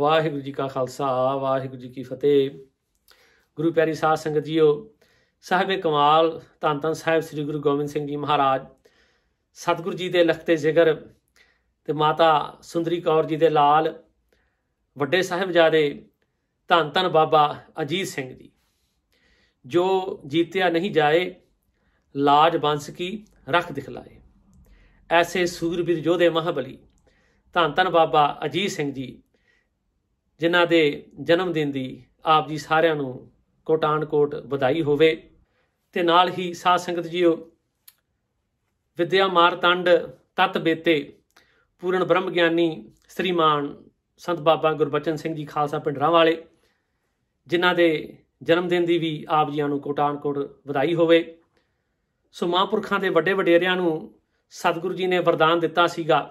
वाहिगुरू जी का खालसा वाहिगुरू जी की फतेह। गुरु प्यारी साध संगत जीओ, साहिब कमाल धन धन साहिब श्री गुरु गोबिंद सिंह जी महाराज सतगुरु जी के लखते जिगर ते माता सुंदरी कौर जी के लाल वड्डे साहिबजादे धन धन बाबा अजीत सिंह जी, जो जीत्या नहीं जाए लाज बंस की रख दिखलाए। ऐसे सूरबीर योधे महाबली धन धन बाबा अजीत सिंह जी, जिन्हां दे जन्म दिन दी आप जी सारिਆਂ ਨੂੰ कोटान कोट बधाई होवे। ते नाल ही साध संगत जीओ, विद्या मारतंड तत बेते पूर्ण ब्रह्म ज्ञानी श्रीमान संत बाबा गुरबचन सिंह जी खालसा पिंडरां वाले, जिन्हां दे जन्म दिन दी भी आप जीआं ਨੂੰ कोटान कोट बधाई होवे। सो महापुरखां दे वड्डे वडेरिਆਂ ਨੂੰ सतगुरु जी ने वरदान दिता सीगा।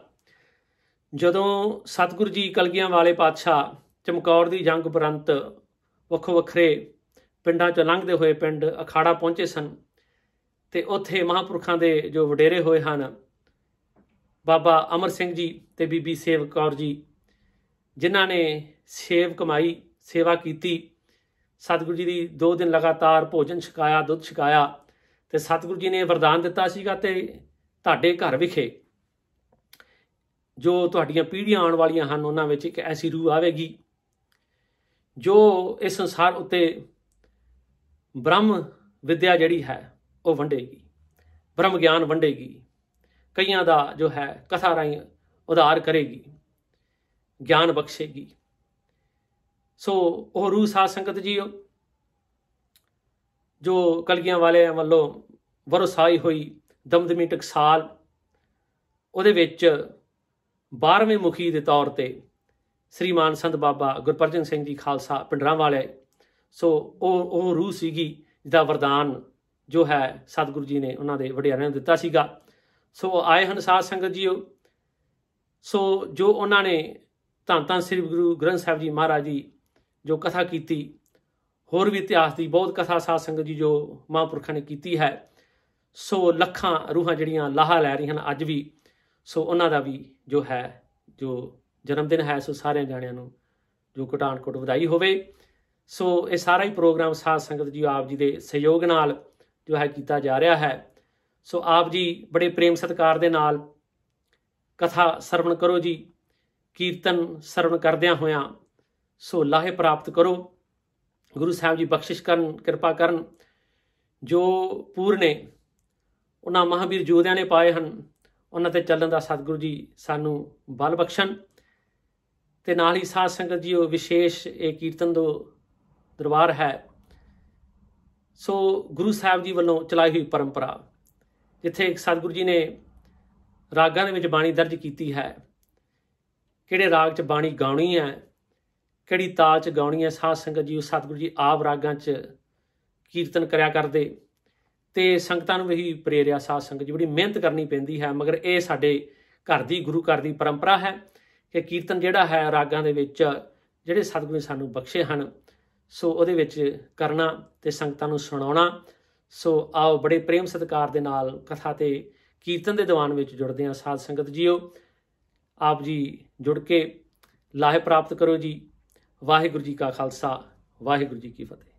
जदों सतगुरु जी कलगियां वाले पातशाह चमकौर दी जंग उपरंत ਵੱਖੋ ਵੱਖਰੇ ਪਿੰਡਾਂ ਚੋਂ ਲੰਘਦੇ ਹੋਏ ਪਿੰਡ ਅਖਾੜਾ ਪਹੁੰਚੇ ਸਨ ਤੇ ਉੱਥੇ ਮਹਾਂਪੁਰਖਾਂ ਦੇ ਜੋ ਵਡੇਰੇ ਹੋਏ ਹਨ ਬਾਬਾ ਅਮਰ ਸਿੰਘ ਜੀ ਤੇ ਬੀਬੀ ਸੇਵਕ ਕੌਰ ਜੀ, ਜਿਨ੍ਹਾਂ ਨੇ ਸੇਵ ਕਮਾਈ ਸੇਵਾ ਕੀਤੀ, ਸਤਿਗੁਰੂ ਜੀ ਦੀ 2 ਦਿਨ ਲਗਾਤਾਰ ਭੋਜਨ ਛਕਾਇਆ, ਦੁੱਧ ਛਕਾਇਆ ਤੇ ਸਤਿਗੁਰੂ ਜੀ ਨੇ ਵਰਦਾਨ ਦਿੱਤਾ ਸੀਗਾ ਤੇ ਤੁਹਾਡੇ ਘਰ ਵਿਖੇ ਜੋ ਤੁਹਾਡੀਆਂ ਪੀੜ੍ਹੀਆਂ ਆਉਣ ਵਾਲੀਆਂ ਹਨ ਉਹਨਾਂ ਵਿੱਚ ਇੱਕ ਐਸੀ ਰੂਹ ਆਵੇਗੀ जो इस संसार उत्ते ब्रह्म विद्या जिहड़ी है वो वंडेगी, ब्रह्म ज्ञान वंडेगी, कईयां दा जो है कथा राहीं उधार करेगी, ज्ञान बख्शेगी। सो वो रूह साध संगत जी जो कलगियां वाले वालों वरसाई हुई दमदमी टकसाल ਉਹਦੇ ਵਿੱਚ 12ਵੇਂ ਮੁਖੀ ਦੇ ਤੌਰ ਤੇ श्रीमान संत बाबा गुरबचन सिंह जी खालसा पिंडरां वाले, सो ਉਹ रूह ਸੀਗੀ ਜਿਹਦਾ वरदान जो है सतगुरु जी ने उन्होंने वडेरिਆਂ ਨੂੰ ਦਿੱਤਾ ਸੀਗਾ। सो आए हैं साध संगत जी। सो जो उन्होंने धन धन श्री गुरु ग्रंथ साहिब जी महाराज जी जो कथा की, होर भी इतिहास की बहुत कथा साध संगत जी जो महापुरखों ने की है। सो लखां रूहां जिहड़ियां लाहा लै रही हैं अज भी। सो उन्हों का भी जो है जो जन्मदिन है, सो सारे जाणिਆਂ ਨੂੰ जो कोटान कोट ਵਧਾਈ ਹੋਵੇ। सो ये सारा ही प्रोग्राम साध संगत जी आप जी के सहयोग नाल जो है किया जा रहा है। सो आप जी बड़े प्रेम सत्कार दे नाल कथा सरवण करो जी, कीर्तन सरवण करदियां होयां सो लाहे प्राप्त करो। गुरु साहब जी बख्शिश करन, कृपा करन। जो पूर ने उन्हां महावीर योद्धियां ने पाए हैं, उन्हां ते चलण दा सतगुरु जी सानू बल बख्शण। ਤੇ ਨਾਲ ਹੀ ਸਾਧ ਸੰਗਤ ਜੀ ਉਹ ਵਿਸ਼ੇਸ਼ ਇਹ ਕੀਰਤਨ ਦਾ ਦਰਬਾਰ ਹੈ। ਸੋ ਗੁਰੂ ਸਾਹਿਬ ਜੀ ਵੱਲੋਂ ਚਲਾਈ ਹੋਈ ਪਰੰਪਰਾ, ਜਿੱਥੇ ਸਤਿਗੁਰੂ ਜੀ ਨੇ ਰਾਗਾਂ ਦੇ ਵਿੱਚ ਬਾਣੀ ਦਰਜ ਕੀਤੀ ਹੈ, ਕਿਹੜੇ ਰਾਗ 'ਚ ਬਾਣੀ ਗਾਉਣੀ ਹੈ, ਕਿਹੜੀ ਤਾਲ 'ਚ ਗਾਉਣੀ ਹੈ। ਸਾਧ ਸੰਗਤ ਜੀ ਉਹ ਸਤਿਗੁਰੂ ਜੀ ਆਪ ਰਾਗਾਂ 'ਚ ਕੀਰਤਨ ਕਰਿਆ ਕਰਦੇ ਤੇ ਸੰਗਤਾਂ ਨੂੰ ਵੀ ਪ੍ਰੇਰਿਆ। ਸਾਧ ਸੰਗਤ ਜੀ ਬੜੀ ਮਿਹਨਤ ਕਰਨੀ ਪੈਂਦੀ ਹੈ, ਮਗਰ ਇਹ ਸਾਡੇ ਘਰ ਦੀ ਗੁਰੂ ਘਰ ਦੀ ਪਰੰਪਰਾ ਹੈ कि कीर्तन जिहड़ा है रागां दे विच जिहड़े सतगुरू ने सानू बख्शे हैं, सो उहदे विच करना ते संगतां नू सुणाउणा। सो आओ बड़े प्रेम सत्कार दे नाल कथा ते कीर्तन दे दीवान विच जुड़दे हां। साध संगत जीओ आप जी जुड़ के लाहे प्राप्त करो जी। वाहिगुरू जी का खालसा वाहिगुरू जी की फतेह।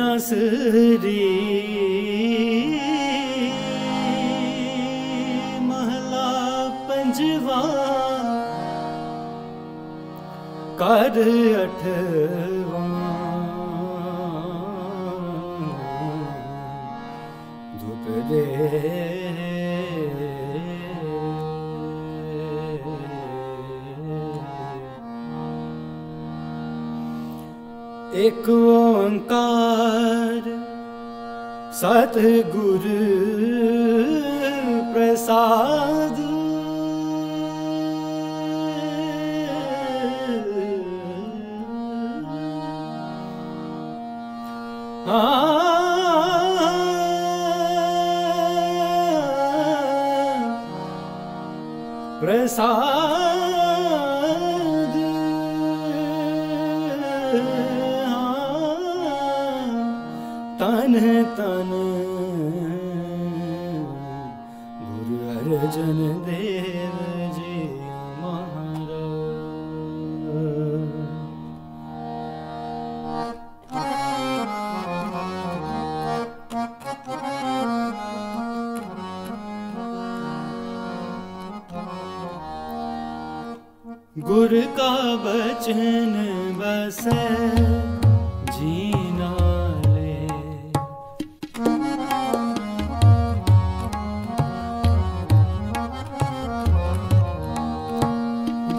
नसरी महला पंजवा कर अठवा धुप दे एक ओंकार सतगुर प्रसाद प्रसाद तन तन गुरु अर्जन देव जी गुर का बचन बसे जीना ले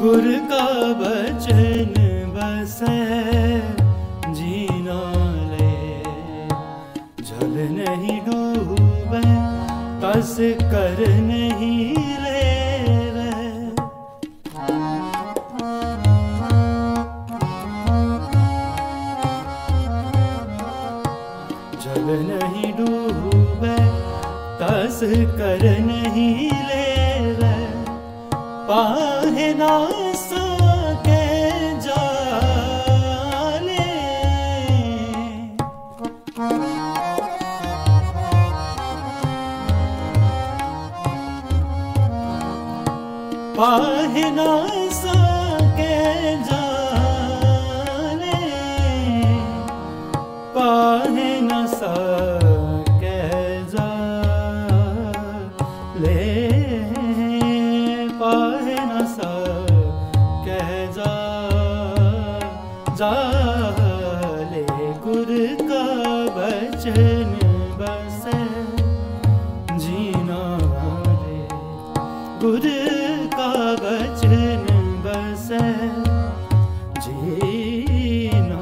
गुर का बचन बसे जीना ले जल नहीं डूबे तस कर नहीं नहीं डूबे तस कर नहीं ले पाहे ना सके जाले पाहे ना सके जाले पाहे न सके जाले पाहे न सके जाले गुर का बचन बसे जीना रे गुर का बचन बसे जीना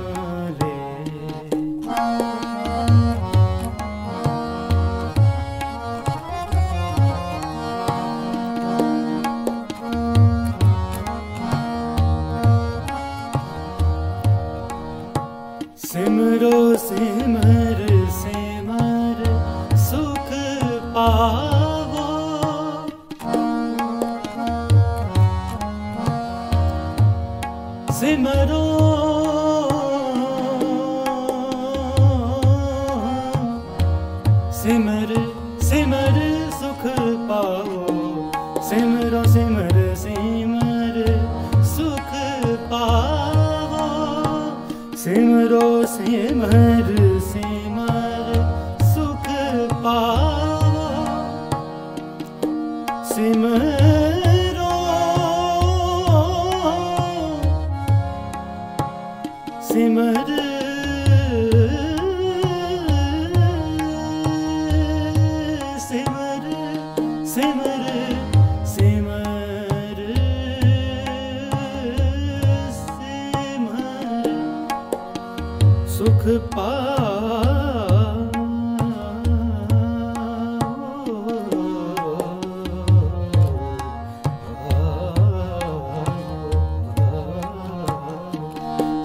सिमरो सिमर सिमर सुख पावो सिमरो सिमर सिमर सुख पावो सिमरो सिमर सिमर सुख पावो सिमरो सिमर सिमर सुख पावो सिमरो सिमर सिमर सिमर सिमर सिमर सुख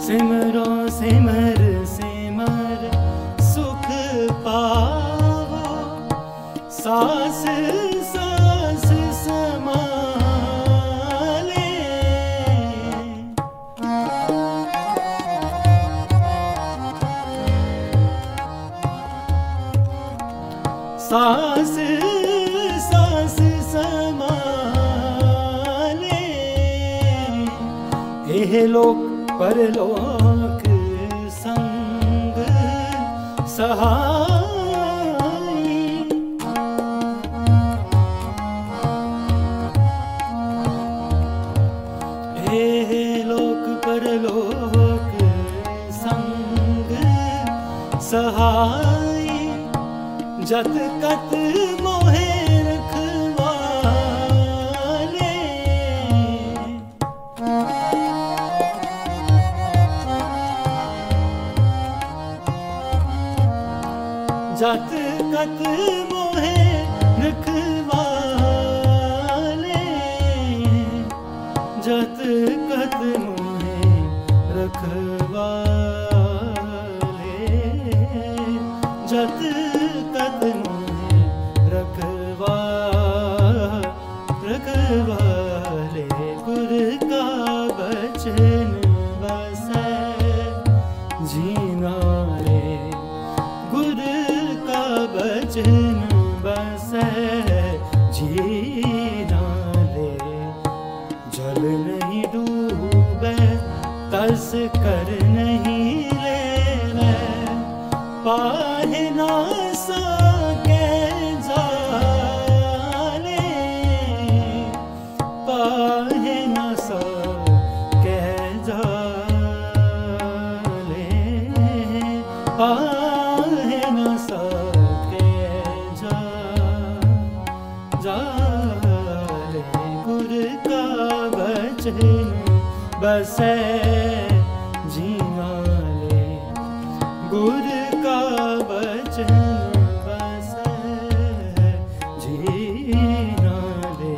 सिमरो सिमर सिमर सुख पावो सास सास समाले सास सास समाले एह लोक परलोक संग सहाई। हे लोक परलोक संग सहाय, जत कत मोहे रखवाले। जत कत मोहे रखवाले, जत कत मोहे रखवाले, जत कत मोहे रखवाले। गुर का बचन बसै जीना रे, गुर का बचन बसै जीना रे। जल नहीं डूबे तस कर नहीं लेवे, पाहे ना सके जाले, पाहे ना सके जाले, पाहे ना सके जाले। गुर का बचन बसै जीना ले, गुर का बचन बसै जीना ले।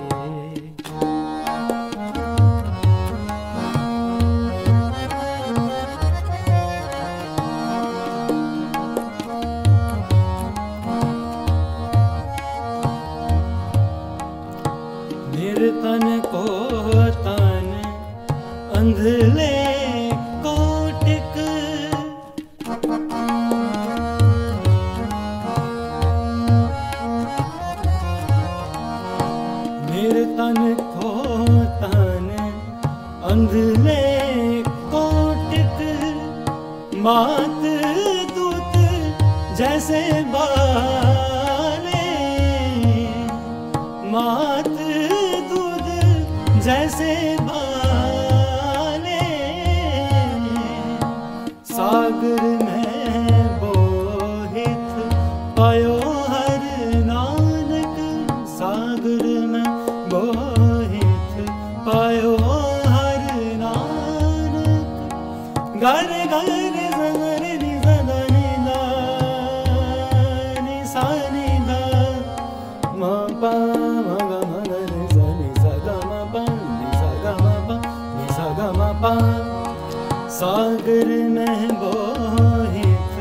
निर्तन को तन अंधले कोटिक, निर्तन को तन अंधले कोटिक। मात दूत जैसे बाले, मात दूध जैसे बाले। सागर में बोहित पायो हर नानक, सागर में बोहित पायो हर नानक। घर घर सगर नि सदनि दा नि सा नि दा म पा म ग म ग नि सा नि सा ग म पा नि सा ग म पा नि सा ग म पा। सागर में बोहित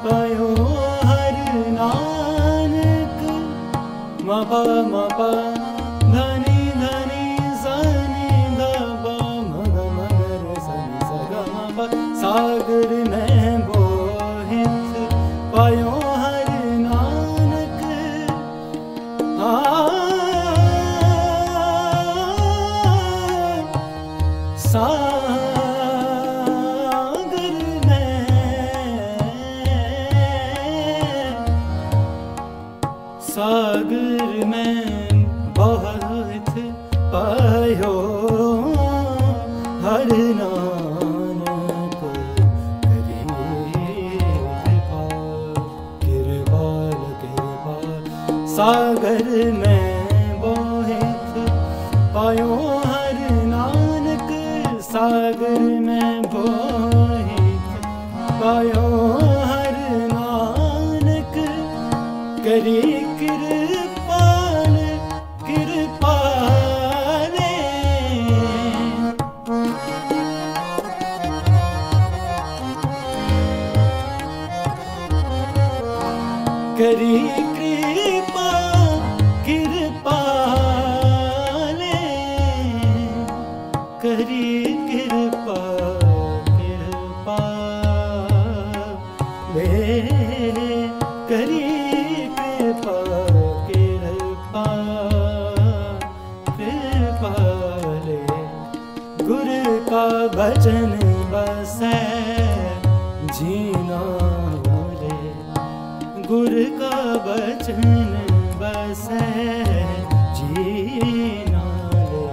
पायो हर नानक, म पा धनी धनी सा नि दा पा म ग म ग रे सा नि सा ग म पा। सागर में बोहित पायो हर नानक, सागर में, सागर में बहुत पायो हर नानक। कृपाल कृपाल सागर में बोहित पायो हर नानक, सागर में बोहित पायो हर नानक। करी कृपाल कृपाले, करी कृपा कृपाले, करी कृपा कृपाले, करी कृपा कृपाले। गुर का भजन बसै जीना रे, बचन बसै जीना ले,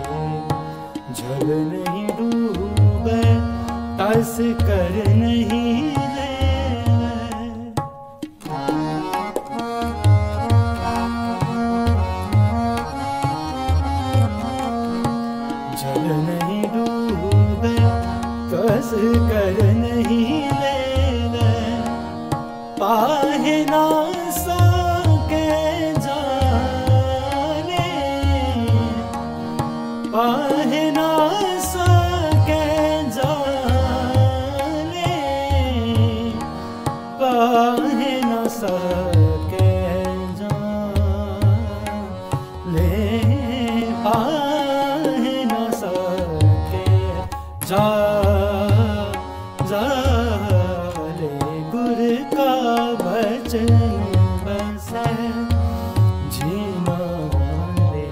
जल नहीं डूबे तस कर नहीं ले। जल नहीं डूबे तस कर नहीं ले, पाहे ना सके जाने, पाहे ना सके जाने, पाहे ना सके जाने, पाहे ना सके जाने। गुर का बचन बसै जीना ले,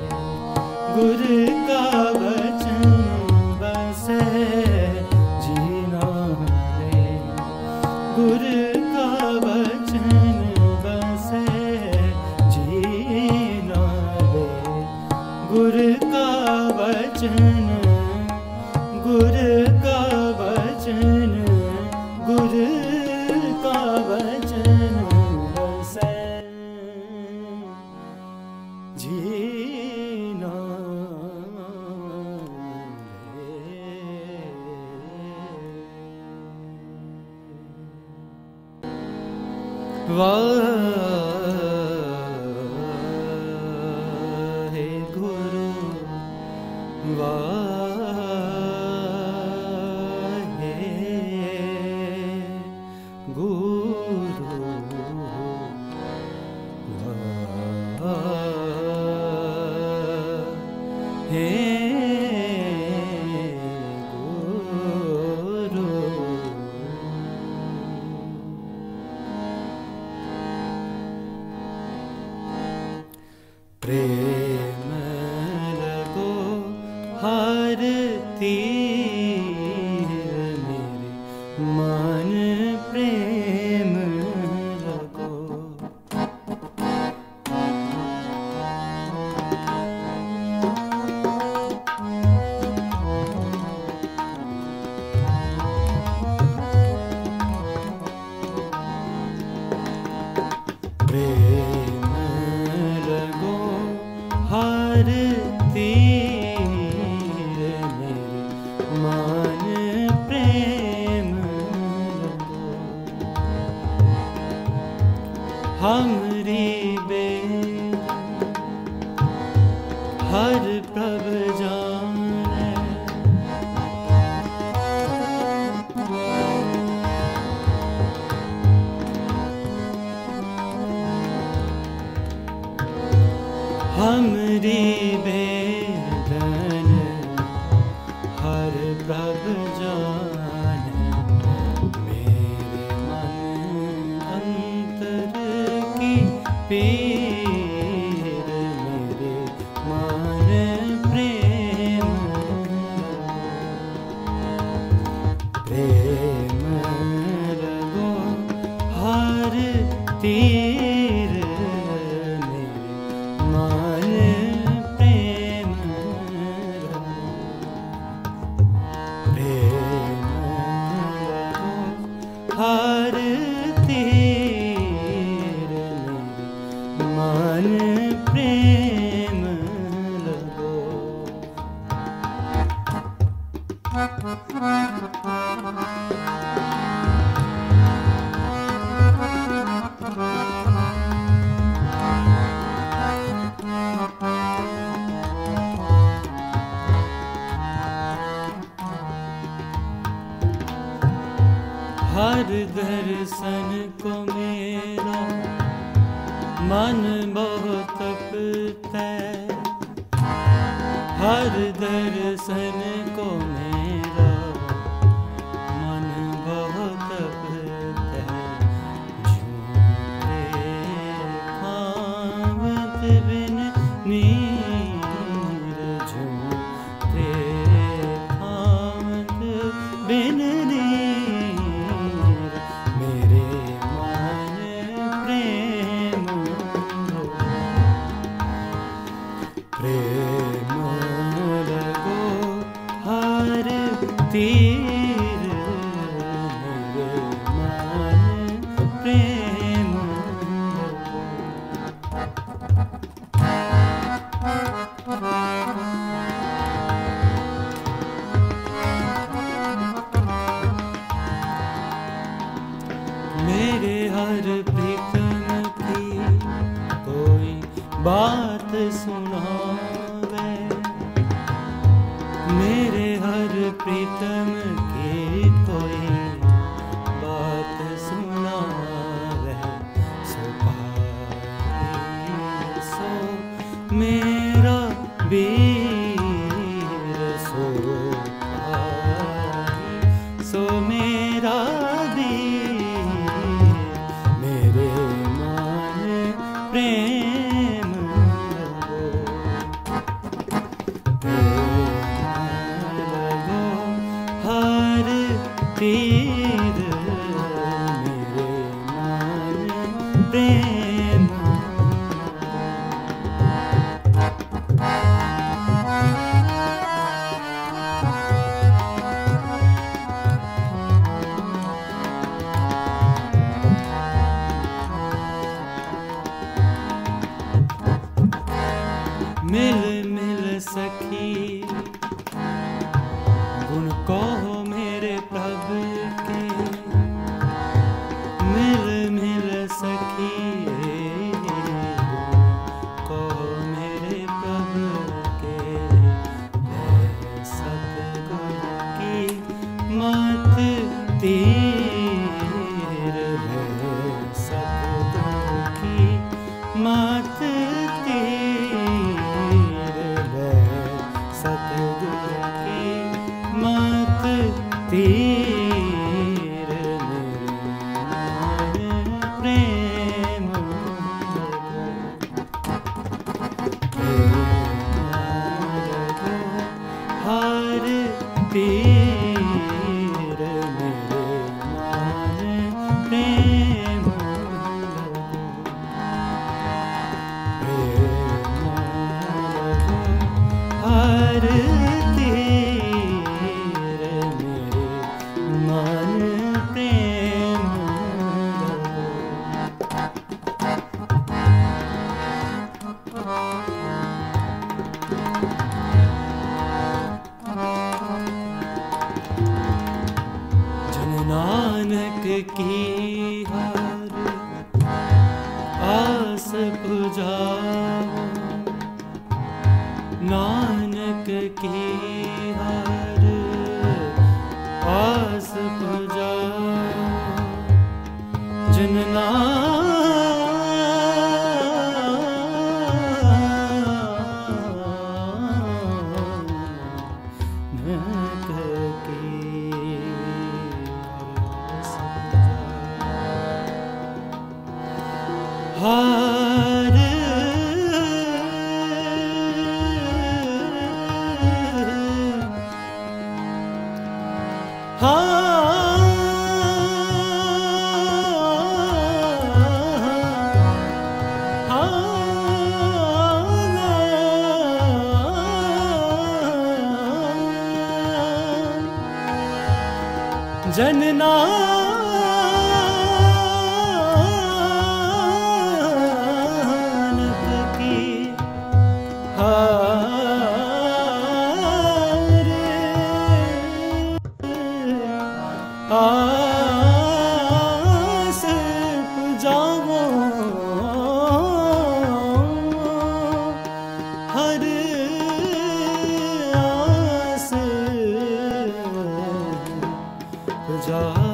गुर का बचन बसै जीना ले, गुर का बचन बसै जीना ले, गुर का वचन, गुर का वचन, गुर का वचन बसै जीना ले। वाहे गुरु वाहे गुरु वाहे गुरु। प्रेम लगो हर तीर मेरे मन प्रेम लगो। प्रेम लगो हर तीर मेरे मन प्रेम लगो। हमरी बेद हर प्रभ जाने, हमरी बेदन हर प्रभ जाने। मेरे मन अंतर की पीर मेरे मन प्रेम लगो। प्रेम लगो हर तीर मेरे मन प्रेम लगो। प्रेम लगो हर तीर मेरे मन प्रेम लगो। हर दर्शन को मेरा मन बहुत तपता है। हर दर्शन को मेरा मन बहुत तपता है। झूठे खामत बिन नीर, झूठे खामत बिन नीर, मेरे मन प्रेम बात सुनावे, मेरे हर प्रीतम की कोई बात सुनावे। सो पाई सो मेरा वीर, सो पाई सो मेरा वीर, मेरे मान प्रेम लगो, प्रेम लगो हर तीर, मेरे मान प्रेम। मिल मिल सखी गुण कहो मेरे प्रभु के, मिल मिल सखी कहो मेरे प्रभु के। मैं सतगुर की मत तीर, मैं सतगुर की मत सतगुर की मत तीर, मेरे प्रेम लगो, हर तीर, मेरे मान प्रेम लगो, प्रेम लगो हर तीर, मेरे मान प्रेम लगो। जन नानक की हर आस पुजाओ, नानक की हर आस पुजाओ, जन नानक की आस पुजाओ। हर जन नानक की हर आस पुजाओ, हर आस पुजाओ।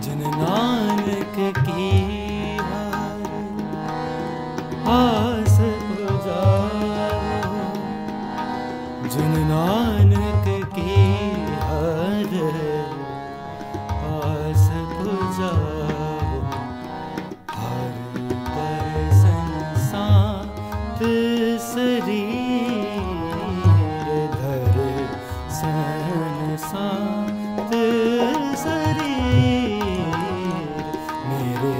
जन नानक की हर आस पुजाओ, जन नानक की हर आस पुजाओ। हर दर्शन साथ शरीर, दर्शन साथ शरीर, मेरे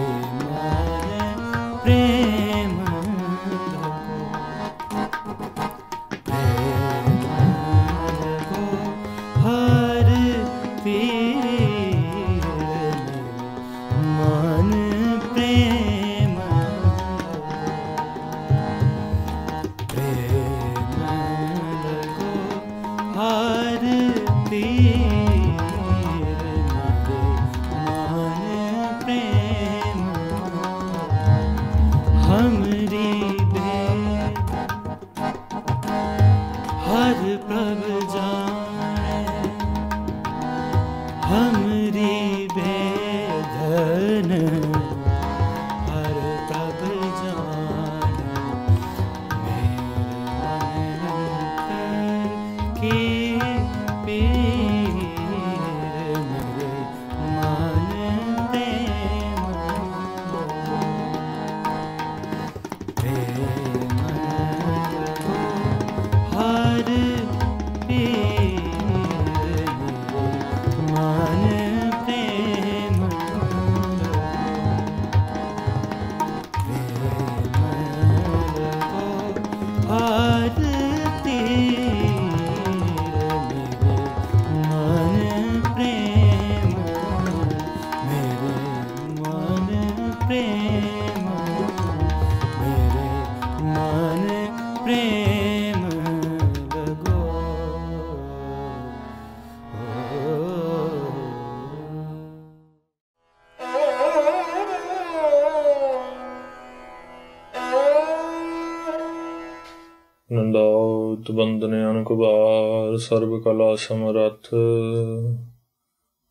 ਨੰਦਾਉਤ ਬੰਦਨ ਅਨਕ ਬਾਰ, ਸਰਬ ਕਲਾ ਸਮਰੱਥ।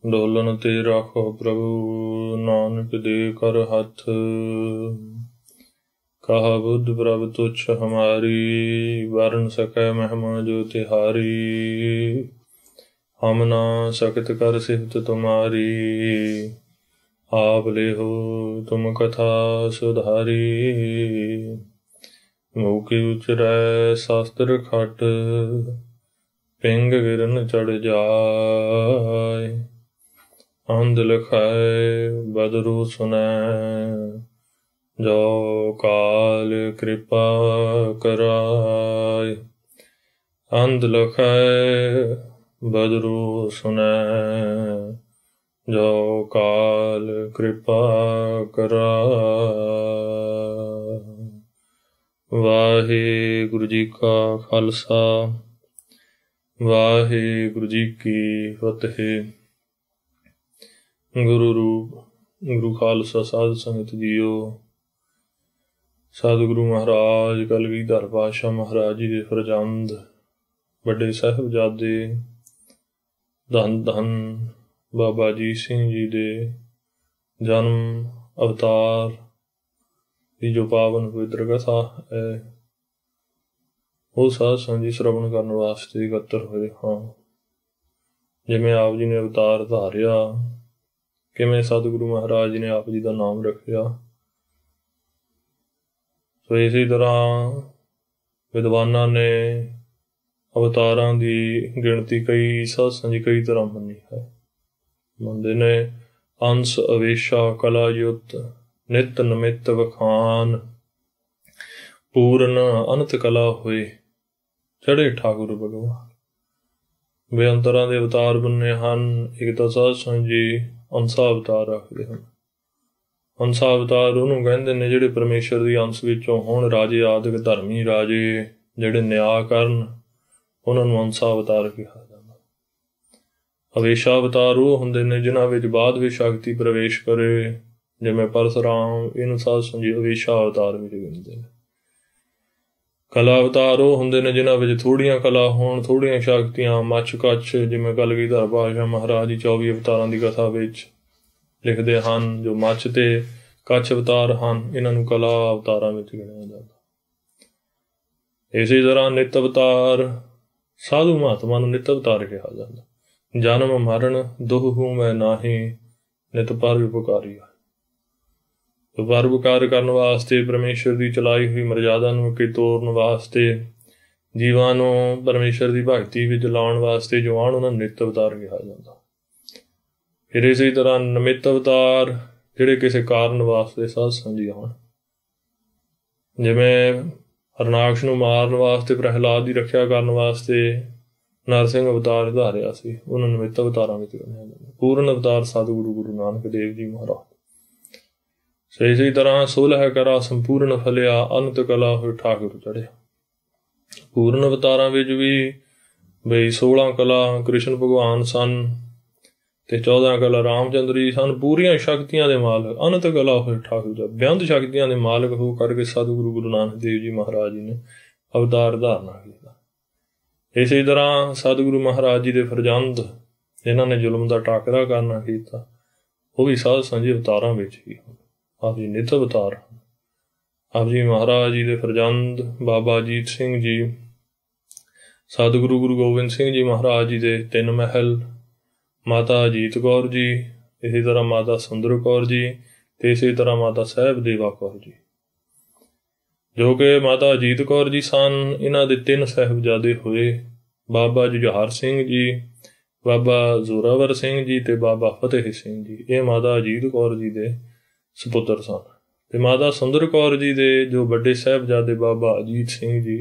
ਡੋਲਨ ਤੇ ਰਾਖੋ ਪ੍ਰਭੂ, ਨਾਨਕ ਦੇ ਕਰ ਹੱਥ। ਕਹਾ ਬੁੱਧ ਪ੍ਰਭ ਤੁਛ ਹਮਾਰੀ, ਵਰਨ ਸਕੈ ਮਹਿਮਾ ਜੋ ਤਿਹਾਰੀ। ਹਮ ਨਾ ਸਕਤ ਕਰ ਸਿਫਤ ਤੁਮਾਰੀ, ਆਪ ਲੇਹੋ ਤੁਮ ਕਥਾ ਸੁਧਾਰੀ। ਮੂਕੀ ਉਚਰੈ ਸ਼ਾਸਤਰ ਖਟ, ਪਿੰਗ ਗਿਰਨ ਚੜ ਜਾਏ। ਅੰਧ ਲਖਾਏ ਬਦਰੂ ਸੁਨੈ, ਜੋ ਕਾਲ ਕਿਰਪਾ ਕਰਾਏ। ਅੰਧ ਲਖਾਏ ਬਦਰੂ ਸੁਨੈ, ਜੋ ਕਾਲ ਕਿਰਪਾ ਕਰਾਏ। ਵਾਹਿਗੁਰੂ ਜੀ ਕਾ ਖਾਲਸਾ, ਵਾਹਿਗੁਰੂ ਜੀ ਕੀ ਫਤਿਹ। ਗੁਰੂ ਰੂਪ ਗੁਰੂ ਖਾਲਸਾ ਸਾਧ ਸੰਗਤ ਜੀਓ। ਸਤਿਗੁਰੂ ਮਹਾਰਾਜ ਕਲਗੀਧਰ ਪਾਤਸ਼ਾਹ ਮਹਾਰਾਜ ਜੀ ਦੇ ਫਰਜ਼ੰਦ ਵੱਡੇ ਸਾਹਿਬਜ਼ਾਦੇ ਧੰਨ ਧੰਨ ਬਾਬਾ ਅਜੀਤ ਸਿੰਘ ਜੀ ਦੇ ਜਨਮ ਅਵਤਾਰ ਦੀ ਜੋ ਪਾਵਨ ਪਵਿੱਤਰ ਕਥਾ ਹੈ, ਉਹ ਸਾਧ ਸੰਗਤ ਜੀ ਸ਼ਰਵਣ ਕਰਨ ਵਾਸਤੇ ਇਕੱਤਰ ਹੋਏ ਹਾਂ। ਜਿਵੇਂ ਆਪ ਜੀ ਨੇ ਅਵਤਾਰ ਧਾਰਿਆ, ਕਿਵੇਂ ਸਤਿਗੁਰੂ ਮਹਾਰਾਜ ਜੀ ਨੇ ਆਪ ਜੀ ਦਾ ਨਾਮ ਰੱਖਿਆ, ਸੋ ਇਸੇ ਤਰ੍ਹਾਂ ਵਿਦਵਾਨਾਂ ਨੇ ਅਵਤਾਰਾਂ ਦੀ ਗਿਣਤੀ ਕਈ ਸਾਧ ਸੰਗਤ ਜੀ ਕਈ ਤਰ੍ਹਾਂ ਮੰਨੀ ਹੈ। ਮੰਨਦੇ ਨੇ ਅੰਸ ਅਵੇਸ਼ਾ ਕਲਾ ਯੁੱਤ, ਨਿਤ ਨਮਿਤ ਵਖਾਨ, ਪੂਰਨ ਅਨੰਤ ਕਲਾ ਹੋਏ ਚੜੇ ਠਾਕੁਰ ਭਗਵਾਨ। ਬੇਅੰਤਰਾਂ ਦੇ ਅਵਤਾਰ ਬੰਨੇ ਹਨ। ਇੱਕ ਤਾਂ ਸਾਧ ਸੰਗਤ ਜੀ ਅੰਸਾ ਅਵਤਾਰ ਰੱਖਦੇ ਹਨ। ਅੰਸਾ ਅਵਤਾਰ ਉਹਨੂੰ ਕਹਿੰਦੇ ਨੇ ਜਿਹੜੇ ਪਰਮੇਸ਼ਰ ਦੀ ਅੰਸ਼ ਵਿੱਚੋਂ ਹੋਣ, ਰਾਜੇ ਆਦਿਕ ਧਰਮੀ ਰਾਜੇ ਜਿਹੜੇ ਨਿਆਂ ਕਰਨ, ਉਹਨਾਂ ਨੂੰ ਅੰਸਾ ਅਵਤਾਰ ਕਿਹਾ ਜਾਂਦਾ। ਅਵੇਸ਼ਾ ਅਵਤਾਰ ਉਹ ਹੁੰਦੇ ਨੇ ਜਿਨ੍ਹਾਂ ਵਿੱਚ ਬਾਅਦ ਵਿੱਚ ਸ਼ਕਤੀ ਪ੍ਰਵੇਸ਼ ਕਰੇ, ਜਿਵੇਂ ਪਰਸਰਾਮ, ਇਹਨੂੰ ਸਾਧ ਸੰਗਤ ਜੀ ਅਵੇਸ਼ਾ ਅਵਤਾਰ ਵਿੱਚ ਗਿਣਦੇ ਨੇ। ਕਲਾ ਅਵਤਾਰ ਉਹ ਹੁੰਦੇ ਨੇ ਜਿਨ੍ਹਾਂ ਵਿੱਚ ਥੋੜ੍ਹੀਆਂ ਕਲਾ ਹੋਣ, ਥੋੜ੍ਹੀਆਂ ਸ਼ਕਤੀਆਂ, ਮੱਚ ਕੱਚ, ਜਿਵੇਂ ਕਲਗੀਧਰ ਪਾਤਸ਼ਾਹ ਮਹਾਰਾਜ ਜੀ 24 ਅਵਤਾਰਾਂ ਦੀ ਕਥਾ ਵਿੱਚ ਲਿਖਦੇ ਹਨ। ਜੋ ਮੱਚ ਤੇ ਕੱਚ ਅਵਤਾਰ ਹਨ, ਇਹਨਾਂ ਨੂੰ ਕਲਾ ਅਵਤਾਰਾਂ ਵਿੱਚ ਗਿਣਿਆ ਜਾਂਦਾ। ਇਸੇ ਤਰ੍ਹਾਂ ਨਿੱਤ ਅਵਤਾਰ, ਸਾਧੂ ਮਹਾਤਮਾ ਨੂੰ ਨਿੱਤ ਅਵਤਾਰ ਕਿਹਾ ਜਾਂਦਾ। ਜਨਮ ਮਰਨ ਦੁਹ ਮੈਂ ਨਾਹੀ, ਨਿਤ ਪਰਉਪਕਾਰੀ। ਪਰਉਪਕਾਰ ਕਰਨ ਵਾਸਤੇ, ਪਰਮੇਸ਼ਰ ਦੀ ਚਲਾਈ ਹੋਈ ਮਰਜ਼ਾਦਾ ਨੂੰ ਅੱਗੇ ਤੋਰਨ ਵਾਸਤੇ, ਜੀਵਾਂ ਨੂੰ ਪਰਮੇਸ਼ਰ ਦੀ ਭਗਤੀ ਵਿੱਚ ਲਾਉਣ ਵਾਸਤੇ ਜੋ ਆਉਣ, ਉਹਨਾਂ ਨੂੰ ਨਿੱਤ ਅਵਤਾਰ ਕਿਹਾ ਜਾਂਦਾ। ਫਿਰ ਇਸੇ ਤਰ੍ਹਾਂ ਨਮਿਤ ਅਵਤਾਰ, ਜਿਹੜੇ ਕਿਸੇ ਕਾਰਨ ਵਾਸਤੇ ਸਾਧ ਸੰਗਤ ਜੀ ਆਉਣ। ਜਿਵੇਂ ਹਰਨਾਕਸ਼ ਨੂੰ ਮਾਰਨ ਵਾਸਤੇ, ਪ੍ਰਹਿਲਾਦ ਦੀ ਰੱਖਿਆ ਕਰਨ ਵਾਸਤੇ ਨਰਸਿੰਘ ਅਵਤਾਰ ਧਾਰਿਆ ਸੀ, ਉਹਨਾਂ ਨੂੰ ਨਿਮਿਤ ਅਵਤਾਰਾਂ ਵਿੱਚ ਗਿਣਿਆ ਜਾਂਦਾ। ਪੂਰਨ ਅਵਤਾਰ ਸਤਿਗੁਰੂ ਗੁਰੂ ਨਾਨਕ ਦੇਵ ਜੀ ਮਹਾਰਾਜ। ਸੋ ਇਸੇ ਤਰ੍ਹਾਂ ਸੋਲਹ ਕਰਾ ਸੰਪੂਰਨ ਫਲਿਆ, ਅਨੰਤ ਕਲਾ ਹੋਏ ਠਾਕੁਰ ਚੜ੍ਹਿਆ। ਪੂਰਨ ਅਵਤਾਰਾਂ ਵਿੱਚ ਵੀ ਬਈ 16 ਕਲਾ ਕ੍ਰਿਸ਼ਨ ਭਗਵਾਨ ਸਨ ਤੇ 14 ਕਲਾ ਰਾਮਚੰਦਰ ਜੀ ਸਨ। ਪੂਰੀਆਂ ਸ਼ਕਤੀਆਂ ਦੇ ਮਾਲਕ, ਅਨੰਤ ਕਲਾ ਹੋਏ ਠਾਕੁਰ, ਬੇਅੰਤ ਸ਼ਕਤੀਆਂ ਦੇ ਮਾਲਕ ਹੋ ਕਰਕੇ ਸਤਿਗੁਰੂ ਗੁਰੂ ਨਾਨਕ ਦੇਵ ਜੀ ਮਹਾਰਾਜ ਜੀ ਨੇ ਅਵਤਾਰ ਧਾਰਨਾ ਕੀਤਾ। ਇਸੇ ਤਰ੍ਹਾਂ ਸਤਿਗੁਰੂ ਮਹਾਰਾਜ ਜੀ ਦੇ ਫਰਜ਼ੰਦ ਜਿਨ੍ਹਾਂ ਨੇ ਜ਼ੁਲਮ ਦਾ ਟਾਕਰਾ ਕਰਨਾ ਕੀਤਾ, ਉਹ ਵੀ ਸਾਧ ਸੰਗਤ ਜੀ ਅਵਤਾਰਾਂ ਵਿੱਚ ਹੀ ਆਪ ਜੀ ਨਿੱਤ ਅਵਤਾਰ ਹਨ। ਆਪ ਜੀ ਮਹਾਰਾਜ ਜੀ ਦੇ ਫਰਜ਼ੰਦ ਬਾਬਾ ਅਜੀਤ ਸਿੰਘ ਜੀ, ਸਤਿਗੁਰੂ ਗੁਰੂ ਗੋਬਿੰਦ ਸਿੰਘ ਜੀ ਮਹਾਰਾਜ ਜੀ ਦੇ 3 ਮਹਿਲ, ਮਾਤਾ ਅਜੀਤ ਕੌਰ ਜੀ, ਇਸੇ ਤਰ੍ਹਾਂ ਮਾਤਾ ਸੁੰਦਰ ਕੌਰ ਜੀ ਤੇ ਇਸੇ ਤਰ੍ਹਾਂ ਮਾਤਾ ਸਾਹਿਬ ਦੇਵਾ ਕੌਰ ਜੀ, ਜੋ ਕਿ ਮਾਤਾ ਅਜੀਤ ਕੌਰ ਜੀ ਸਨ। ਇਹਨਾਂ ਦੇ 3 ਸਾਹਿਬਜ਼ਾਦੇ ਹੋਏ, ਬਾਬਾ ਜੁਝਾਰ ਸਿੰਘ ਜੀ, ਬਾਬਾ ਜ਼ੋਰਾਵਰ ਸਿੰਘ ਜੀ ਤੇ ਬਾਬਾ ਫਤਿਹ ਸਿੰਘ ਜੀ। ਇਹ ਮਾਤਾ ਅਜੀਤ ਕੌਰ ਜੀ ਦੇ ਸਪੁੱਤਰ ਸਨ। ਤੇ ਮਾਤਾ ਸੁੰਦਰ ਕੌਰ ਜੀ ਦੇ ਜੋ ਵੱਡੇ ਸਾਹਿਬਜ਼ਾਦੇ ਬਾਬਾ ਅਜੀਤ ਸਿੰਘ ਜੀ,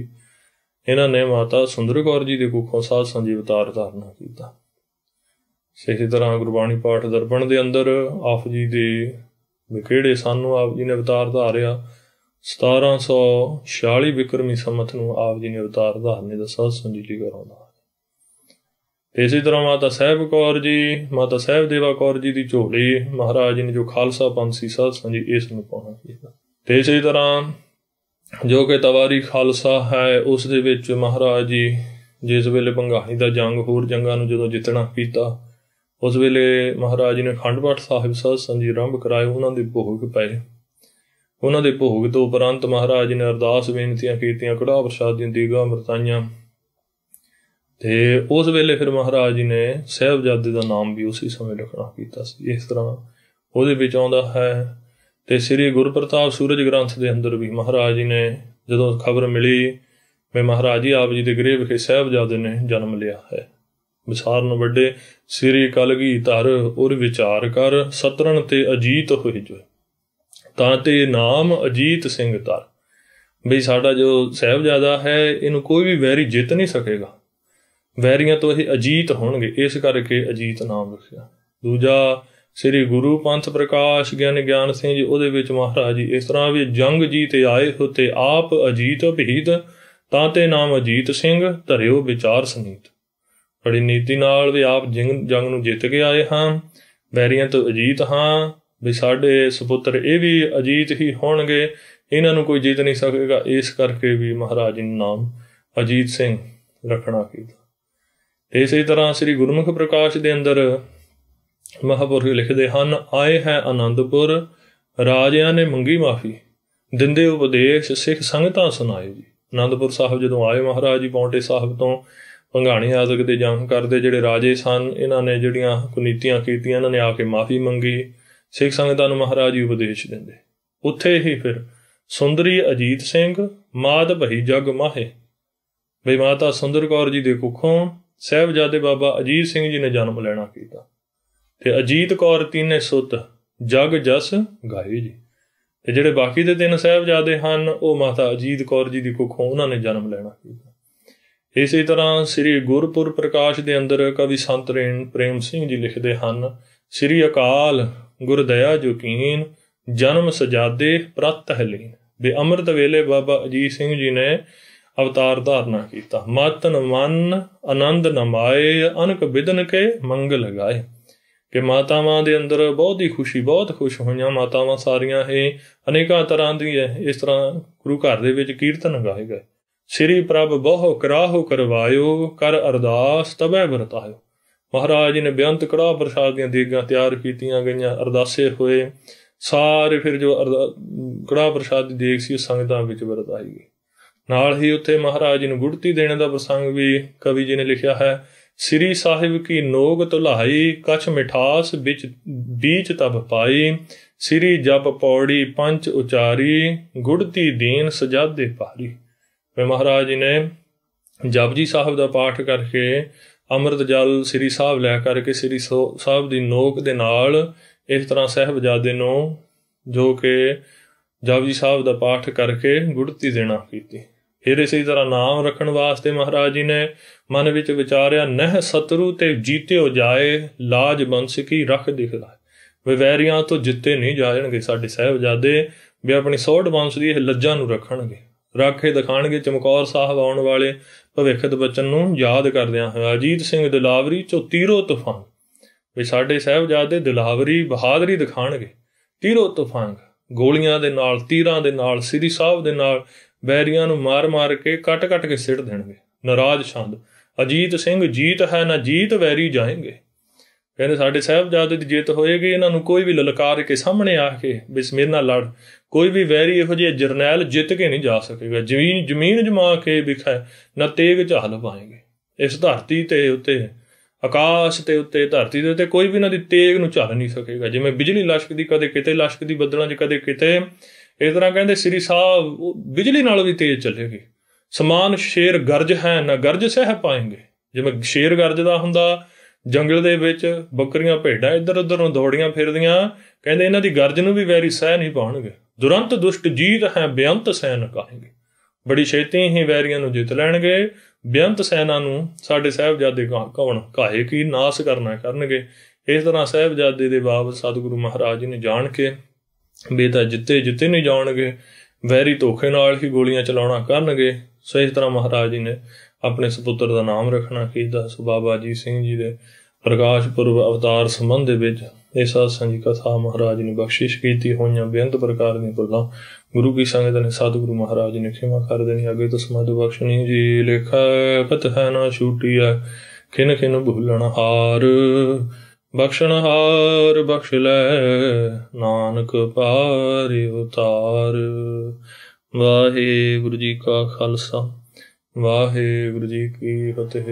ਇਹਨਾਂ ਨੇ ਮਾਤਾ ਸੁੰਦਰ ਕੌਰ ਜੀ ਦੇ ਕੁੱਖੋਂ ਸਾਧ ਸੰਗਤ ਜੀ ਅਵਤਾਰ ਧਾਰਨਾ ਕੀਤਾ। ਇਸੇ ਤਰ੍ਹਾਂ ਗੁਰਬਾਣੀ ਪਾਠ ਦਰਪਣ ਦੇ ਅੰਦਰ ਆਪ ਜੀ ਦੇ ਕਿਹੜੇ ਸਾਨੂੰ ਆਪ ਜੀ ਨੇ ਅਵਤਾਰ ਧਾਰਿਆ, 1746 ਬਿਕਰਮੀ ਸੰਮਤ ਨੂੰ ਆਪ ਜੀ ਨੇ ਅਵਤਾਰ ਧਾਰਨੇ ਦਾ ਸਾਧ ਸੰਗਤ ਜੀ ਕਰਾਉਂਦਾ। ਤੇ ਇਸੇ ਤਰ੍ਹਾਂ ਮਾਤਾ ਸਾਹਿਬ ਕੌਰ ਜੀ, ਮਾਤਾ ਸਾਹਿਬ ਦੇਵਾ ਕੌਰ ਜੀ ਦੀ ਝੋਲੀ ਮਹਾਰਾਜ ਜੀ ਨੇ ਜੋ ਖਾਲਸਾ ਪੰਥ ਸੀ ਸਾਧ ਸੰਗਤ ਜੀ ਇਸ ਨੂੰ ਪਾਉਣਾ ਕੀਤਾ। ਤੇ ਇਸੇ ਤਰ੍ਹਾਂ ਜੋ ਕਿ ਤਵਾਰੀ ਖਾਲਸਾ ਹੈ, ਉਸ ਦੇ ਵਿੱਚ ਮਹਾਰਾਜ ਜੀ ਜਿਸ ਵੇਲੇ ਭੰਗਾਣੀ ਦਾ ਜੰਗ ਹੋਰ ਜੰਗਾਂ ਨੂੰ ਜਦੋਂ ਜਿੱਤਣਾ ਕੀਤਾ, ਉਸ ਵੇਲੇ ਮਹਾਰਾਜ ਜੀ ਨੇ ਅਖੰਡ ਪਾਠ ਸਾਹਿਬ ਸਤਸੰਗ ਜੀ ਆਰੰਭ ਕਰਾਏ। ਉਹਨਾਂ ਦੇ ਭੋਗ ਪਏ। ਉਹਨਾਂ ਦੇ ਭੋਗ ਤੋਂ ਉਪਰੰਤ ਮਹਾਰਾਜ ਜੀ ਨੇ ਅਰਦਾਸ ਬੇਨਤੀਆਂ ਕੀਤੀਆਂ, ਕੜਾਹ ਪ੍ਰਸ਼ਾਦ ਦੀਆਂ ਦੀਗਾ ਵਰਤਾਈਆਂ। ਤੇ ਉਸ ਵੇਲੇ ਫਿਰ ਮਹਾਰਾਜ ਜੀ ਨੇ ਸਾਹਿਬਜ਼ਾਦੇ ਦਾ ਨਾਮ ਵੀ ਉਸੇ ਸਮੇਂ ਰੱਖਣਾ ਕੀਤਾ ਸੀ। ਇਸ ਤਰ੍ਹਾਂ ਉਹਦੇ ਵਿੱਚ ਆਉਂਦਾ ਹੈ। ਤੇ ਸ੍ਰੀ ਗੁਰਪ੍ਰਤਾਪ ਸੂਰਜ ਗ੍ਰੰਥ ਦੇ ਅੰਦਰ ਵੀ ਮਹਾਰਾਜ ਜੀ ਨੇ ਜਦੋਂ ਖਬਰ ਮਿਲੀ ਵੀ ਮਹਾਰਾਜ ਜੀ ਆਪ ਜੀ ਦੇ ਗ੍ਰਹਿ ਵਿਖੇ ਸਾਹਿਬਜ਼ਾਦੇ ਨੇ ਜਨਮ ਲਿਆ ਹੈ, ਵਿਸਾਰਨ ਵੱਡੇ ਸ੍ਰੀ ਕਲਗੀਧਰ ਉਰ ਵਿਚਾਰ ਕਰ, ਸਤਰਨ ਤੇ ਅਜੀਤ ਹੋਏ ਜੋ ਤਾਂ ਤੇ ਨਾਮ ਅਜੀਤ ਸਿੰਘ ਧਰ। ਬਈ ਸਾਡਾ ਜੋ ਸਾਹਿਬਜ਼ਾਦਾ ਹੈ ਇਹਨੂੰ ਕੋਈ ਵੀ ਵੈਰੀ ਜਿੱਤ ਨਹੀਂ ਸਕੇਗਾ, ਵੈਰੀਆਂ ਤੋਂ ਇਹ ਅਜੀਤ ਹੋਣਗੇ, ਇਸ ਕਰਕੇ ਅਜੀਤ ਨਾਮ ਰੱਖਿਆ। ਦੂਜਾ ਸ੍ਰੀ ਗੁਰੂ ਪੰਥ ਪ੍ਰਕਾਸ਼ ਗਿਆਨ ਸਿੰਘ ਜੀ, ਉਹਦੇ ਵਿੱਚ ਮਹਾਰਾਜ ਜੀ ਇਸ ਤਰ੍ਹਾਂ ਵੀ ਜੰਗ ਜੀਤੇ ਆਏ ਹੋ ਤੇ ਆਪ ਅਜੀਤ ਭੀਤ, ਤਾਂ ਤੇ ਨਾਮ ਅਜੀਤ ਸਿੰਘ ਧਰਿਓ ਵਿਚਾਰ ਸਮੀਤ। ਬੜੀ ਨੀਤੀ ਨਾਲ ਵੀ ਆਪ ਜੰਗ ਨੂੰ ਜਿੱਤ ਕੇ ਆਏ ਹਾਂ, ਵੈਰੀਆਂ ਤੋਂ ਅਜੀਤ ਹਾਂ, ਵੀ ਸਾਡੇ ਸੁਪੁੱਤਰ ਇਹ ਵੀ ਅਜੀਤ ਹੀ ਹੋਣਗੇ, ਇਹਨਾਂ ਨੂੰ ਕੋਈ ਜਿੱਤ ਨਹੀਂ ਸਕੇਗਾ। ਇਸ ਕਰਕੇ ਵੀ ਮਹਾਰਾਜ ਜੀ ਨੂੰ ਨਾਮ ਅਜੀਤ ਸਿੰਘ ਰੱਖਣਾ ਕੀਤਾ। ਇਸੇ ਤਰ੍ਹਾਂ ਸ੍ਰੀ ਗੁਰਮੁਖ ਪ੍ਰਕਾਸ਼ ਦੇ ਅੰਦਰ ਮਹਾਂਪੁਰਖ ਲਿਖਦੇ ਹਨ, ਆਏ ਹੈ ਆਨੰਦਪੁਰ ਰਾਜਿਆਂ ਨੇ ਮੰਗੀ ਮਾਫੀ, ਦਿੰਦੇ ਉਪਦੇਸ਼ ਸਿੱਖ ਸੰਗਤਾਂ ਸੁਣਾਏ ਜੀ। ਆਨੰਦਪੁਰ ਸਾਹਿਬ ਜਦੋਂ ਆਏ ਮਹਾਰਾਜ ਜੀ ਪੌਂਟੇ ਸਾਹਿਬ ਤੋਂ ਭੰਗਾਣੀ ਆਦਿਕ ਦੇ ਜੰਗ ਕਰਦੇ ਜਿਹੜੇ ਰਾਜੇ ਸਨ, ਇਹਨਾਂ ਨੇ ਜਿਹੜੀਆਂ ਕੁਨੀਤੀਆਂ ਕੀਤੀਆਂ, ਇਹਨਾਂ ਨੇ ਆ ਕੇ ਮਾਫੀ ਮੰਗੀ। ਸਿੱਖ ਸੰਗਤਾਂ ਨੂੰ ਮਹਾਰਾਜ ਜੀ ਉਪਦੇਸ਼ ਦਿੰਦੇ। ਉੱਥੇ ਹੀ ਫਿਰ ਸੁੰਦਰੀ ਅਜੀਤ ਸਿੰਘ ਮਾਤ ਭਈ ਜਗ ਮਾਹੇ, ਬਈ ਮਾਤਾ ਸੁੰਦਰ ਕੌਰ ਜੀ ਦੇ ਕੁੱਖੋਂ ਸਾਹਿਬਜ਼ਾਦੇ ਬਾਬਾ ਅਜੀਤ ਸਿੰਘ ਜੀ ਨੇ ਜਨਮ ਲੈਣਾ ਕੀਤਾ। ਤੇ ਅਜੀਤ ਕੌਰ ਤੀਨੇ ਸੁੱਤ ਜਗ ਜਸ ਗਾਏ ਜੀ। ਤੇ ਜਿਹੜੇ ਬਾਕੀ ਦੇ 3 ਸਾਹਿਬਜ਼ਾਦੇ ਹਨ, ਉਹ ਮਾਤਾ ਅਜੀਤ ਕੌਰ ਜੀ ਦੀ ਕੁੱਖੋਂ ਉਹਨਾਂ ਨੇ ਜਨਮ ਲੈਣਾ ਕੀਤਾ। ਇਸੇ ਤਰ੍ਹਾਂ ਸ੍ਰੀ ਗੁਰਪੁਰ ਪ੍ਰਕਾਸ਼ ਦੇ ਅੰਦਰ ਕਵੀ ਸੰਤ ਪ੍ਰੇਮ ਸਿੰਘ ਜੀ ਲਿਖਦੇ ਹਨ, ਸ੍ਰੀ ਅਕਾਲ ਗੁਰਦਇਆ ਜੁਕੀਨ, ਜਨਮ ਸਜਾਦੇ ਪ੍ਰਤ ਹਲੀਨ। ਵੀ ਅੰਮ੍ਰਿਤ ਵੇਲੇ ਬਾਬਾ ਅਜੀਤ ਸਿੰਘ ਜੀ ਨੇ ਅਵਤਾਰ ਧਾਰਨਾ ਕੀਤਾ। ਮਤਨ ਮਨ ਆਨੰਦ ਨਮਾਏ, ਅਨਕ ਬਿਦਨ ਕੇ ਮੰਗਲ ਗਾਏ। ਕਿ ਮਾਤਾਵਾਂ ਦੇ ਅੰਦਰ ਬਹੁਤ ਹੀ ਖੁਸ਼ੀ, ਬਹੁਤ ਖੁਸ਼ ਹੋਈਆਂ ਮਾਤਾਵਾਂ ਸਾਰੀਆਂ, ਇਹ ਅਨੇਕਾਂ ਤਰ੍ਹਾਂ ਦੀ ਹੈ। ਇਸ ਤਰ੍ਹਾਂ ਗੁਰੂ ਘਰ ਦੇ ਵਿੱਚ ਕੀਰਤਨ ਗਾਏ ਗਏ। ਸ੍ਰੀ ਪ੍ਰਭ ਬਹੁ ਕਰਾਹੋ ਕਰਵਾਇਓ, ਕਰ ਅਰਦਾਸ ਤਬੈ ਵਰਤਾਇਓ। ਮਹਾਰਾਜ ਜੀ ਨੇ ਬੇਅੰਤ ਕੜਾਹ ਪ੍ਰਸ਼ਾਦ ਦੀਆਂ ਦੇਗਾਂ ਤਿਆਰ ਕੀਤੀਆਂ ਗਈਆਂ, ਅਰਦਾਸੇ ਹੋਏ ਸਾਰੇ। ਫਿਰ ਜੋ ਕੜਾਹ ਪ੍ਰਸ਼ਾਦ ਦੀ ਦੇਗ ਸੀ, ਸੰਗਤਾਂ ਵਿੱਚ ਵਰਤਾਈ ਗਈ। ਨਾਲ ਹੀ ਉੱਥੇ ਮਹਾਰਾਜ ਜੀ ਨੂੰ ਗੁੜਤੀ ਦੇਣ ਦਾ ਪ੍ਰਸੰਗ ਵੀ ਕਵੀ ਜੀ ਨੇ ਲਿਖਿਆ ਹੈ। ਸ੍ਰੀ ਸਾਹਿਬ ਕੀ ਨੋਗ ਧੁਲਾਈ, ਕਛ ਮਿਠਾਸ ਵਿੱਚ ਬੀਚ ਤਬ ਪਾਈ। ਸ੍ਰੀ ਜਪ ਪੌੜੀ ਪੰਚ ਉਚਾਰੀ, ਗੁੜਤੀ ਦੀਨ ਸਜਾਦੇ ਭਾਰੀ। ਫਿਰ ਮਹਾਰਾਜ ਜੀ ਨੇ ਜਪਜੀ ਸਾਹਿਬ ਦਾ ਪਾਠ ਕਰਕੇ ਅੰਮ੍ਰਿਤ ਜਲ ਸ੍ਰੀ ਸਾਹਿਬ ਲੈ ਕਰਕੇ ਸ੍ਰੀ ਸਾਹਿਬ ਦੀ ਨੋਕ ਦੇ ਨਾਲ ਇਸ ਤਰ੍ਹਾਂ ਸਾਹਿਬਜ਼ਾਦੇ ਨੂੰ, ਜੋ ਕਿ ਜਪਜੀ ਸਾਹਿਬ ਦਾ ਪਾਠ ਕਰਕੇ ਗੁੜਤੀ ਦੇਣਾ ਕੀਤੀ। ਫਿਰ ਇਸੇ ਤਰ੍ਹਾਂ ਨਾਮ ਰੱਖਣ ਵਾਸਤੇ ਮਹਾਰਾਜ ਜੀ ਨੇ ਮਨ ਵਿੱਚ ਵਿਚਾਰਿਆ, ਨਹਿ ਸਤਰੂ ਤੇ ਜੀਤਿਓ ਜਾਏ, ਲਾਜ ਬੰਸਕੀ ਰੱਖ ਦਿਖਲਾਏ। ਵੀ ਵੈਰੀਆਂ ਤੋਂ ਜਿੱਤੇ ਨਹੀਂ ਜਾਣਗੇ ਸਾਡੇ ਸਾਹਿਬਜ਼ਾਦੇ, ਵੀ ਆਪਣੀ ਸੋਢ ਬੰਸ ਦੀ ਇਹ ਲੱਜਾਂ ਨੂੰ ਰੱਖਣਗੇ, ਰੱਖ ਕੇ ਦਿਖਾਣਗੇ। ਚਮਕੌਰ ਸਾਹਿਬ ਆਉਣ ਵਾਲੇ ਭਵਿੱਖਤ ਬਚਨ ਨੂੰ ਯਾਦ ਕਰਦਿਆਂ ਹੋਇਆ, ਅਜੀਤ ਸਿੰਘ ਦਿਲਾਵਰੀ ਚੋ ਤੀਰੋ ਤੂਫਾਨ। ਵੀ ਸਾਡੇ ਸਾਹਿਬਜ਼ਾਦੇ ਦਿਲਾਵਰੀ ਬਹਾਦਰੀ ਦਿਖਾਣਗੇ, ਤੀਰੋ ਤੂਫਾਨ, ਗੋਲੀਆਂ ਦੇ ਨਾਲ, ਤੀਰਾਂ ਦੇ ਨਾਲ, ਸ੍ਰੀ ਸਾਹਿਬ ਦੇ ਨਾਲ ਵੈਰੀਆਂ ਨੂੰ ਮਾਰ ਮਾਰ ਕੇ ਕੱਟ ਕੱਟ ਕੇ ਸਿੱਟ ਦੇਣਗੇ। ਨਾਰਾਜ਼ ਛੰਦ ਅਜੀਤ ਸਿੰਘ ਜੀਤ ਹੈ ਨਾ ਜੀਤ ਵੈਰੀ ਜਾਏਂਗੇ। ਕਹਿੰਦੇ ਸਾਡੇ ਸਾਹਿਬਜ਼ਾਦੇ ਦੀ ਜਿੱਤ ਹੋਏਗੀ, ਇਹਨਾਂ ਨੂੰ ਕੋਈ ਵੀ ਲਲਕਾਰ ਕੇ ਸਾਹਮਣੇ ਆ ਕੇ ਵੀ ਮੇਰੇ ਨਾਲ ਲੜ, ਕੋਈ ਵੀ ਵੈਰੀ ਇਹੋ ਜਿਹੇ ਜਰਨੈਲ ਜਿੱਤ ਕੇ ਨਹੀਂ ਜਾ ਸਕੇਗਾ। ਜ਼ਮੀਨ ਜਮਾ ਕੇ ਵਿਖਾਏ ਨਾ ਤੇਗ ਝਾਲ ਪਾਏਂਗੇ। ਇਸ ਧਰਤੀ ਤੇ ਉੱਤੇ, ਆਕਾਸ਼ ਤੇ ਉੱਤੇ, ਧਰਤੀ ਦੇ ਉੱਤੇ ਕੋਈ ਵੀ ਇਹਨਾਂ ਦੀ ਤੇਗ ਨੂੰ ਝੱਲ ਨਹੀਂ ਸਕੇਗਾ। ਜਿਵੇਂ ਬਿਜਲੀ ਲਸ਼ਕਦੀ, ਕਦੇ ਕਿਤੇ ਲਸ਼ਕਦੀ ਬੱਦਲਾਂ 'ਚ, ਕਦੇ ਕਿਤੇ। ਇਸ ਤਰ੍ਹਾਂ ਕਹਿੰਦੇ ਸ੍ਰੀ ਸਾਹਿਬ ਬਿਜਲੀ ਨਾਲੋਂ ਵੀ ਤੇਜ਼ ਚੱਲੇਗੀ। ਸਮਾਨ ਸ਼ੇਰ ਗਰਜ ਹੈ ਨਾ ਗਰਜ ਸਹਿ ਪਾਏਂਗੇ। ਜਿਵੇਂ ਸ਼ੇਰ ਗਰਜਦਾ ਹੁੰਦਾ ਜੰਗਲ ਦੇ ਵਿੱਚ, ਬੱਕਰੀਆਂ ਭੇਡਾਂ ਇੱਧਰ ਉੱਧਰ ਨੂੰ ਦੌੜੀਆਂ ਫਿਰਦੀਆਂ, ਕਹਿੰਦੇ ਇਹਨਾਂ ਦੀ ਗਰਜ ਨੂੰ ਵੀ ਵੈਰੀ ਸਹਿ ਨਹੀਂ ਪਾਉਣਗੇ। ਦੁਰੰਤ ਦੁਸ਼ਟ ਜੀਤ ਹੈ ਬੇਅੰਤ ਸੈਨ ਕਾਹੇਂਗੇ। ਬੜੀ ਛੇਤੀ ਹੀ ਵੈਰੀਆਂ ਨੂੰ ਜਿੱਤ ਲੈਣਗੇ। ਬੇਅੰਤ ਸੈਨਾ ਨੂੰ ਸਾਡੇ ਸਾਹਿਬਜ਼ਾਦੇ ਕੌਣ ਕਾਹੇ ਕੀ ਨਾਸ ਕਰਨਗੇ। ਇਸ ਤਰ੍ਹਾਂ ਸਾਹਿਬਜ਼ਾਦੇ ਦੇ ਬਾਬਤ ਸਤਿਗੁਰੂ ਮਹਾਰਾਜ ਜੀ ਨੇ ਜਾਣ ਕੇ ਵੀ ਤਾਂ ਜਿੱਤੇ ਨਹੀਂ ਜਾਣਗੇ, ਵੈਰੀ ਧੋਖੇ ਨਾਲ ਹੀ ਗੋਲੀਆਂ ਚਲਾਉਣਾ ਕਰਨਗੇ। ਸੋ ਇਸ ਤਰ੍ਹਾਂ ਮਹਾਰਾਜ ਜੀ ਨੇ ਆਪਣੇ ਸੁਪੁੱਤਰ ਦਾ ਨਾਮ ਰੱਖਣਾ ਕੀਤਾ। ਸੋ ਬਾਬਾ ਅਜੀਤ ਸਿੰਘ ਜੀ ਦੇ ਪ੍ਰਕਾਸ਼ ਪੁਰਬ ਅਵਤਾਰ ਸੰਬੰਧ ਦੇ ਵਿੱਚ ਇਹ ਸਾਧ ਸੰਗ ਦੀ ਕਥਾ ਮਹਾਰਾਜ ਨੇ ਬਖਸ਼ਿਸ਼ ਕੀਤੀ ਹੋਈਆਂ ਬੇਅੰਤ ਪ੍ਰਕਾਰ ਦੀਆਂ ਭੁੱਲਾਂ ਗੁਰੂ ਕੀ ਸੰਗਤ ਨੇ ਸਤਿਗੁਰੂ ਮਹਾਰਾਜ ਨੇ ਖਿਮਾ ਕਰ ਦੇਣੀ। ਅੱਗੇ ਤੋਂ ਸਮਝ ਬਖਸ਼ਣੀ ਜੀ ਲੇਖਾ ਪਤ ਹੈ ਨਾ ਛੂਟੀਐ ਖਿਨ ਖਿਨ ਭੁੱਲਣ ਹਾਰ ਬਖਸ਼ਣ ਹਾਰ ਬਖਸ਼ ਲੈ ਨਾਨਕ ਪਾਰ ਉਤਾਰ। ਵਾਹਿਗੁਰੂ ਜੀ ਕਾ ਖਾਲਸਾ ਵਾਹਿਗੁਰੂ ਜੀ ਕੀ ਫਤਿਹ।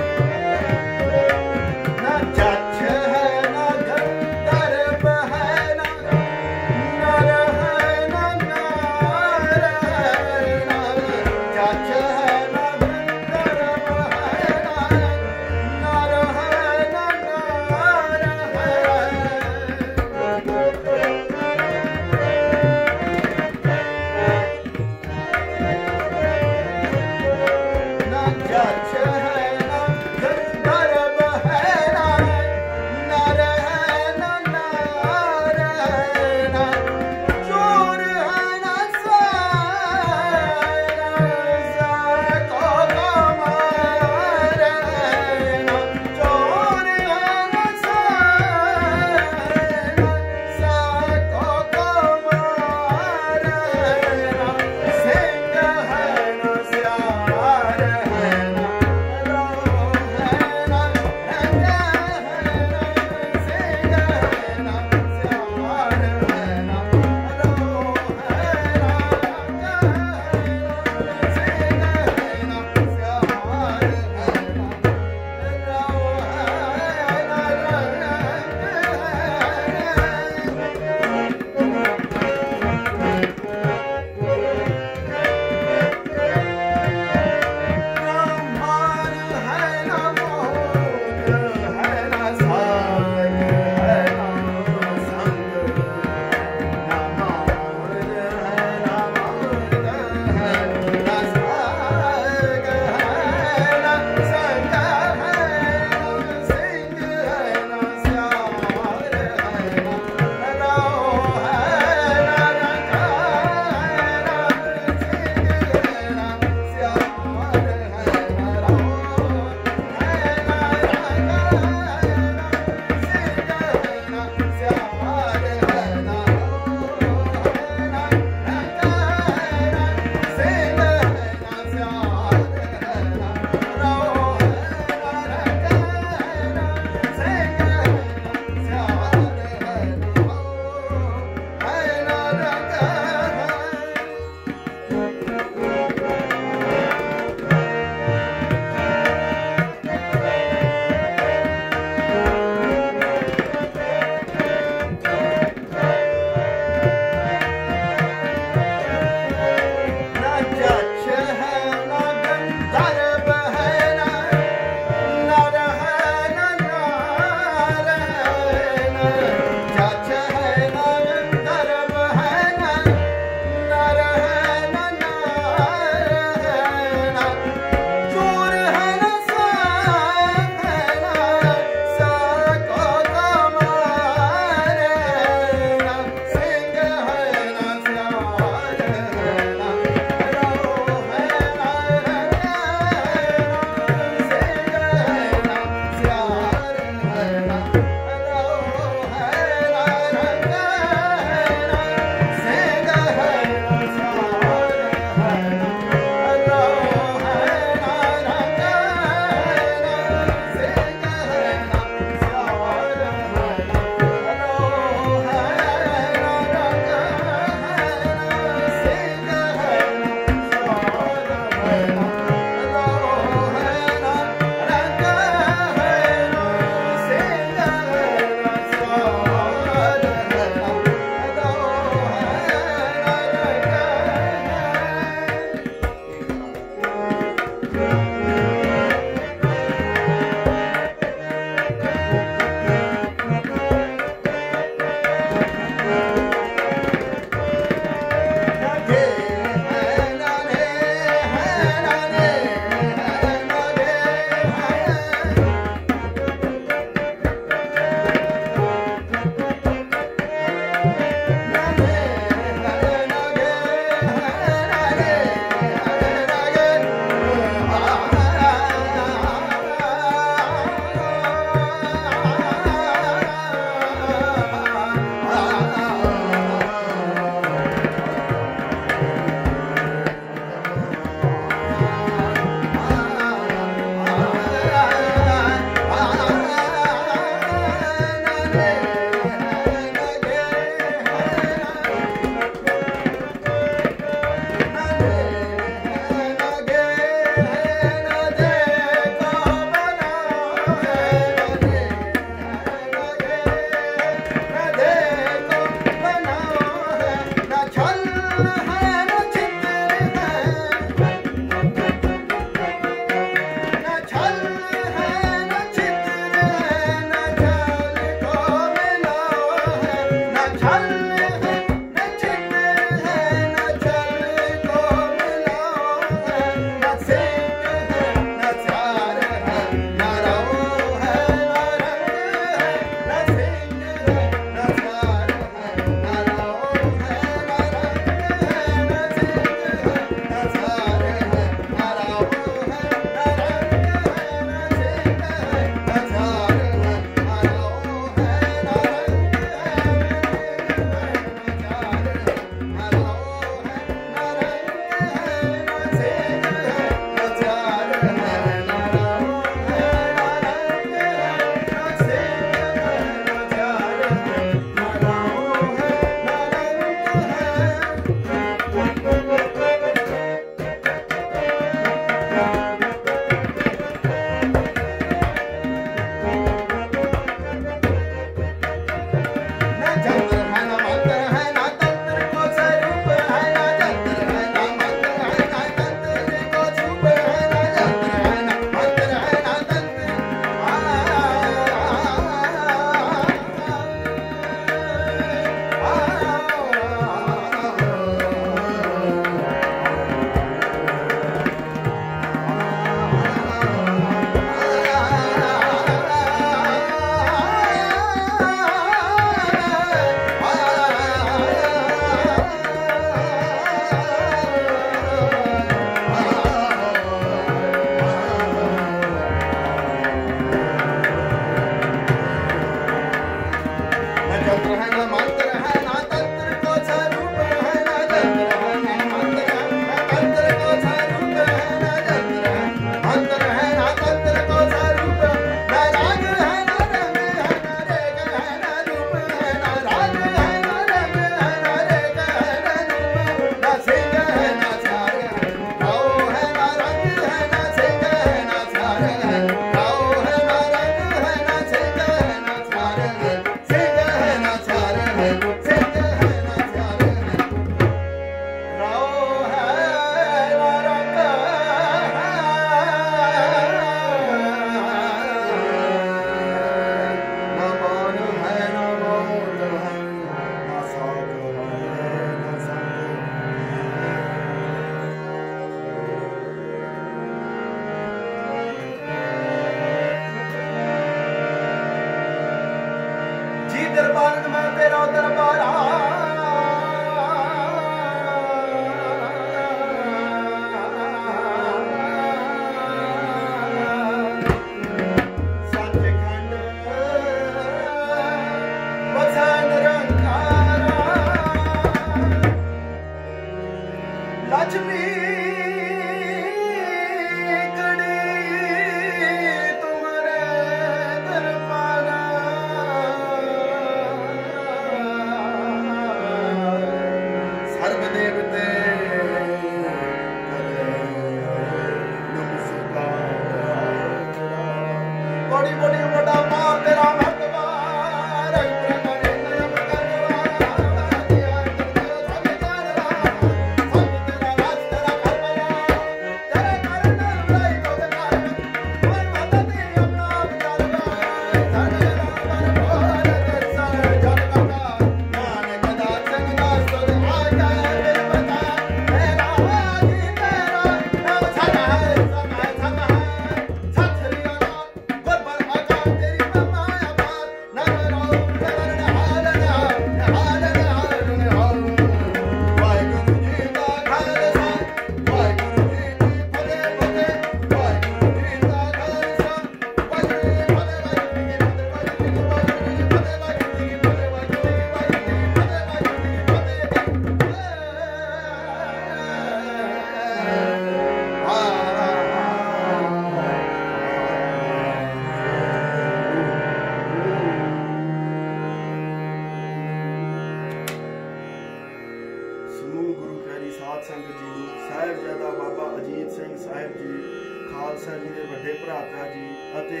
ਖਾਲਸਾ ਜੀ ਦੇ ਵੱਡੇ ਭਰਾਤਾ ਜੀ ਅਤੇ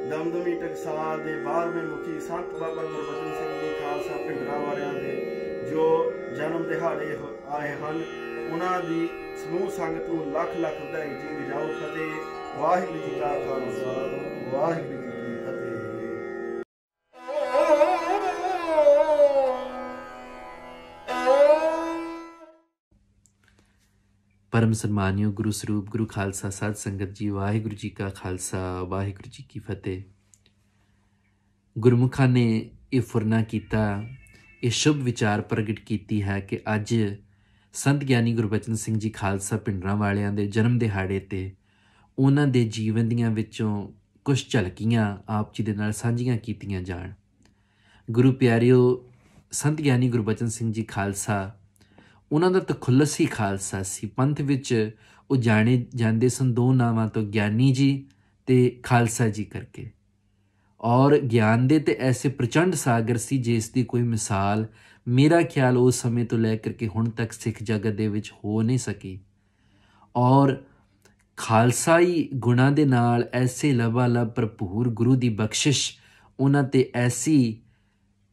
ਦਮਦਮੀ ਟਕਸਾਲ ਦੇ 12ਵੇਂ ਮੁਖੀ ਸੰਤ ਬਾਬਾ ਗੁਰਬਚਨ ਸਿੰਘ ਜੀ ਖਾਲਸਾ ਭਿੰਡਰਾਂ ਵਾਲਿਆਂ ਦੇ ਜੋ ਜਨਮ ਦਿਹਾੜੇ ਆਏ ਹਨ, ਉਹਨਾਂ ਦੀ ਸਮੂਹ ਸੰਗਤ ਨੂੰ ਲੱਖ ਲੱਖ ਵਧਾਈ ਜੀ ਦੀ ਜਾਓ। ਫਤਿਹ। ਵਾਹਿਗੁਰੂ ਜੀ ਕਾ ਖਾਲਸਾ, ਵਾਹਿਗੁਰੂ ਜੀ ਕੀ ਫਤਿਹ। परम सन्मानियो गुरु स्वरूप गुरु खालसा साध संगत जी, वाहिगुरु जी का खालसा वाहिगुरु जी की फतेह। गुरमुखा ने यह फुरना किया, ये शुभ विचार प्रगट की है कि अज संत ज्ञानी गुरबचन सिंह जी खालसा पिंडरां वालियां दे जन्म दिहाड़े ते उन्हां दे जीवन दियां विचों कुछ झलकियां आप जी दे नाल साझीआं कीतियां जाण। गुरु प्यारिओ, संत ज्ञानी गुरबचन सिंह जी खालसा उन्हां दा तो खुलस ही खालसा सी। पंथ विच वो जाने जाते सन दो नावां तो, ज्ञानी जी ते खालसा जी करके। और ज्ञान दे ते ऐसे प्रचंड सागर सी जिसकी कोई मिसाल मेरा ख्याल उस समय तो लैकर के हुण तक सिख जगत दे विच हो नहीं सकी। और खालसाई गुणा दे नाल ऐसे लबालब भरपूर गुरु की बख्शिश उन्हां ते ऐसी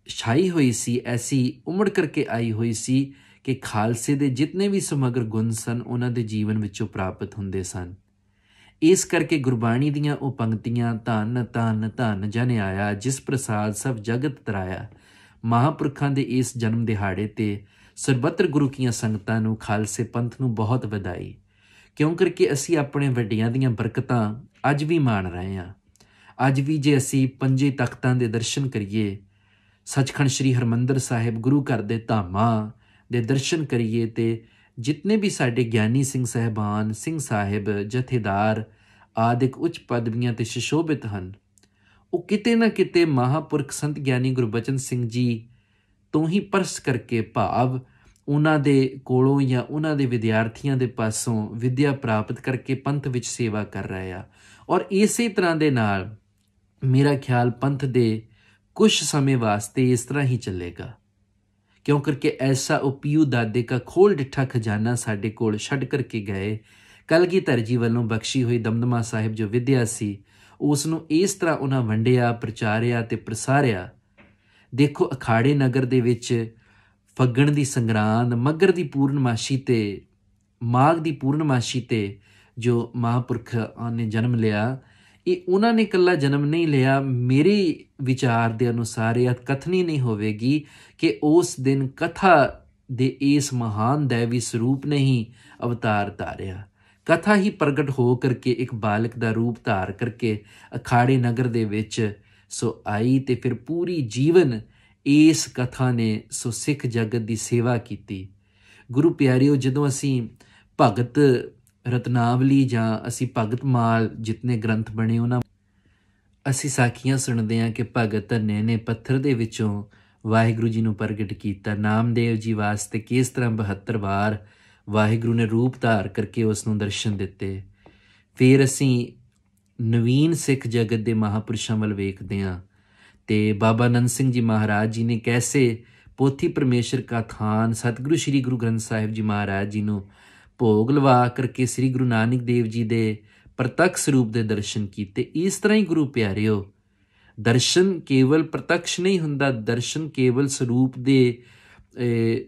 छाई हुई सी, ऐसी उमड़ करके आई हुई सी कि खालसे दे जितने भी समग्र गुण सन उन्हां दे जीवन विचों प्राप्त हुंदे सन। इस करके गुरबाणी दियां वो पंक्तियां धन धन धन जन आया जिस प्रसाद सब जगत तराया, महापुरखां दे इस जन्म दिहाड़े ते सरबत्र गुरु कीਆਂ संगतां नूं खालसे पंथ नूं बहुत वधाई, क्यों करके असी अपने वड्डियां दियां बरकतां अज भी मान रहे हैं। अज भी जे असी पंजे तख्तां दे दर्शन करिए, सचखंड श्री हरमंदर साहिब गुरु घर दे धामां दे दर्शन करिए, ते जितने भी साडे ज्ञानी सिंह साहिबान, सिंह साहिब, जथेदार आदिक उच्च पदवियां ते सुशोभित हैं, वो किते ना किते महापुरख संत ज्ञानी गुरबचन सिंह जी तो ही परस करके भाव उन्हां दे कोलों या उन्हां दे विद्यार्थियों दे पासों विद्या प्राप्त करके पंथ विच सेवा कर रहे हैं। और इसे तरह दे नाल मेरा ख्याल पंथ दे कुछ समय वास्ते इस तरह ही चलेगा, क्यों करके ऐसा उपयू दादे का खोल डिठा खजाना साडे कोल छड्ड करके गए। कलगीधर जी वालों बख्शी हुई दमदमा साहिब जो विद्या सी उसनूं इस तरह उन्हां वंडिया, प्रचारिया ते प्रसारिया। देखो अखाड़े नगर दे विच फग्गण दी संगरांद, मगर दी पूर्णमाशी ते माघ दी पूर्णमाशी ते जो महापुरखां ने जन्म लिया, ये उन्होंने कल्ला जन्म नहीं लिया। मेरे विचार के अनुसार यह कथनी नहीं होवेगी कि उस दिन कथा दे इस महान दैवी स्वरूप ने ही अवतार धारिया। कथा ही प्रगट हो करके एक बालक का रूप धार करके अखाड़े नगर दे विच सो आई, ते फिर पूरी जीवन इस कथा ने सो सिख जगत की सेवा की। गुरु प्यारिओ, जदों असी भगत रत्नावली जां असी भगत माल जितने ग्रंथ बने उन्हां असी साखियां सुनते हैं कि भगत धन्ने ने पत्थर दे विचों वाहिगुरू जी नूं प्रगट किया। नामदेव जी वास्ते किस तरह 72 वार वाहिगुरू ने रूप धार करके उसनूं दर्शन दिते। फिर असी नवीन सिख जगत के महापुरुषों वल वेखदे हां ते बाबा नंद सिंह जी महाराज जी ने कैसे पोथी परमेश्वर का थान सतगुरु श्री गुरु ग्रंथ साहिब जी महाराज जी नूं भोग लवा करके श्री गुरु नानक देव जी दे ਪ੍ਰਤੱਖ ਸਰੂਪ ਦੇ ਦਰਸ਼ਨ ਕੀਤੇ। ਇਸ ਤਰ੍ਹਾਂ ਹੀ ਗੁਰੂ ਪਿਆਰਿਓ, ਦਰਸ਼ਨ ਕੇਵਲ ਪ੍ਰਤੱਖ ਨਹੀਂ ਹੁੰਦਾ, ਦਰਸ਼ਨ ਕੇਵਲ ਸਰੂਪ ਦੇ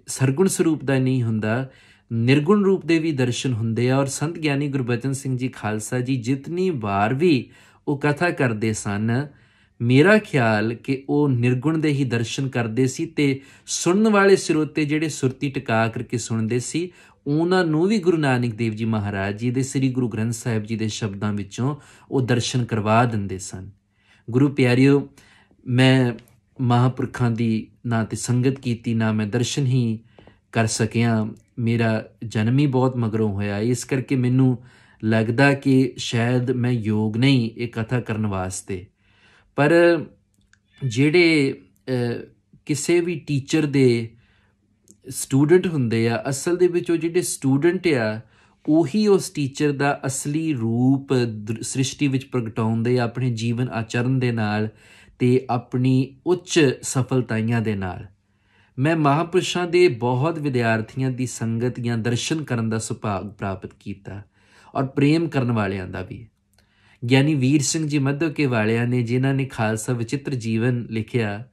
ਸਰਗੁਣ ਸਰੂਪ ਦਾ ਨਹੀਂ ਹੁੰਦਾ, ਨਿਰਗੁਣ ਰੂਪ ਦੇ ਵੀ ਦਰਸ਼ਨ ਹੁੰਦੇ ਆ। ਔਰ ਸੰਤ ਗਿਆਨੀ ਗੁਰਬਚਨ ਸਿੰਘ ਜੀ ਖਾਲਸਾ ਜੀ ਜਿਤਨੀ ਵਾਰ ਵੀ ਉਹ ਕਥਾ ਕਰਦੇ ਸਨ, ਮੇਰਾ ਖਿਆਲ ਕਿ ਉਹ ਨਿਰਗੁਣ ਦੇ ਹੀ ਦਰਸ਼ਨ ਕਰਦੇ ਸੀ, ਤੇ ਸੁਣਨ ਵਾਲੇ ਸਰੋਤੇ ਜਿਹੜੇ ਸੁਰਤੀ ਟਿਕਾ ਕਰਕੇ ਸੁਣਦੇ ਸੀ, ਉਹਨਾਂ ਨੂੰ ਵੀ ਗੁਰੂ ਨਾਨਕ ਦੇਵ ਜੀ ਮਹਾਰਾਜ ਜੀ ਦੇ ਸ੍ਰੀ ਗੁਰੂ ਗ੍ਰੰਥ ਸਾਹਿਬ ਜੀ ਦੇ ਸ਼ਬਦਾਂ ਵਿੱਚੋਂ ਉਹ ਦਰਸ਼ਨ ਕਰਵਾ ਦਿੰਦੇ ਸਨ। ਗੁਰੂ ਪਿਆਰਿਓ, ਮੈਂ ਮਹਾਂਪੁਰਖਾਂ ਦੀ ਨਾ ਤੇ ਸੰਗਤ ਕੀਤੀ, ਨਾ ਮੈਂ ਦਰਸ਼ਨ ਹੀ ਕਰ ਸਕਿਆ। ਮੇਰਾ ਜਨਮ ਹੀ ਬਹੁਤ ਮਗਰੋਂ ਹੋਇਆ, ਇਸ ਕਰਕੇ ਮੈਨੂੰ ਲੱਗਦਾ ਕਿ ਸ਼ਾਇਦ ਮੈਂ ਯੋਗ ਨਹੀਂ ਇਹ ਕਥਾ ਕਰਨ ਵਾਸਤੇ। ਪਰ ਜਿਹੜੇ ਕਿਸੇ ਵੀ ਟੀਚਰ ਦੇ ਸਟੂਡੈਂਟ ਹੁੰਦੇ ਆ, ਅਸਲ ਦੇ ਵਿੱਚ ਉਹ ਜਿਹੜੇ ਸਟੂਡੈਂਟ ਆ ਉਹੀ ਉਸ ਟੀਚਰ ਦਾ ਅਸਲੀ ਰੂਪ ਸ੍ਰਿਸ਼ਟੀ ਵਿੱਚ ਪ੍ਰਗਟਾਉਂਦੇ ਆ ਆਪਣੇ ਜੀਵਨ ਆਚਰਨ ਦੇ ਨਾਲ ਤੇ ਆਪਣੀ ਉੱਚ ਸਫਲਤਾਈਆਂ ਦੇ ਨਾਲ। ਮੈਂ ਮਹਾਂਪੁਰਸ਼ਾਂ ਦੇ ਬਹੁਤ ਵਿਦਿਆਰਥੀਆਂ ਦੀ ਸੰਗਤ ਜਾਂ ਦਰਸ਼ਨ ਕਰਨ ਦਾ ਸੁਭਾਗ ਪ੍ਰਾਪਤ ਕੀਤਾ, ਔਰ ਪ੍ਰੇਮ ਕਰਨ ਵਾਲਿਆਂ ਦਾ ਵੀ। ਗਿਆਨੀ ਵੀਰ ਸਿੰਘ ਜੀ ਮੱਧੋਕੇ ਵਾਲਿਆਂ ਨੇ, ਜਿਨ੍ਹਾਂ ਨੇ ਖਾਲਸਾ ਵਿਚਿੱਤਰ ਜੀਵਨ ਲਿਖਿਆ,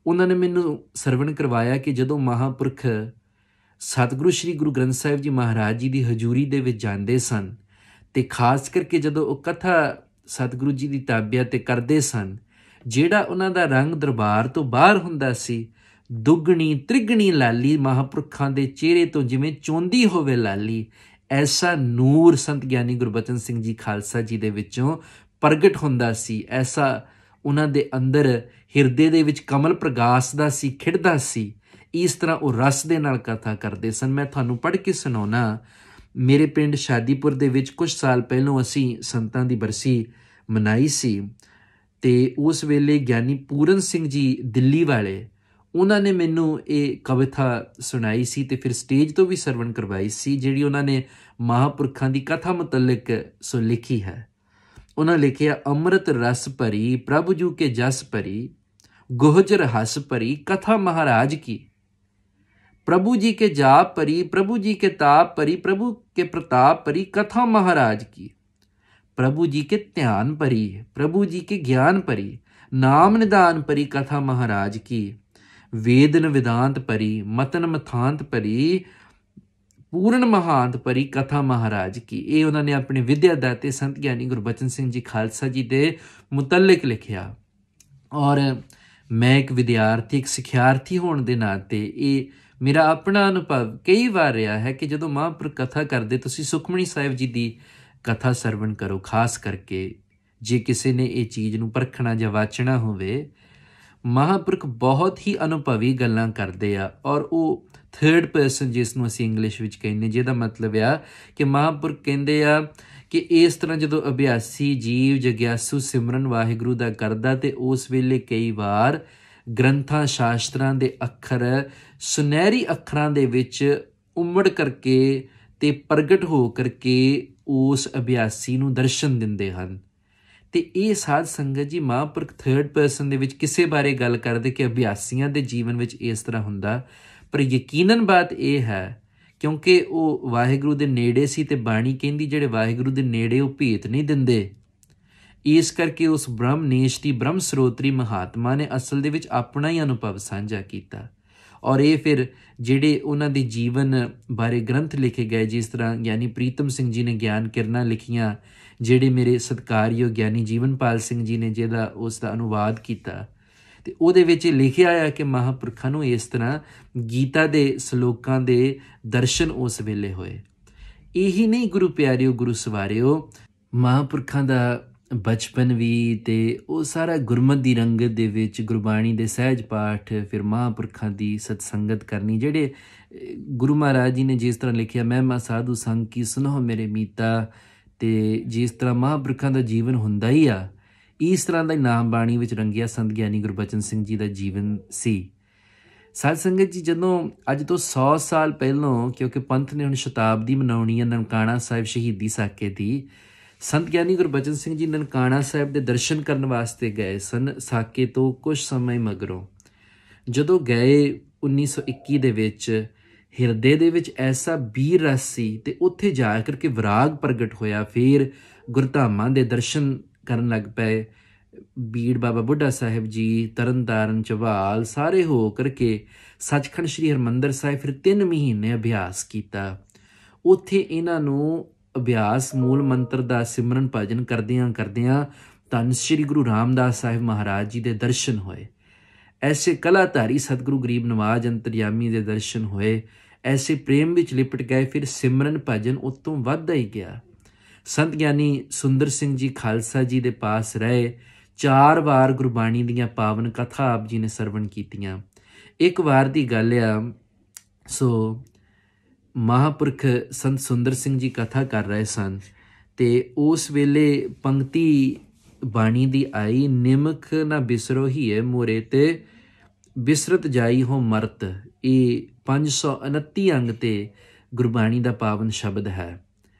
ਉਹਨਾਂ ਨੇ ਮੈਨੂੰ ਸਰਵਣ ਕਰਵਾਇਆ ਕਿ ਜਦੋਂ ਮਹਾਂਪੁਰਖ ਸਤਿਗੁਰੂ ਸ਼੍ਰੀ ਗੁਰੂ ਗ੍ਰੰਥ ਸਾਹਿਬ ਜੀ ਮਹਾਰਾਜ ਜੀ ਦੀ ਹਜ਼ੂਰੀ ਦੇ ਵਿੱਚ ਜਾਂਦੇ ਸਨ, ਤੇ ਖਾਸ ਕਰਕੇ ਜਦੋਂ ਉਹ ਕਥਾ ਸਤਿਗੁਰੂ ਜੀ ਦੀ ਤਾਬਿਆ 'ਤੇ ਕਰਦੇ ਸਨ, ਜਿਹੜਾ ਉਹਨਾਂ ਦਾ ਰੰਗ ਦਰਬਾਰ ਤੋਂ ਬਾਹਰ ਹੁੰਦਾ ਸੀ, ਦੁੱਗਣੀ ਤ੍ਰਿਗਣੀ ਲਾਲੀ ਮਹਾਂਪੁਰਖਾਂ ਦੇ ਚਿਹਰੇ ਤੋਂ ਜਿਵੇਂ ਚੋਂਦੀ ਹੋਵੇ ਲਾਲੀ, ਐਸਾ ਨੂਰ ਸੰਤ ਗਿਆਨੀ ਗੁਰਬਚਨ ਸਿੰਘ ਜੀ ਖਾਲਸਾ ਜੀ ਦੇ ਵਿੱਚੋਂ ਪ੍ਰਗਟ ਹੁੰਦਾ ਸੀ। ਐਸਾ ਉਹਨਾਂ ਦੇ ਅੰਦਰ ਹਿਰਦੇ ਦੇ ਵਿੱਚ ਕਮਲ ਪ੍ਰਗਾਸਦਾ ਸੀ, ਖਿੜਦਾ ਸੀ। ਇਸ ਤਰ੍ਹਾਂ ਉਹ ਰਸ ਦੇ ਨਾਲ ਕਥਾ ਕਰਦੇ ਸਨ। ਮੈਂ ਤੁਹਾਨੂੰ ਪੜ੍ਹ ਕੇ ਸੁਣਾਉਣਾ। ਮੇਰੇ ਪਿੰਡ ਸ਼ਾਦੀਪੁਰ ਦੇ ਵਿੱਚ ਕੁਝ ਸਾਲ ਪਹਿਲੋਂ ਅਸੀਂ ਸੰਤਾਂ ਦੀ ਬਰਸੀ ਮਨਾਈ ਸੀ, ਤੇ ਉਸ ਵੇਲੇ ਗਿਆਨੀ ਪੂਰਨ ਸਿੰਘ ਜੀ ਦਿੱਲੀ ਵਾਲੇ, ਉਹਨਾਂ ਨੇ ਮੈਨੂੰ ਇਹ ਕਵਿਤਾ ਸੁਣਾਈ ਸੀ ਤੇ ਫਿਰ ਸਟੇਜ ਤੋਂ ਵੀ ਸਰਵਣ ਕਰਵਾਈ ਸੀ, ਜਿਹੜੀ ਉਹਨਾਂ ਨੇ ਮਹਾਂਪੁਰਖਾਂ ਦੀ ਕਥਾ ਮੁਤਲਕ ਲਿਖੀ ਹੈ। ਉਹਨਾਂ ਲਿਖਿਆ, ਅੰਮ੍ਰਿਤ ਰਸ ਭਰੀ ਪ੍ਰਭੂ ਜੂ ਕੇ ਜਸ ਭਰੀ, ਗੁਹਜਰ ਹਸ ਭਰੀ ਕਥਾ ਮਹਾਰਾਜ ਕੀ, प्रभु जी के जाप परी प्रभु जी के ताप परी प्रभु के प्रताप परी कथा महाराज की, प्रभु जी के ध्यान परी प्रभु जी के ज्ञान परी, नाम निदान परी कथा महाराज की, वेदन वेदांत परी मतन मथांत परी पूर्ण महांत परी कथा महाराज की। ये उन्होंने अपने विद्या दाते संत ज्ञानी गुरबचन सिंह जी खालसा जी के मुतलक लिखिया। और मैं एक विद्यार्थी, एक सिखियार्थी होने के नाते ये मेरा अपना अनुभव कई बार रहा है कि जो महांपुरख कथा करते, तुसी सुखमणी साहिब जी की कथा सरवण करो, खास करके जे किसी ने ये चीज़ नूं परखना या वाचना होवे। महांपुरख बहुत ही अनुभवी गल्लां करते आ, और वो थर्ड परसन जिसनूं असीं इंग्लिश विच कहने, जिहदा मतलब आ कि महांपुरख कहंदे आ कि इस तरह जो अभ्यासी जीव जग्यासू सिमरन वाहिगुरू दा करदा, ते उस वेले कई बार ग्रंथां शास्त्रां दे अखर सुनहरी अखरां दे विच उमड़ करके ते प्रगट हो करके उस अभ्यासी नूं दर्शन दिंदे हन। ते ये साध संगत जी महांपुरख थर्ड परसन दे विच किसे बारे गल करदे कि अभ्यासियां दे जीवन विच इस तरह हुंदा, पर यकीनन बात यह है क्योंकि वो वाहिगुरू दे नेड़े सी, ते बाणी कहंदी जिहड़े वाहिगुरू दे नेड़े वो भेत नहीं दिंदे। इस करके उस ब्रह्म नेशती ब्रह्म ਸਰੋਤਰੀ महात्मा ने असल ਦੇ ਵਿੱਚ ਆਪਣਾ ਹੀ ਅਨੁਭਵ ਸਾਂਝਾ ਕੀਤਾ। ਔਰ ਇਹ ਫਿਰ ਜਿਹੜੇ ਉਹਨਾਂ ਦੇ ਜੀਵਨ ਬਾਰੇ ਗ੍ਰੰਥ ਲਿਖੇ ਗਏ, ਜਿਸ ਤਰ੍ਹਾਂ ਗਿਆਨੀ ਪ੍ਰੀਤਮ ਸਿੰਘ ਜੀ ਨੇ ਗਿਆਨ ਕਿਰਨਾਂ ਲਿਖੀਆਂ, ਜਿਹੜੇ ਮੇਰੇ ਸਤਿਕਾਰਯੋਗ ਗਿਆਨੀ ਜੀਵਨਪਾਲ ਸਿੰਘ ਜੀ ਨੇ ਜਿਹਦਾ ਉਸ ਦਾ ਅਨੁਵਾਦ ਕੀਤਾ, ਤੇ ਉਹਦੇ ਵਿੱਚ ਲਿਖਿਆ ਆ ਕਿ ਮਹਾਂਪੁਰਖਾਂ ਨੂੰ ਇਸ ਤਰ੍ਹਾਂ ਗੀਤਾ ਦੇ ਸ਼ਲੋਕਾਂ ਦੇ ਦਰਸ਼ਨ ਉਸ ਵੇਲੇ ਹੋਏ। ਇਹੀ ਨਹੀਂ ਗੁਰੂ ਪਿਆਰਿਓ, ਗੁਰੂ ਸਵਾਰਿਓ, ਮਹਾਂਪੁਰਖਾਂ ਦਾ ਬਚਪਨ ਵੀ ਤੇ ਉਹ ਸਾਰਾ ਗੁਰਮਤ ਦੀ ਰੰਗਤ ਦੇ ਵਿੱਚ ਗੁਰਬਾਣੀ ਦੇ ਸਹਿਜ ਪਾਠ, ਫਿਰ ਮਹਾਂਪੁਰਖਾਂ ਦੀ ਸਤਸੰਗਤ ਕਰਨੀ, ਜਿਹੜੇ ਗੁਰੂ ਮਹਾਰਾਜ ਜੀ ਨੇ ਜਿਸ ਤਰ੍ਹਾਂ ਲਿਖਿਆ, ਮਹਿਮਾ ਸਾਧੂ ਸੰਗ ਕੀ ਸੁਨੋ ਮੇਰੇ ਮੀਤਾ, ਤੇ ਜਿਸ ਤਰ੍ਹਾਂ ਮਹਾਂਪੁਰਖਾਂ ਦਾ ਜੀਵਨ ਹੁੰਦਾ ਹੀ ਆ, ਇਸ ਤਰ੍ਹਾਂ ਦਾ ਨਾਮ ਬਾਣੀ ਵਿੱਚ ਰੰਗਿਆ ਸੰਤ ਗਿਆਨੀ ਗੁਰਬਚਨ ਸਿੰਘ ਜੀ ਦਾ ਜੀਵਨ ਸੀ। ਸਾਧ ਸੰਗਤ ਜੀ, ਜਦੋਂ ਅੱਜ ਤੋਂ 100 ਸਾਲ ਪਹਿਲਾਂ, ਕਿਉਂਕਿ ਪੰਥ ਨੇ ਹੁਣ ਸ਼ਤਾਬਦੀ ਮਨਾਉਣੀ ਹੈ ਨਨਕਾਣਾ ਸਾਹਿਬ ਸ਼ਹੀਦੀ ਸਾਕੇ ਦੀ, ਸੰਤ ਗਿਆਨੀ ਗੁਰਬਚਨ ਸਿੰਘ ਜੀ ਨਨਕਾਣਾ ਸਾਹਿਬ ਦੇ ਦਰਸ਼ਨ ਕਰਨ ਵਾਸਤੇ ਗਏ ਸਨ ਸਾਕੇ ਤੋਂ ਕੁਝ ਸਮੇਂ ਮਗਰੋਂ। ਜਦੋਂ ਗਏ 1921 ਦੇ ਵਿੱਚ, ਹਿਰਦੇ ਦੇ ਵਿੱਚ ਐਸਾ ਵੀਰ ਰਸ ਸੀ ਤੇ ਉੱਥੇ ਜਾ ਕਰਕੇ ਵਿਰਾਗ ਪ੍ਰਗਟ ਹੋਇਆ। ਫਿਰ ਗੁਰਧਾਮਾਂ ਦੇ ਦਰਸ਼ਨ ਕਰਨ ਲੱਗ ਪਏ। ਬੀੜ ਬਾਬਾ ਬੁੱਢਾ ਸਾਹਿਬ ਜੀ, ਤਰਨ ਤਾਰਨ, ਝਬਾਲ ਸਾਰੇ ਹੋ ਕਰਕੇ ਸੱਚਖੰਡ ਸ੍ਰੀ ਹਰਿਮੰਦਰ ਸਾਹਿਬ ਫਿਰ 3 ਮਹੀਨੇ ਅਭਿਆਸ ਕੀਤਾ। ਉੱਥੇ ਇਹਨਾਂ ਨੂੰ ਅਭਿਆਸ ਮੂਲ ਮੰਤਰ ਦਾ ਸਿਮਰਨ ਭਜਨ ਕਰਦਿਆਂ ਕਰਦਿਆਂ ਧੰਨ ਸ੍ਰੀ ਗੁਰੂ ਰਾਮਦਾਸ ਸਾਹਿਬ ਮਹਾਰਾਜ ਜੀ ਦੇ ਦਰਸ਼ਨ ਹੋਏ। ਐਸੇ ਕਲਾਧਾਰੀ ਸਤਿਗੁਰੂ ਗਰੀਬ ਨਵਾਜ ਅੰਤਰਯਾਮੀ ਦੇ ਦਰਸ਼ਨ ਹੋਏ। ਐਸੇ ਪ੍ਰੇਮ ਵਿੱਚ ਲਿਪਟ ਗਏ। ਫਿਰ ਸਿਮਰਨ ਭਜਨ ਉਤੋਂ ਵੱਧਦਾ ਹੀ ਗਿਆ। ਸੰਤ ਗਿਆਨੀ ਸੁੰਦਰ ਸਿੰਘ ਜੀ ਖਾਲਸਾ ਜੀ ਦੇ ਪਾਸ ਰਹੇ। 4 ਵਾਰ ਗੁਰਬਾਣੀ ਦੀਆਂ ਪਾਵਨ ਕਥਾ ਆਪ ਜੀ ਨੇ ਸਰਵਣ ਕੀਤੀਆਂ। ਇੱਕ ਵਾਰ ਦੀ ਗੱਲ ਆ, ਸੋ ਮਹਾਂਪੁਰਖ ਸੰਤ ਸੁੰਦਰ ਸਿੰਘ ਜੀ ਕਥਾ ਕਰ ਰਹੇ ਸਨ ਤੇ ਉਸ ਵੇਲੇ ਪੰਕਤੀ ਬਾਣੀ ਦੀ ਆਈ, ਨਿਮਖ ਨਾ ਬਿਸਰੋ ਹੀਏ ਮੋਰੇ ਤੇ ਬਿਸਰਤ ਜਾਈ ਹੋ ਮਰਤ। ਇਹ 529 ਅੰਗ ਤੇ ਗੁਰਬਾਣੀ ਦਾ ਪਾਵਨ ਸ਼ਬਦ ਹੈ।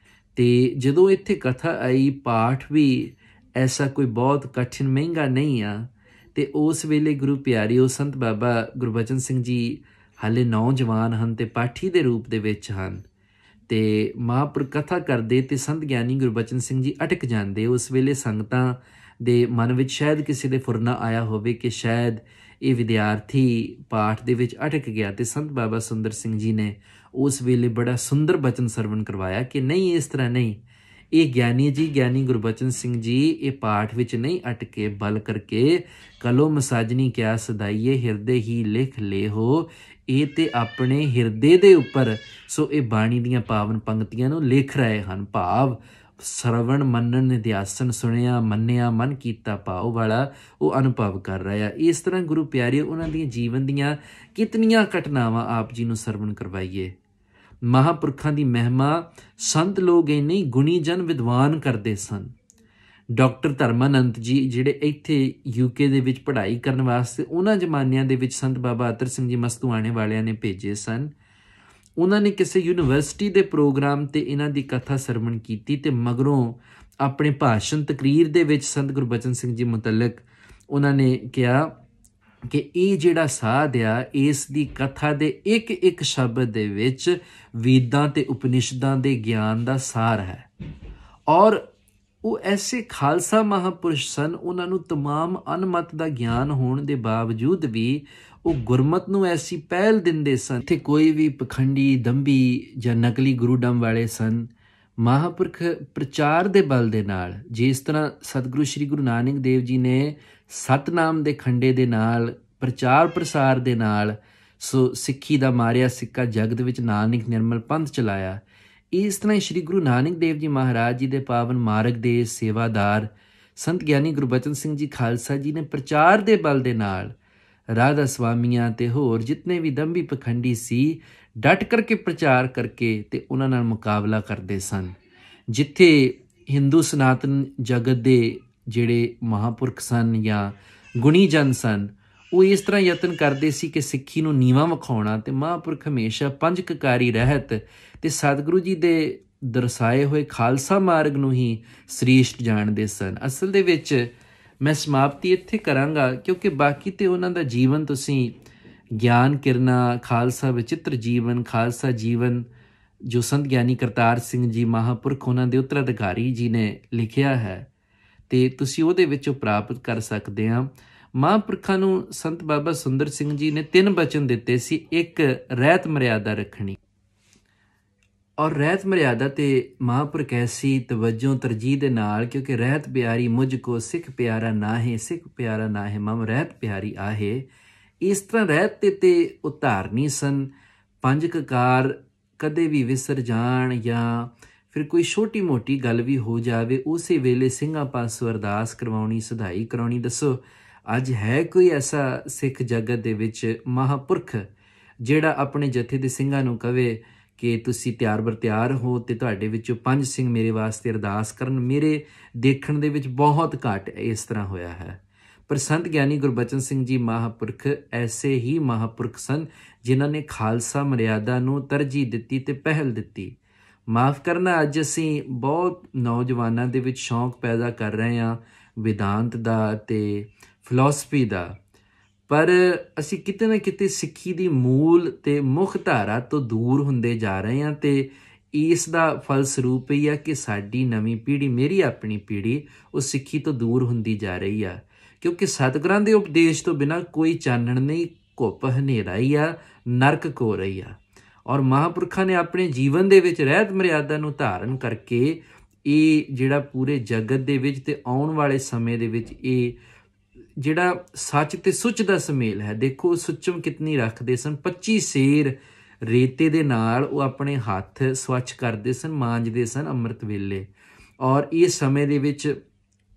ਤੇ ਜਦੋਂ ਇੱਥੇ ਕਥਾ ਆਈ, ਪਾਠ ਵੀ ਐਸਾ ਕੋਈ ਬਹੁਤ ਕਠਿਨ ਮਹਿੰਗਾ ਨਹੀਂ ਆ। ਤੇ ਉਸ ਵੇਲੇ ਗੁਰੂ ਪਿਆਰਿਓ ਸੰਤ ਬਾਬਾ ਗੁਰਬਚਨ ਸਿੰਘ ਜੀ ਹਾਲੇ ਨੌਜਵਾਨ ਹਨ ਤੇ ਪਾਠੀ ਦੇ ਰੂਪ ਦੇ ਵਿੱਚ ਹਨ। ਤੇ ਮਹਾਂਪੁਰਖ ਕਥਾ ਕਰਦੇ ਤੇ ਸੰਤ ਗਿਆਨੀ ਗੁਰਬਚਨ ਸਿੰਘ ਜੀ ਅਟਕ ਜਾਂਦੇ। ਉਸ ਵੇਲੇ ਸੰਗਤਾਂ ਦੇ ਮਨ ਵਿੱਚ ਸ਼ਾਇਦ ਕਿਸੇ ਦੇ ਫੁਰਨਾ ਆਇਆ ਹੋਵੇ ਕਿ ਸ਼ਾਇਦ ਇਹ ਵਿਦਿਆਰਥੀ ਪਾਠ ਦੇ ਵਿੱਚ ਅਟਕ ਗਿਆ। ਤੇ ਸੰਤ ਬਾਬਾ ਸੁੰਦਰ ਸਿੰਘ ਜੀ ਨੇ ਉਸ ਵੇਲੇ ਬੜਾ ਸੁੰਦਰ ਬਚਨ ਸਰਵਣ ਕਰਵਾਇਆ ਕਿ ਨਹੀਂ, ਇਸ ਤਰ੍ਹਾਂ ਨਹੀਂ, ਇਹ ਗਿਆਨੀ ਜੀ, ਗਿਆਨੀ ਗੁਰਬਚਨ ਸਿੰਘ ਜੀ ਇਹ ਪਾਠ ਵਿੱਚ ਨਹੀਂ ਅਟਕੇ, ਬਲ ਕਰਕੇ ਕਲੋ ਮਸਾਜਨੀ ਕਿਆ ਸਦਾਈਏ ਹਿਰਦੇ ਹੀ ਲਿਖ ਲੇ ਹੋ। ਇਹ ਤੇ ਆਪਣੇ ਹਿਰਦੇ ਦੇ ਉੱਪਰ ਸੋ ਇਹ ਬਾਣੀ ਦੀਆਂ ਪਾਵਨ ਪੰਕਤੀਆਂ ਨੂੰ ਲਿਖ ਰਹੇ ਹਨ। ਭਾਵ ਸਰਵਣ ਮੰਨਣ ਨਿਧਿਆਸਨ ਸੁਣਿਆ ਮੰਨਿਆ ਮਨ ਕੀਤਾ ਭਾਵ ਵਾਲਾ ਉਹ ਅਨੁਭਵ ਕਰ ਰਿਹਾ। ਇਸ ਤਰ੍ਹਾਂ ਗੁਰੂ ਪਿਆਰਿਓ ਉਹਨਾਂ ਦੀਆਂ ਜੀਵਨ ਦੀਆਂ ਕਿਤਨੀਆਂ ਘਟਨਾਵਾਂ ਆਪ ਜੀ ਨੂੰ ਸਰਵਣ ਕਰਵਾਈਏ। ਮਹਾਂਪੁਰਖਾਂ ਦੀ ਮਹਿਮਾ ਸੰਤ ਲੋਕ ਇੰਨੇ ਗੁਣੀ ਜਨ ਵਿਦਵਾਨ ਕਰਦੇ ਸਨ। ਡਾਕਟਰ ਧਰਮਾਨੰਦ ਜੀ ਜਿਹੜੇ ਇੱਥੇ UK ਦੇ ਵਿੱਚ ਪੜ੍ਹਾਈ ਕਰਨ ਵਾਸਤੇ ਉਹਨਾਂ ਜ਼ਮਾਨਿਆਂ ਦੇ ਵਿੱਚ ਸੰਤ ਬਾਬਾ ਅਤਰ ਸਿੰਘ ਜੀ ਮਸਤੂਆਣੇ ਵਾਲਿਆਂ ਨੇ ਭੇਜੇ ਸਨ। ਉਹਨਾਂ ਨੇ ਕਿਸੇ ਯੂਨੀਵਰਸਿਟੀ ਦੇ ਪ੍ਰੋਗਰਾਮ 'ਤੇ ਇਹਨਾਂ ਦੀ ਕਥਾ ਸਰਵਣ ਕੀਤੀ ਤੇ ਮਗਰੋਂ ਆਪਣੇ ਭਾਸ਼ਣ ਤਕਰੀਰ ਦੇ ਵਿੱਚ ਸੰਤ ਗੁਰਬਚਨ ਸਿੰਘ ਜੀ ਮੁਤਲਕ ਉਹਨਾਂ ਨੇ ਕਿਹਾ ਕਿ ਇਹ ਜਿਹੜਾ ਸਾਧ ਆ, ਇਸ ਦੀ ਕਥਾ ਦੇ ਇੱਕ ਇੱਕ ਸ਼ਬਦ ਦੇ ਵਿੱਚ ਵੇਦਾਂ ਤੇ ਉਪਨਿਸ਼ਦਾਂ ਦੇ ਗਿਆਨ ਦਾ ਸਾਰ ਹੈ। ਔਰ ਉਹ ਐਸੇ ਖਾਲਸਾ ਮਹਾਂਪੁਰਸ਼ ਸਨ, ਉਹਨਾਂ ਨੂੰ ਤਮਾਮ ਅਨਮਤ ਦਾ ਗਿਆਨ ਹੋਣ ਦੇ ਬਾਵਜੂਦ ਵੀ ਉਹ ਗੁਰਮਤ ਨੂੰ ਐਸੀ ਪਹਿਲ ਦਿੰਦੇ ਸਨ। ਇੱਥੇ ਕੋਈ ਵੀ ਪਖੰਡੀ, ਦੰਭੀ ਜਾਂ ਨਕਲੀ ਗੁਰੂਡਮ ਵਾਲੇ ਸਨ। ਮਹਾਂਪੁਰਖ ਪ੍ਰਚਾਰ ਦੇ ਬਲ ਦੇ ਨਾਲ, ਜਿਸ ਤਰ੍ਹਾਂ ਸਤਿਗੁਰੂ ਸ਼੍ਰੀ ਗੁਰੂ ਨਾਨਕ ਦੇਵ ਜੀ ਨੇ ਸਤਨਾਮ ਦੇ ਖੰਡੇ ਦੇ ਨਾਲ, ਪ੍ਰਚਾਰ ਪ੍ਰਸਾਰ ਦੇ ਨਾਲ ਸੋ ਸਿੱਖੀ ਦਾ ਮਾਰਿਆ ਸਿੱਕਾ ਜਗਤ ਵਿੱਚ ਨਾਨਕ ਨਿਰਮਲ ਪੰਥ ਚਲਾਇਆ, ਇਸ ਤਰ੍ਹਾਂ ਹੀ ਸ਼੍ਰੀ ਗੁਰੂ ਨਾਨਕ ਦੇਵ ਜੀ ਮਹਾਰਾਜ ਜੀ ਦੇ ਪਾਵਨ ਮਾਰਗ ਦੇ ਸੇਵਾਦਾਰ ਸੰਤ ਗਿਆਨੀ ਗੁਰਬਚਨ ਸਿੰਘ ਜੀ ਖਾਲਸਾ ਜੀ ਨੇ ਪ੍ਰਚਾਰ ਦੇ ਬਲ ਦੇ ਨਾਲ ਰਾਧਾ ਸਵਾਮੀਆਂ ਤੇ ਹੋਰ ਜਿਤਨੇ ਵੀ ਦੰਭੀ ਪਖੰਡੀ ਸੀ, ਡਟ ਕਰਕੇ ਪ੍ਰਚਾਰ ਕਰਕੇ ਤੇ ਉਹਨਾਂ ਨਾਲ ਮੁਕਾਬਲਾ ਕਰਦੇ ਸਨ। ਜਿੱਥੇ ਹਿੰਦੂ ਸਨਾਤਨ ਜਗਤ ਦੇ ਜਿਹੜੇ ਮਹਾਂਪੁਰਖ ਸਨ ਜਾਂ ਗੁਣੀ ਜਨ ਸਨ, ਉਹ ਇਸ ਤਰ੍ਹਾਂ ਯਤਨ ਕਰਦੇ ਸੀ ਕਿ ਸਿੱਖੀ ਨੂੰ ਨੀਵਾਂ ਵਿਖਾਉਣਾ, ਤੇ ਮਹਾਂਪੁਰਖ ਹਮੇਸ਼ਾ ਪੰਜ ਕਕਾਰੀ ਰਹਿਤ ਤੇ ਸਤਿਗੁਰੂ ਜੀ ਦੇ ਦਰਸਾਏ ਹੋਏ ਖਾਲਸਾ ਮਾਰਗ ਨੂੰ ਹੀ ਸ੍ਰੇਸ਼ਟ ਜਾਣਦੇ ਸਨ। ਅਸਲ ਦੇ ਵਿੱਚ ਮੈਂ ਸਮਾਪਤੀ ਇੱਥੇ ਕਰਾਂਗਾ ਕਿਉਂਕਿ ਬਾਕੀ ਤੇ ਉਹਨਾਂ ਦਾ ਜੀਵਨ ਤੁਸੀਂ ਗਿਆਨ ਕਿਰਨਾ, ਖਾਲਸਾ ਵਿਚਿੱਤਰ ਜੀਵਨ, ਖਾਲਸਾ ਜੀਵਨ ਜੋ ਸੰਤ ਗਿਆਨੀ ਕਰਤਾਰ ਸਿੰਘ ਜੀ ਮਹਾਂਪੁਰਖ ਉਹਨਾਂ ਦੇ ਉੱਤਰਾਧਿਕਾਰੀ ਜੀ ਨੇ ਲਿਖਿਆ ਹੈ ਤੇ ਤੁਸੀਂ ਉਹਦੇ ਵਿੱਚੋਂ ਪ੍ਰਾਪਤ ਕਰ ਸਕਦੇ ਹਾਂ। ਮਹਾਂਪੁਰਖਾਂ ਨੂੰ ਸੰਤ ਬਾਬਾ ਸੁੰਦਰ ਸਿੰਘ ਜੀ ਨੇ 3 ਬਚਨ ਦਿੱਤੇ ਸੀ। ਇੱਕ, ਰਹਿਤ ਮਰਿਆਦਾ ਰੱਖਣੀ, ਔਰ ਰਹਿਤ ਮਰਿਆਦਾ ਤੇ ਮਹਾਂਪੁਰਖ ਐਸੀ ਤਵੱਜੋ ਤਰਜੀਹ ਦੇ ਨਾਲ, ਕਿਉਂਕਿ ਰਹਿਤ ਪਿਆਰੀ ਮੁਝ ਕੋ ਸਿੱਖ ਪਿਆਰਾ ਨਾਹੇ, ਸਿੱਖ ਪਿਆਰਾ ਨਾਹੇ ਮਮ ਰਹਿਤ ਪਿਆਰੀ ਆਹੇ। ਇਸ ਤਰ੍ਹਾਂ ਰਹਿਤ ਤੇ ਉਹ ਧਾਰਨੀ ਸਨ। 5 ਕਕਾਰ ਕਦੇ ਵੀ ਵਿਸਰ ਜਾਣ ਜਾਂ ਫਿਰ ਕੋਈ ਛੋਟੀ ਮੋਟੀ ਗੱਲ ਵੀ ਹੋ ਜਾਵੇ, ਉਸੇ ਵੇਲੇ ਸਿੰਘਾਂ ਪਾਸੋਂ ਅਰਦਾਸ ਕਰਵਾਉਣੀ, ਸਦਾਈ ਕਰਾਉਣੀ। ਦੱਸੋ ਅੱਜ ਹੈ ਕੋਈ ਐਸਾ ਸਿੱਖ ਜਗਤ ਦੇ ਵਿੱਚ ਮਹਾਂਪੁਰਖ ਜਿਹੜਾ ਆਪਣੇ ਜਥੇ ਦੇ ਸਿੰਘਾਂ ਨੂੰ ਕਵੇ ਕਿ ਤੁਸੀਂ ਤਿਆਰ ਬਰ ਤਿਆਰ ਹੋ ਤੇ ਤੁਹਾਡੇ ਵਿੱਚੋਂ 5 ਸਿੰਘ ਮੇਰੇ ਵਾਸਤੇ ਅਰਦਾਸ ਕਰਨ? ਮੇਰੇ ਦੇਖਣ ਦੇ ਵਿੱਚ ਬਹੁਤ ਘੱਟ ਇਸ ਤਰ੍ਹਾਂ ਹੋਇਆ ਹੈ। ਪਰ ਸੰਤ ਗਿਆਨੀ ਗੁਰਬਚਨ ਸਿੰਘ ਜੀ ਮਹਾਂਪੁਰਖ ਐਸੇ ਹੀ ਮਹਾਂਪੁਰਖ ਸਨ ਜਿਨ੍ਹਾਂ ਨੇ ਖਾਲਸਾ ਮਰਿਆਦਾ ਨੂੰ ਤਰਜੀਹ ਦਿੱਤੀ ਤੇ ਪਹਿਲ ਦਿੱਤੀ। ਮਾਫ਼ ਕਰਨਾ, ਅੱਜ ਅਸੀਂ ਬਹੁਤ ਨੌਜਵਾਨਾਂ ਦੇ ਵਿੱਚ ਸ਼ੌਂਕ ਪੈਦਾ ਕਰ ਰਹੇ ਹਾਂ ਵਿਦਾਂਤ ਦਾ ਤੇ ਫਿਲਾਸਫੀ ਦਾ, ਪਰ ਅਸੀਂ ਕਿਤੇ ਨਾ ਕਿਤੇ ਸਿੱਖੀ ਦੀ ਮੂਲ ਤੇ ਮੁੱਖ ਧਾਰਾ ਤੋਂ ਦੂਰ ਹੁੰਦੇ ਜਾ ਰਹੇ ਹਾਂ, ਤੇ ਇਸ ਦਾ ਫਲਸਰੂਪ ਇਹ ਆ ਕਿ ਸਾਡੀ ਨਵੀਂ ਪੀੜ੍ਹੀ, ਮੇਰੀ ਆਪਣੀ ਪੀੜ੍ਹੀ, ਉਹ ਸਿੱਖੀ ਤੋਂ ਦੂਰ ਹੁੰਦੀ ਜਾ ਰਹੀ ਆ। ਕਿਉਂਕਿ ਸਤਿਗੁਰਾਂ ਦੇ ਉਪਦੇਸ਼ ਤੋਂ ਬਿਨਾਂ ਕੋਈ ਚਾਨਣ ਨਹੀਂ, ਘੁੱਪ ਹਨੇਰਾ ਹੀ ਆ, ਨਰਕ ਕੋ ਰਹੀ ਆ। ਔਰ ਮਹਾਂਪੁਰਖਾਂ ਨੇ ਆਪਣੇ ਜੀਵਨ ਦੇ ਵਿੱਚ ਰਹਿਤ ਮਰਿਆਦਾ ਨੂੰ ਧਾਰਨ ਕਰਕੇ ਇਹ ਜਿਹੜਾ ਪੂਰੇ ਜਗਤ ਦੇ ਵਿੱਚ ਤੇ ਆਉਣ ਵਾਲੇ ਸਮੇਂ ਦੇ ਵਿੱਚ ਇਹ ਜਿਹੜਾ ਸੱਚ ਤੇ ਸੁੱਚ ਦਾ ਸੁਮੇਲ ਹੈ, ਦੇਖੋ ਸੁੱਚਮ ਕਿਤਨੀ ਰੱਖਦੇ ਸਨ। 25 ਸੇਰ ਰੇਤੇ ਦੇ ਨਾਲ ਉਹ ਆਪਣੇ ਹੱਥ ਸਵੱਛ ਕਰਦੇ ਸਨ, ਮਾਂਜਦੇ ਸਨ ਅੰਮ੍ਰਿਤ ਵੇਲੇ। ਔਰ ਇਸ ਸਮੇਂ ਦੇ ਵਿੱਚ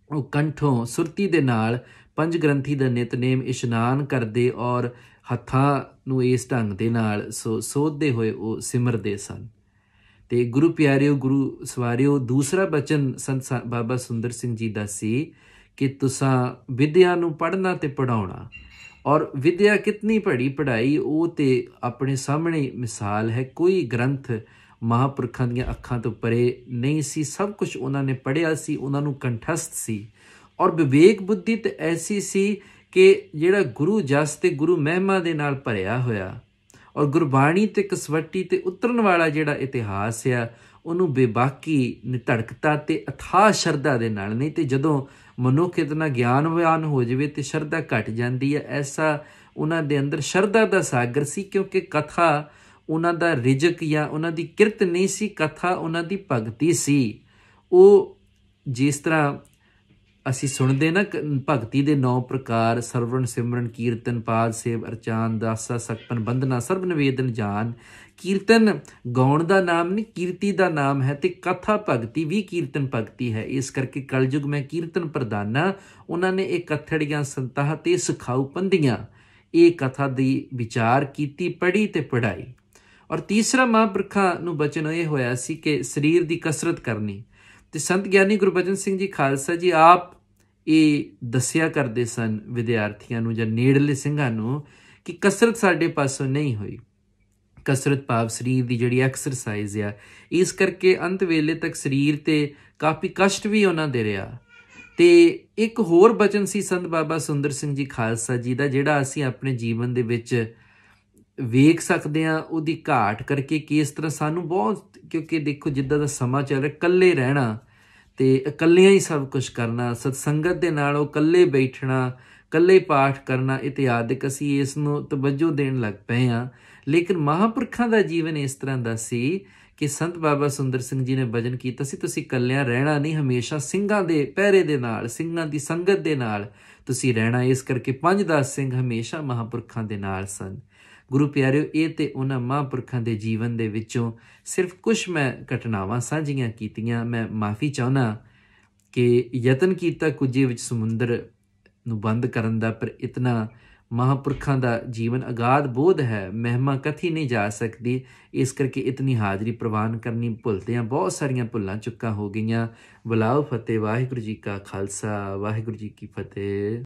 ਉਹ ਕੰਠੋਂ ਸੁਰਤੀ ਦੇ ਨਾਲ ਪੰਜ ਗ੍ਰੰਥੀ ਦਾ ਨਿਤਨੇਮ ਇਸ਼ਨਾਨ ਕਰਦੇ ਔਰ ਹੱਥਾਂ ਨੂੰ ਇਸ ਢੰਗ ਦੇ ਨਾਲ ਸੋਧਦੇ ਹੋਏ ਉਹ ਸਿਮਰਦੇ ਸਨ। ਤੇ ਗੁਰੂ ਪਿਆਰਿਓ, ਗੁਰੂ ਸਵਾਰਿਓ, ਦੂਸਰਾ ਬਚਨ ਸੰਤ ਬਾਬਾ ਸੁੰਦਰ ਸਿੰਘ ਜੀ ਦਾ ਸੀ ਕਿ ਤੁਸਾਂ ਵਿਦਿਆ ਨੂੰ ਪੜ੍ਹਨਾ ਤੇ ਪੜ੍ਹਾਉਣਾ। ਔਰ ਵਿਦਿਆ ਕਿਤਨੀ ਪੜ੍ਹੀ ਪੜ੍ਹਾਈ ਉਹ ਤੇ ਆਪਣੇ ਸਾਹਮਣੇ ਮਿਸਾਲ ਹੈ। ਕੋਈ ਗ੍ਰੰਥ ਮਹਾਂਪੁਰਖਾਂ ਦੀਆਂ ਅੱਖਾਂ ਤੋਂ ਪਰੇ ਨਹੀਂ ਸੀ, ਸਭ ਕੁਝ ਉਹਨਾਂ ਨੇ ਪੜ੍ਹਿਆ ਸੀ, ਉਹਨਾਂ ਨੂੰ ਕੰਠਸਥ ਸੀ। ਔਰ ਵਿਵੇਕ ਬੁੱਧੀ ਤੇ ਐਸੀ ਸੀ ਕਿ ਜਿਹੜਾ ਗੁਰੂ ਜਸ ਤੇ ਗੁਰੂ ਮਹਿਮਾ ਦੇ ਨਾਲ ਭਰਿਆ ਹੋਇਆ, ਔਰ ਗੁਰਬਾਣੀ ਤੇ ਕਸਵੱਟੀ ਤੇ ਉਤਰਨ ਵਾਲਾ ਜਿਹੜਾ ਇਤਿਹਾਸ ਆ ਉਹਨੂੰ ਬੇਬਾਕੀ ਨਿਧੜਕਤਾ ਤੇ ਅਥਾਹ ਸ਼ਰਧਾ ਦੇ ਨਾਲ, ਨਹੀਂ ਤੇ ਜਦੋਂ ਮਨੁੱਖ ਇਤਨਾ ਗਿਆਨਵਾਨ ਹੋ ਜਾਵੇ ਤੇ ਸ਼ਰਧਾ ਘਟ ਜਾਂਦੀ ਹੈ। ਐਸਾ ਉਹਨਾਂ ਦੇ ਅੰਦਰ ਸ਼ਰਧਾ ਦਾ ਸਾਗਰ ਸੀ, ਕਿਉਂਕਿ ਕਥਾ ਉਹਨਾਂ ਦਾ ਰਿਜਕ ਜਾਂ ਉਹਨਾਂ ਦੀ ਕਿਰਤ ਨਹੀਂ ਸੀ, ਕਥਾ ਉਹਨਾਂ ਦੀ ਭਗਤੀ ਸੀ। ਉਹ ਜਿਸ ਤਰ੍ਹਾਂ ਅਸੀਂ ਸੁਣਦੇ ਨਾ ਭਗਤੀ ਦੇ 9 ਪ੍ਰਕਾਰ, ਸਰਵਣ ਸਿਮਰਨ ਕੀਰਤਨ ਪਾਦ ਸੇਵ ਅਰਚਾਨ ਦਾਸਾ ਸਕਪਨ ਬੰਦਨਾ ਸਰਬ ਨਿਵੇਦਨ ਜਾਨ। ਕੀਰਤਨ ਗਾਉਣ ਦਾ ਨਾਮ ਨਹੀਂ, ਕੀਰਤੀ ਦਾ ਨਾਮ ਹੈ, ਤੇ ਕਥਾ ਭਗਤੀ ਵੀ ਕੀਰਤਨ ਭਗਤੀ ਹੈ। ਇਸ ਕਰਕੇ ਕਲਯੁਗ ਮੈਂ ਕੀਰਤਨ ਪ੍ਰਦਾਨਾ, ਉਹਨਾਂ ਨੇ ਇਹ ਕਥੜੀਆਂ ਸੰਤਾਹ ਤੇ ਸਿਖਾਊ ਪੰਦੀਆਂ ਇਹ ਕਥਾ ਦੀ ਵਿਚਾਰ ਕੀਤੀ, ਪੜ੍ਹੀ ਤੇ ਪੜ੍ਹਾਈ। ਔਰ ਤੀਸਰਾ ਮਹਾਂਪੁਰਖਾਂ ਨੂੰ ਬਚਨ ਇਹ ਹੋਇਆ ਸੀ ਕਿ ਸਰੀਰ ਦੀ ਕਸਰਤ ਕਰਨੀ। ਤੇ ਸੰਤ ਗਿਆਨੀ ਗੁਰਬਚਨ ਸਿੰਘ ਜੀ ਖਾਲਸਾ ਜੀ ਆਪ ਇਹ ਦੱਸਿਆ ਕਰਦੇ ਸਨ ਵਿਦਿਆਰਥੀਆਂ ਨੂੰ ਜਾਂ ਨੇੜਲੇ ਸਿੰਘਾਂ ਨੂੰ ਕਿ ਕਸਰਤ ਸਾਡੇ ਪਾਸੋਂ ਨਹੀਂ ਹੋਈ। ਕਸਰਤ ਭਾਵ ਸਰੀਰ ਦੀ ਜਿਹੜੀ ਐਕਸਰਸਾਈਜ਼ ਆ, ਇਸ ਕਰਕੇ ਅੰਤ ਵੇਲੇ ਤੱਕ ਸਰੀਰ ਤੇ ਕਾਫੀ ਕਸ਼ਟ ਵੀ ਉਹਨਾਂ ਦੇ ਰਿਹਾ। ਤੇ ਇੱਕ ਹੋਰ ਬਚਨ ਸੀ ਸੰਤ ਬਾਬਾ ਸੁੰਦਰ ਸਿੰਘ ਜੀ ਖਾਲਸਾ ਜੀ ਦਾ, ਜਿਹੜਾ ਅਸੀਂ ਆਪਣੇ ਜੀਵਨ ਦੇ ਵਿੱਚ ਵੇਖ ਸਕਦੇ ਹਾਂ ਉਹਦੀ ਘਾਟ ਕਰਕੇ ਕਿ ਇਸ ਤਰ੍ਹਾਂ ਸਾਨੂੰ ਬਹੁਤ, ਕਿਉਂਕਿ ਦੇਖੋ ਜਿੱਦਾਂ ਦਾ ਸਮਾਂ ਚੱਲ ਰਿਹਾ, ਇਕੱਲੇ ਰਹਿਣਾ ਤੇ ਇਕੱਲਿਆਂ ਹੀ ਸਭ ਕੁਝ ਕਰਨਾ, ਸਤਸੰਗਤ ਦੇ ਨਾਲ ਉਹ ਇਕੱਲੇ ਬੈਠਣਾ, ਇਕੱਲੇ ਪਾਠ ਕਰਨਾ ਇਤਿਆਦਿਕ, ਅਸੀਂ ਇਸ ਨੂੰ ਤਵੱਜੋ ਦੇਣ ਲੱਗ ਪਏ ਹਾਂ। ਲੇਕਿਨ ਮਹਾਂਪੁਰਖਾਂ ਦਾ ਜੀਵਨ ਇਸ ਤਰ੍ਹਾਂ ਦਾ ਸੀ ਕਿ ਸੰਤ ਬਾਬਾ ਸੁੰਦਰ ਸਿੰਘ ਜੀ ਨੇ ਭਜਨ ਕੀਤਾ ਸੀ, ਤੁਸੀਂ ਇਕੱਲਿਆਂ ਰਹਿਣਾ ਨਹੀਂ, ਹਮੇਸ਼ਾ ਸਿੰਘਾਂ ਦੇ ਪਹਿਰੇ ਦੇ ਨਾਲ, ਸਿੰਘਾਂ ਦੀ ਸੰਗਤ ਦੇ ਨਾਲ ਤੁਸੀਂ ਰਹਿਣਾ। ਇਸ ਕਰਕੇ 5-10 ਸਿੰਘ ਹਮੇਸ਼ਾ ਮਹਾਂਪੁਰਖਾਂ ਦੇ ਨਾਲ ਸਨ। ਗੁਰੂ ਪਿਆਰਿਓ, ਇਹ ਤੇ ਉਹਨਾਂ ਮਹਾਂਪੁਰਖਾਂ ਦੇ ਜੀਵਨ ਦੇ ਵਿੱਚੋਂ ਸਿਰਫ ਕੁਛ ਮੈਂ ਘਟਨਾਵਾਂ ਸਾਂਝੀਆਂ ਕੀਤੀਆਂ। ਮੈਂ ਮਾਫੀ ਚਾਹੁੰਦਾ ਕਿ ਯਤਨ ਕੀਤਾ ਕੁਝੇ ਵਿੱਚ ਸਮੁੰਦਰ ਨੂੰ ਬੰਦ ਕਰਨ ਦਾ, ਪਰ ਇਤਨਾ ਮਹਾਂਪੁਰਖਾਂ ਦਾ ਜੀਵਨ ਅਗਾਧ ਬੋਧ ਹੈ, ਮਹਿਮਾ ਕਥੀ ਨਹੀਂ ਜਾ ਸਕਦੀ। ਇਸ ਕਰਕੇ ਇਤਨੀ ਹਾਜ਼ਰੀ ਪ੍ਰਵਾਨ ਕਰਨੀ ਭੁੱਲਦੇ ਹਾਂ, ਬਹੁਤ ਸਾਰੀਆਂ ਭੁੱਲਾਂ ਚੁੱਕਾਂ ਹੋ ਗਈਆਂ। ਬੁਲਾਓ ਫਤਿਹ। ਵਾਹਿਗੁਰੂ ਜੀ ਕਾ ਖਾਲਸਾ, ਵਾਹਿਗੁਰੂ ਜੀ ਕੀ ਫਤਿਹ।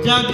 ਜਗ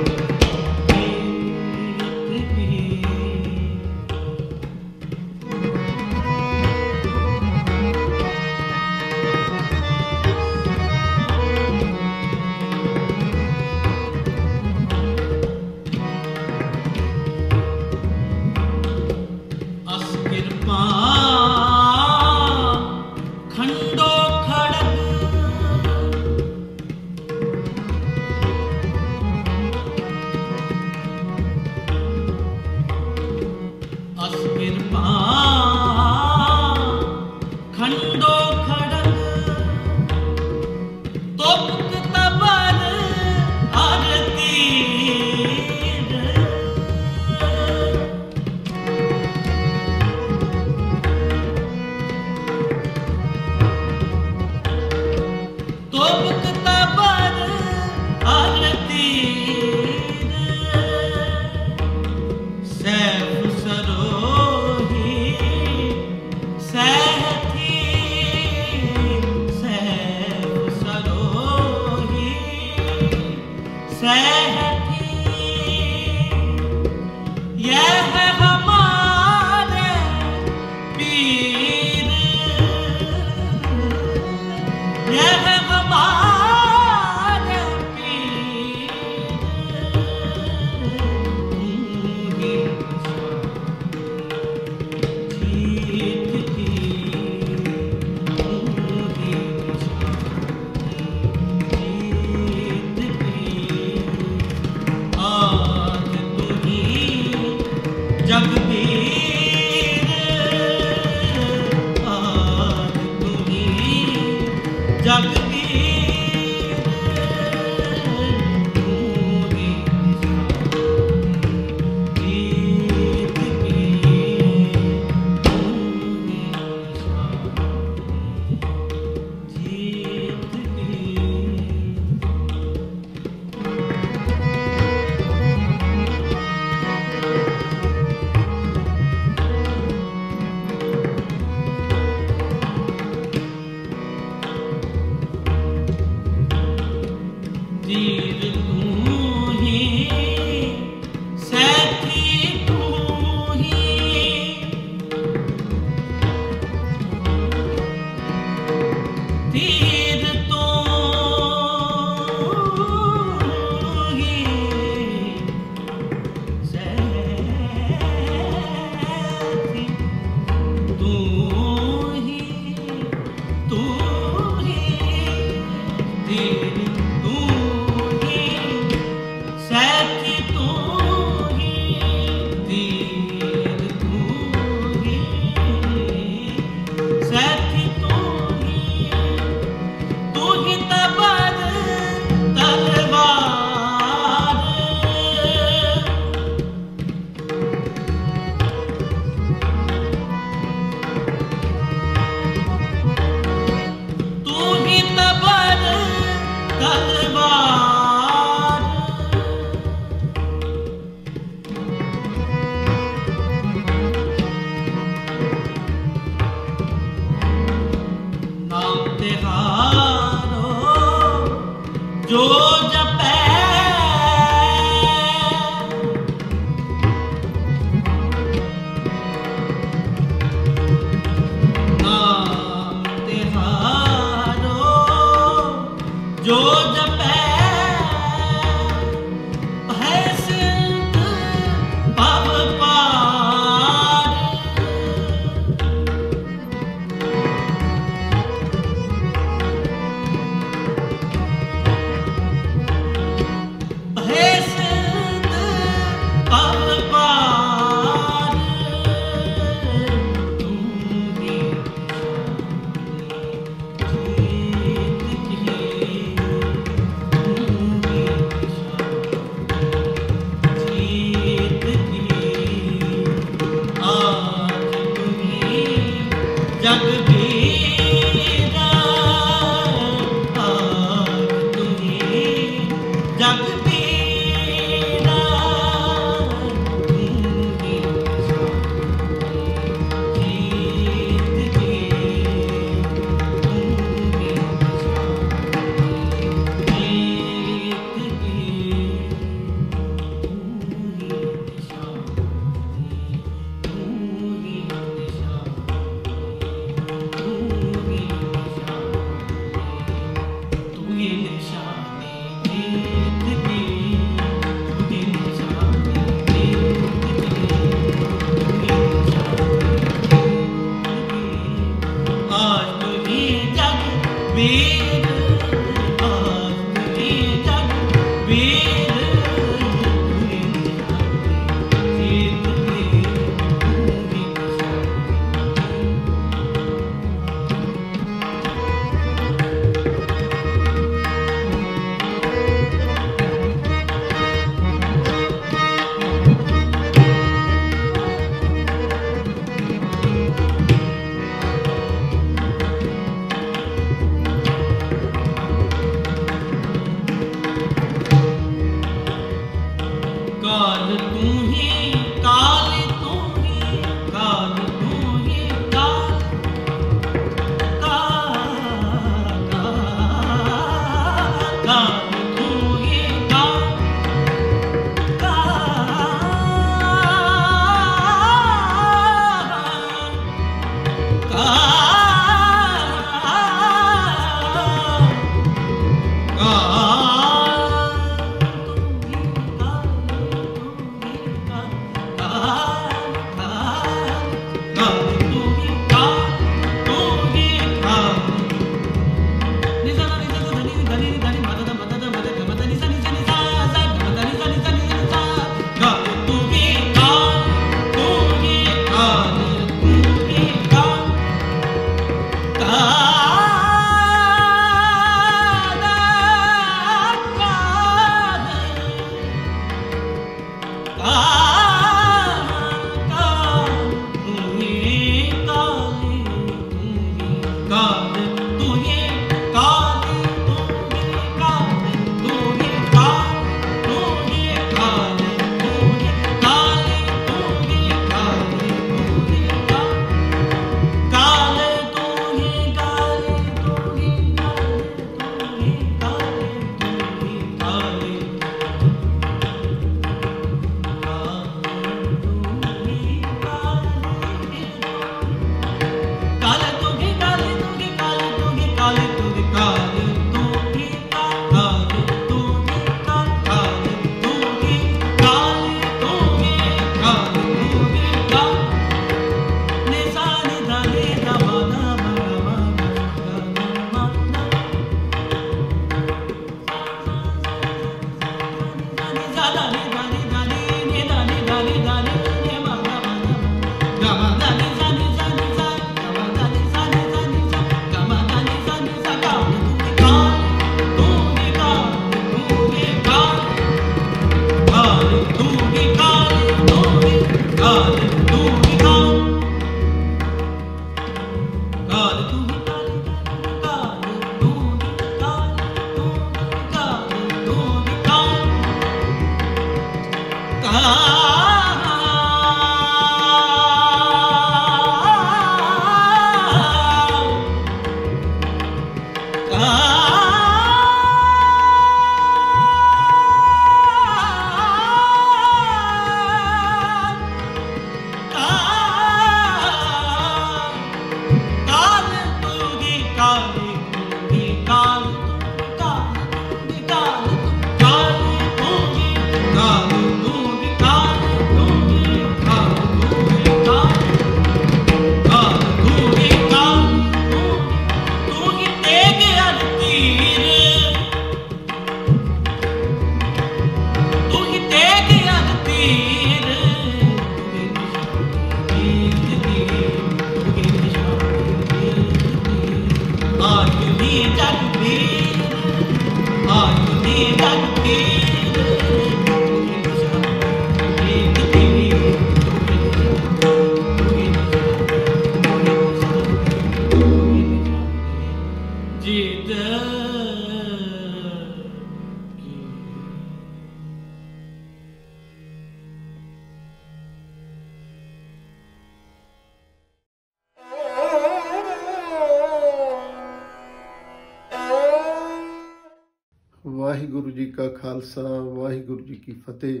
ਵਾਹਿਗੁਰੂ ਜੀ ਕਾ ਖਾਲਸਾ ਵਾਹਿਗੁਰੂ ਜੀ ਕੀ ਫਤਿਹ।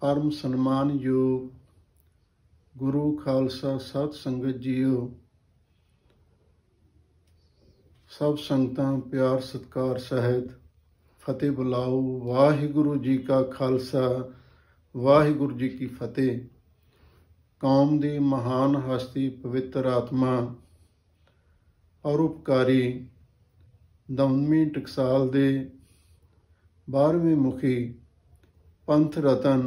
ਪਰਮ ਸਨਮਾਨਯੋਗ ਗੁਰੂ ਖਾਲਸਾ ਸਤ ਸੰਗਤ ਜੀਓ, ਸਭ ਸੰਗਤਾਂ ਪਿਆਰ ਸਤਿਕਾਰ ਸਹਿਤ ਫਤਿਹ ਬੁਲਾਓ। ਵਾਹਿਗੁਰੂ ਜੀ ਕਾ ਖਾਲਸਾ ਵਾਹਿਗੁਰੂ ਜੀ ਕੀ ਫਤਿਹ। ਕੌਮ ਦੀ ਮਹਾਨ ਹਸਤੀ ਪਵਿੱਤਰ ਆਤਮਾ ਪਰਉਪਕਾਰੀ ਦਮਦਮੀ ਟਕਸਾਲ ਦੇ 12ਵੇਂ ਮੁਖੀ ਪੰਥ ਰਤਨ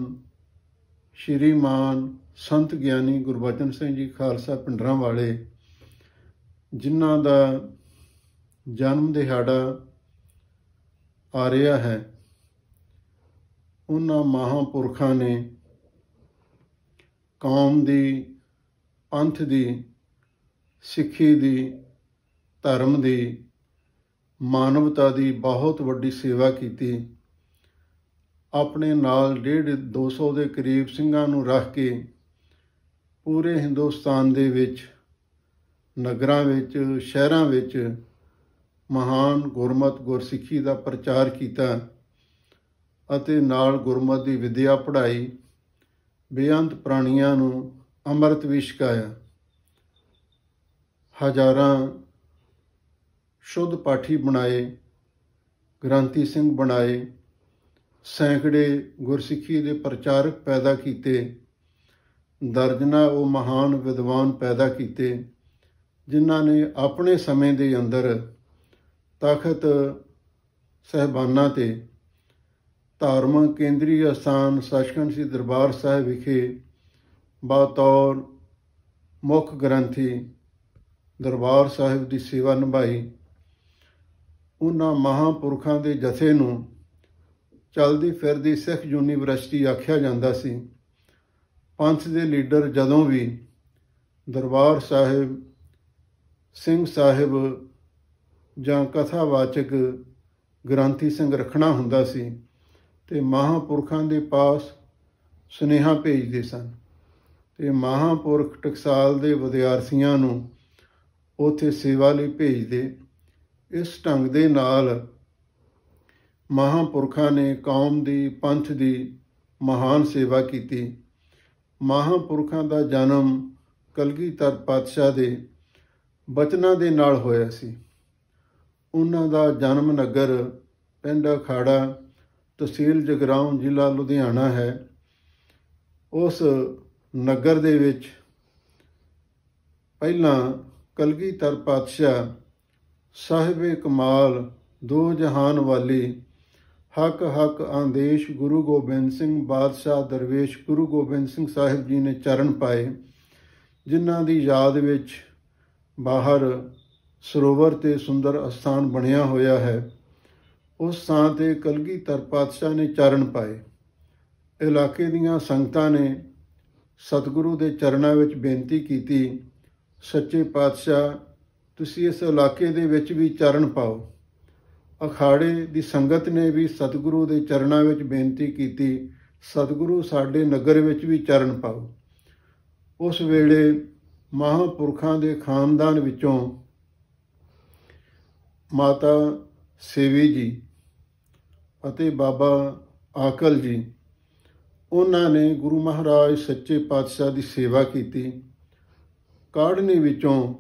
ਸ਼੍ਰੀਮਾਨ ਸੰਤ ਗਿਆਨੀ ਗੁਰਬਚਨ ਸਿੰਘ ਜੀ ਖਾਲਸਾ ਪਿੰਡਰਾਂ ਵਾਲੇ, ਜਿਨ੍ਹਾਂ ਦਾ ਜਨਮ ਦਿਹਾੜਾ ਆ ਰਿਹਾ ਹੈ, ਉਹਨਾਂ ਮਹਾਂਪੁਰਖਾਂ ਨੇ ਕੌਮ ਦੀ, ਪੰਥ ਦੀ, ਸਿੱਖੀ ਦੀ, ਧਰਮ ਦੀ, ਮਾਨਵਤਾ ਦੀ ਬਹੁਤ ਵੱਡੀ ਸੇਵਾ ਕੀਤੀ। ਆਪਣੇ ਨਾਲ 150-200 ਦੇ ਕਰੀਬ ਸਿੰਘਾਂ ਨੂੰ ਰੱਖ ਕੇ ਪੂਰੇ ਹਿੰਦੁਸਤਾਨ ਦੇ ਵਿੱਚ, ਨਗਰਾਂ ਵਿੱਚ, ਸ਼ਹਿਰਾਂ ਵਿੱਚ ਮਹਾਨ ਗੁਰਮਤਿ ਗੁਰਸਿੱਖੀ ਦਾ ਪ੍ਰਚਾਰ ਕੀਤਾ ਅਤੇ ਨਾਲ ਗੁਰਮਤਿ ਦੀ ਵਿੱਦਿਆ ਪੜ੍ਹਾਈ, ਬੇਅੰਤ ਪ੍ਰਾਣੀਆਂ ਨੂੰ ਅੰਮ੍ਰਿਤ ਵੀ ਛਕਾਇਆ। ਹਜ਼ਾਰਾਂ ਸ਼ੁੱਧ ਪਾਠੀ ਬਣਾਏ, ਗ੍ਰੰਥੀ ਸਿੰਘ ਬਣਾਏ, ਸੈਂਕੜੇ ਗੁਰਸਿੱਖੀ ਦੇ ਪ੍ਰਚਾਰਕ ਪੈਦਾ ਕੀਤੇ, ਦਰਜਨਾਂ ਉਹ ਮਹਾਨ ਵਿਦਵਾਨ ਪੈਦਾ ਕੀਤੇ, ਜਿਨ੍ਹਾਂ ਨੇ ਆਪਣੇ ਸਮੇਂ ਦੇ ਅੰਦਰ ਤਖਤ ਸਾਹਿਬਾਨਾਂ 'ਤੇ, ਧਾਰਮਿਕ ਕੇਂਦਰੀ ਅਸਥਾਨ ਸੱਚਖੰਡ ਸ੍ਰੀ ਦਰਬਾਰ ਸਾਹਿਬ ਵਿਖੇ ਬਤੌਰ ਮੁੱਖ ਗ੍ਰੰਥੀ ਦਰਬਾਰ ਸਾਹਿਬ ਦੀ ਸੇਵਾ ਨਿਭਾਈ। ਉਹਨਾਂ ਮਹਾਂਪੁਰਖਾਂ ਦੇ ਜਥੇ ਨੂੰ ਚਲਦੀ ਫਿਰਦੀ ਸਿੱਖ ਯੂਨੀਵਰਸਿਟੀ ਆਖਿਆ ਜਾਂਦਾ ਸੀ। ਪੰਥ ਦੇ ਲੀਡਰ ਜਦੋਂ ਵੀ ਦਰਬਾਰ ਸਾਹਿਬ, ਸਿੰਘ ਸਾਹਿਬ ਜਾਂ ਕਥਾਵਾਚਕ ਗ੍ਰੰਥੀ ਸਿੰਘ ਰੱਖਣਾ ਹੁੰਦਾ ਸੀ ਤੇ ਮਹਾਂਪੁਰਖਾਂ ਦੇ ਪਾਸ ਸੁਨੇਹਾ ਭੇਜਦੇ ਸਨ ਤੇ ਮਹਾਂਪੁਰਖ ਟਕਸਾਲ ਦੇ ਵਿਦਿਆਰਥੀਆਂ ਨੂੰ ਉੱਥੇ ਸੇਵਾ ਲਈ ਭੇਜਦੇ। ਇਸ ਢੰਗ ਦੇ ਨਾਲ ਮਹਾਂਪੁਰਖਾਂ ਨੇ ਕੌਮ ਦੀ, ਪੰਥ ਦੀ ਮਹਾਨ ਸੇਵਾ ਕੀਤੀ। ਮਹਾਂਪੁਰਖਾਂ ਦਾ ਜਨਮ ਕਲਗੀਧਰ ਪਾਤਸ਼ਾਹ ਦੇ ਬਚਨਾਂ ਦੇ ਨਾਲ ਹੋਇਆ ਸੀ। ਉਹਨਾਂ ਦਾ ਜਨਮ ਨਗਰ ਪਿੰਡ ਅਖਾੜਾ, ਤਹਿਸੀਲ ਜਗਰਾਉਂ, ਜ਼ਿਲ੍ਹਾ ਲੁਧਿਆਣਾ ਹੈ। ਉਸ ਨਗਰ ਦੇ ਵਿੱਚ ਪਹਿਲਾਂ ਕਲਗੀਧਰ ਪਾਤਸ਼ਾਹ ਸਾਹਿਬੇ ਕਮਾਲ ਦੋ ਜਹਾਨ ਵਾਲੀ ਹੱਕ ਹੱਕ ਆਦੇਸ਼ ਗੁਰੂ ਗੋਬਿੰਦ ਸਿੰਘ ਬਾਦਸ਼ਾਹ ਦਰਵੇਸ਼ ਗੁਰੂ ਗੋਬਿੰਦ ਸਿੰਘ ਸਾਹਿਬ ਜੀ ਨੇ ਚਰਨ ਪਾਏ, ਜਿਨ੍ਹਾਂ ਦੀ ਯਾਦ ਵਿੱਚ ਬਾਹਰ ਸਰੋਵਰ ਤੇ ਸੁੰਦਰ ਅਸਥਾਨ ਬਣਿਆ ਹੋਇਆ ਹੈ। ਉਸ ਥਾਂ 'ਤੇ ਕਲਗੀਧਰ ਪਾਤਸ਼ਾਹ ਨੇ ਚਰਨ ਪਾਏ। ਇਲਾਕੇ ਦੀਆਂ ਸੰਗਤਾਂ ਨੇ ਸਤਿਗੁਰੂ ਦੇ ਚਰਨਾਂ ਵਿੱਚ ਬੇਨਤੀ ਕੀਤੀ, ਸੱਚੇ ਪਾਤਸ਼ਾਹ ਤੁਸੀਂ ਇਸ ਇਲਾਕੇ ਦੇ ਵਿੱਚ ਵੀ ਚਰਨ ਪਾਓ। ਅਖਾੜੇ ਦੀ ਸੰਗਤ ਨੇ ਵੀ ਸਤਿਗੁਰੂ ਦੇ ਚਰਨਾਂ ਵਿੱਚ ਬੇਨਤੀ ਕੀਤੀ, ਸਤਿਗੁਰੂ ਸਾਡੇ ਨਗਰ ਵਿੱਚ ਵੀ ਚਰਨ ਪਾਓ। ਉਸ ਵੇਲੇ ਮਹਾਂਪੁਰਖਾਂ ਦੇ ਖਾਨਦਾਨ ਵਿੱਚੋਂ ਮਾਤਾ ਸੇਵੀ ਜੀ ਅਤੇ ਬਾਬਾ ਆਕਲ ਜੀ, ਉਹਨਾਂ ਨੇ ਗੁਰੂ ਮਹਾਰਾਜ ਸੱਚੇ ਪਾਤਸ਼ਾਹ ਦੀ ਸੇਵਾ ਕੀਤੀ। ਕਾੜ੍ਹਨੀ ਵਿੱਚੋਂ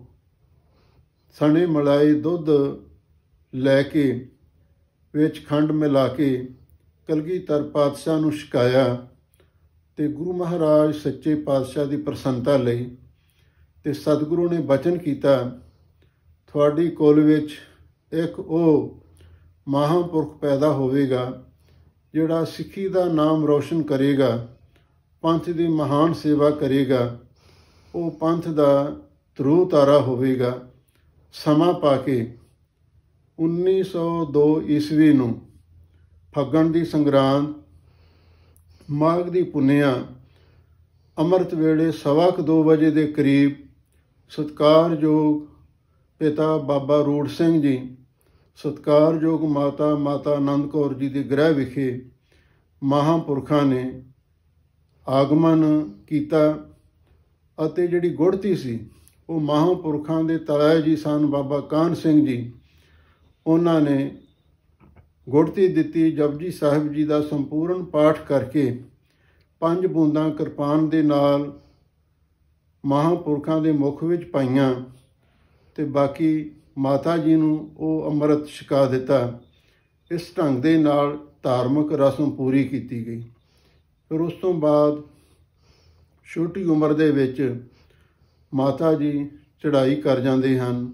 ਸਣੇ ਮਲਾਈ ਦੁੱਧ ਲੈ ਕੇ ਵਿੱਚ ਖੰਡ ਮਿਲਾ ਕੇ ਕਲਗੀਧਰ ਪਾਤਸ਼ਾਹ ਨੂੰ ਛਕਾਇਆ ਤੇ ਗੁਰੂ ਮਹਾਰਾਜ ਸੱਚੇ ਪਾਤਸ਼ਾਹ ਦੀ ਪ੍ਰਸੰਨਤਾ ਲਈ ਤੇ ਸਤਿਗੁਰੂ ਨੇ ਬਚਨ ਕੀਤਾ, ਤੁਹਾਡੀ ਕੁਲ ਵਿੱਚ ਇੱਕ ਉਹ ਮਹਾਂਪੁਰਖ ਪੈਦਾ ਹੋਵੇਗਾ ਜਿਹੜਾ ਸਿੱਖੀ ਦਾ ਨਾਮ ਰੌਸ਼ਨ ਕਰੇਗਾ, ਪੰਥ ਦੀ ਮਹਾਨ ਸੇਵਾ ਕਰੇਗਾ। ਉਹ ਪੰਥ ਦਾ ਧਰੂ ਤਾਰਾ ਹੋਵੇਗਾ। ਸਮਾਂ ਪਾ ਕੇ 1902 ਈਸਵੀ ਨੂੰ ਫੱਗਣ ਦੀ ਸੰਗਰਾਂਦ, ਮਾਘ ਦੀ ਪੁੰਨਿਆ, ਅੰਮ੍ਰਿਤ ਵੇਲੇ 2:15 ਵਜੇ ਦੇ ਕਰੀਬ ਸਤਿਕਾਰਯੋਗ ਪਿਤਾ ਬਾਬਾ ਰੂੜ ਸਿੰਘ ਜੀ, ਸਤਿਕਾਰਯੋਗ ਮਾਤਾ ਆਨੰਦ ਕੌਰ ਜੀ ਦੇ ਗ੍ਰਹਿ ਵਿਖੇ ਮਹਾਂਪੁਰਖਾਂ ਨੇ ਆਗਮਨ ਕੀਤਾ ਅਤੇ ਜਿਹੜੀ ਗੁੜਤੀ ਸੀ ਉਹ ਮਹਾਂਪੁਰਖਾਂ ਦੇ ਤਾਇਆ ਜੀ ਸਨ ਬਾਬਾ ਕਾਹਨ ਸਿੰਘ ਜੀ, ਉਹਨਾਂ ਨੇ ਗੁੜਤੀ ਦਿੱਤੀ। ਜਪਜੀ ਸਾਹਿਬ ਜੀ ਦਾ ਸੰਪੂਰਨ ਪਾਠ ਕਰਕੇ 5 ਬੂੰਦਾਂ ਕਿਰਪਾਨ ਦੇ ਨਾਲ ਮਹਾਂਪੁਰਖਾਂ ਦੇ ਮੁਖ ਵਿੱਚ ਪਾਈਆਂ ਤੇ ਬਾਕੀ ਮਾਤਾ ਜੀ ਨੂੰ ਉਹ ਅੰਮ੍ਰਿਤ ਛਕਾ ਦਿੱਤਾ। ਇਸ ਢੰਗ ਦੇ ਨਾਲ ਧਾਰਮਿਕ ਰਸਮ ਪੂਰੀ ਕੀਤੀ ਗਈ। ਫਿਰ ਉਸ ਤੋਂ ਬਾਅਦ ਛੋਟੀ ਉਮਰ ਦੇ ਵਿੱਚ ਮਾਤਾ ਜੀ ਚੜ੍ਹਾਈ ਕਰ ਜਾਂਦੇ ਹਨ।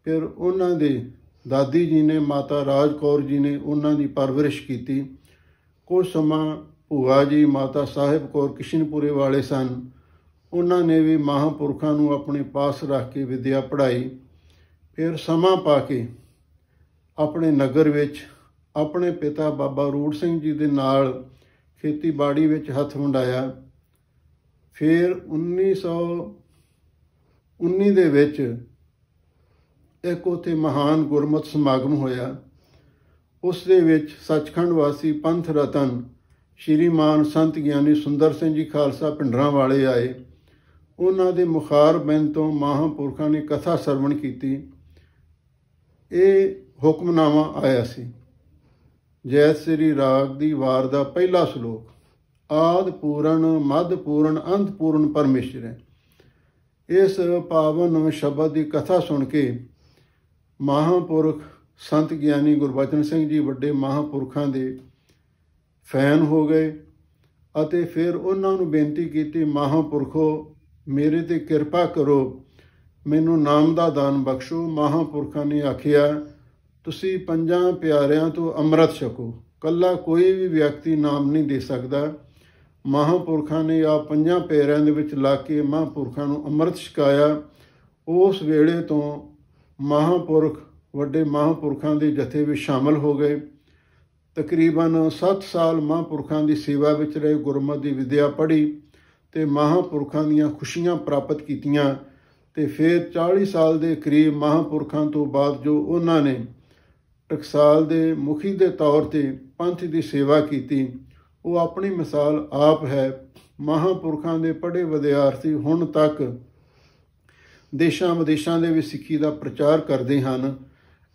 ਫਿਰ ਉਹਨਾਂ ਦੇ ਦਾਦੀ ਜੀ ਨੇ, ਮਾਤਾ ਰਾਜ ਕੌਰ ਜੀ ਨੇ ਉਹਨਾਂ ਦੀ ਪਰਵਰਿਸ਼ ਕੀਤੀ। ਕੁਝ ਸਮਾਂ ਭੂਆ ਜੀ ਮਾਤਾ ਸਾਹਿਬ ਕੌਰ ਕਿਸ਼ਨਪੁਰੇ ਵਾਲੇ ਸਨ, ਉਹਨਾਂ ਨੇ ਵੀ ਮਹਾਂਪੁਰਖਾਂ ਨੂੰ ਆਪਣੇ ਪਾਸ ਰੱਖ ਕੇ ਵਿੱਦਿਆ ਪੜ੍ਹਾਈ। ਫਿਰ ਸਮਾਂ ਪਾ ਕੇ ਆਪਣੇ ਨਗਰ ਵਿੱਚ ਆਪਣੇ ਪਿਤਾ ਬਾਬਾ ਰੂੜ ਸਿੰਘ ਜੀ ਦੇ ਨਾਲ ਖੇਤੀਬਾੜੀ ਵਿੱਚ ਹੱਥ ਵੰਡਾਇਆ। ਫਿਰ 1919 ਦੇ ਵਿੱਚ ਇੱਕ ਉੱਥੇ ਮਹਾਨ ਗੁਰਮਤਿ ਸਮਾਗਮ ਹੋਇਆ। ਉਸ ਦੇ ਵਿੱਚ ਸੱਚਖੰਡ ਵਾਸੀ ਪੰਥ ਰਤਨ ਸ਼੍ਰੀਮਾਨ ਸੰਤ ਗਿਆਨੀ ਸੁੰਦਰ ਸਿੰਘ ਜੀ ਖਾਲਸਾ ਭਿੰਡਰਾਂ ਵਾਲੇ ਆਏ। ਉਹਨਾਂ ਦੇ ਮੁਖਾਰਬਿੰਦ ਤੋਂ ਮਹਾਂਪੁਰਖਾਂ ਨੇ ਕਥਾ ਸਰਵਣ ਕੀਤੀ। ਇਹ ਹੁਕਮਨਾਮਾ ਆਇਆ ਸੀ। ਜੈ ਸ੍ਰੀ ਰਾਗ ਦੀ ਵਾਰ ਦਾ ਪਹਿਲਾ ਸ਼ਲੋਕ, ਆਦਿ ਪੂਰਨ ਮੱਧ ਪੂਰਨ ਅੰਤ ਪੂਰਨ ਪਰਮੇਸ਼ਰ ਹੈ। ਇਸ ਪਾਵਨ ਸ਼ਬਦ ਦੀ ਕਥਾ ਸੁਣ ਕੇ ਮਹਾਂਪੁਰਖ ਸੰਤ ਗਿਆਨੀ ਗੁਰਬਚਨ ਸਿੰਘ ਜੀ ਵੱਡੇ ਮਹਾਂਪੁਰਖਾਂ ਦੇ ਫੈਨ ਹੋ ਗਏ ਅਤੇ ਫਿਰ ਉਹਨਾਂ ਨੂੰ ਬੇਨਤੀ ਕੀਤੀ, ਮਹਾਂਪੁਰਖੋ ਮੇਰੇ 'ਤੇ ਕਿਰਪਾ ਕਰੋ, ਮੈਨੂੰ ਨਾਮ ਦਾ ਦਾਨ ਬਖਸ਼ੋ। ਮਹਾਂਪੁਰਖਾਂ ਨੇ ਆਖਿਆ, ਤੁਸੀਂ 5 ਪਿਆਰਿਆਂ ਤੋਂ ਅੰਮ੍ਰਿਤ ਛਕੋ, ਇਕੱਲਾ ਕੋਈ ਵੀ ਵਿਅਕਤੀ ਨਾਮ ਨਹੀਂ ਦੇ ਸਕਦਾ। ਮਹਾਂਪੁਰਖਾਂ ਨੇ ਆ 5 ਪਿਆਰਿਆਂ ਦੇ ਵਿੱਚ ਲਾ ਕੇ ਮਹਾਂਪੁਰਖਾਂ ਨੂੰ ਅੰਮ੍ਰਿਤ ਛਕਾਇਆ। ਉਸ ਵੇਲੇ ਤੋਂ ਮਹਾਂਪੁਰਖ ਵੱਡੇ ਮਹਾਂਪੁਰਖਾਂ ਦੇ ਜਥੇ ਵਿੱਚ ਸ਼ਾਮਲ ਹੋ ਗਏ। ਤਕਰੀਬਨ 7 ਸਾਲ ਮਹਾਂਪੁਰਖਾਂ ਦੀ ਸੇਵਾ ਵਿੱਚ ਰਹੇ, ਗੁਰਮਤਿ ਦੀ ਵਿੱਦਿਆ ਪੜ੍ਹੀ ਅਤੇ ਮਹਾਂਪੁਰਖਾਂ ਦੀਆਂ ਖੁਸ਼ੀਆਂ ਪ੍ਰਾਪਤ ਕੀਤੀਆਂ। ਅਤੇ ਫਿਰ 40 ਸਾਲ ਦੇ ਕਰੀਬ ਮਹਾਂਪੁਰਖਾਂ ਤੋਂ ਬਾਅਦ ਜੋ ਉਹਨਾਂ ਨੇ ਟਕਸਾਲ ਦੇ ਮੁਖੀ ਦੇ ਤੌਰ 'ਤੇ ਪੰਥ ਦੀ ਸੇਵਾ ਕੀਤੀ, ਉਹ ਆਪਣੀ ਮਿਸਾਲ ਆਪ ਹੈ। ਮਹਾਂਪੁਰਖਾਂ ਦੇ ਪੜ੍ਹੇ ਵਿਦਿਆਰਥੀ ਹੁਣ ਤੱਕ ਦੇਸ਼ਾਂ ਵਿਦੇਸ਼ਾਂ ਦੇ ਵਿੱਚ ਸਿੱਖੀ ਦਾ ਪ੍ਰਚਾਰ ਕਰਦੇ ਹਨ।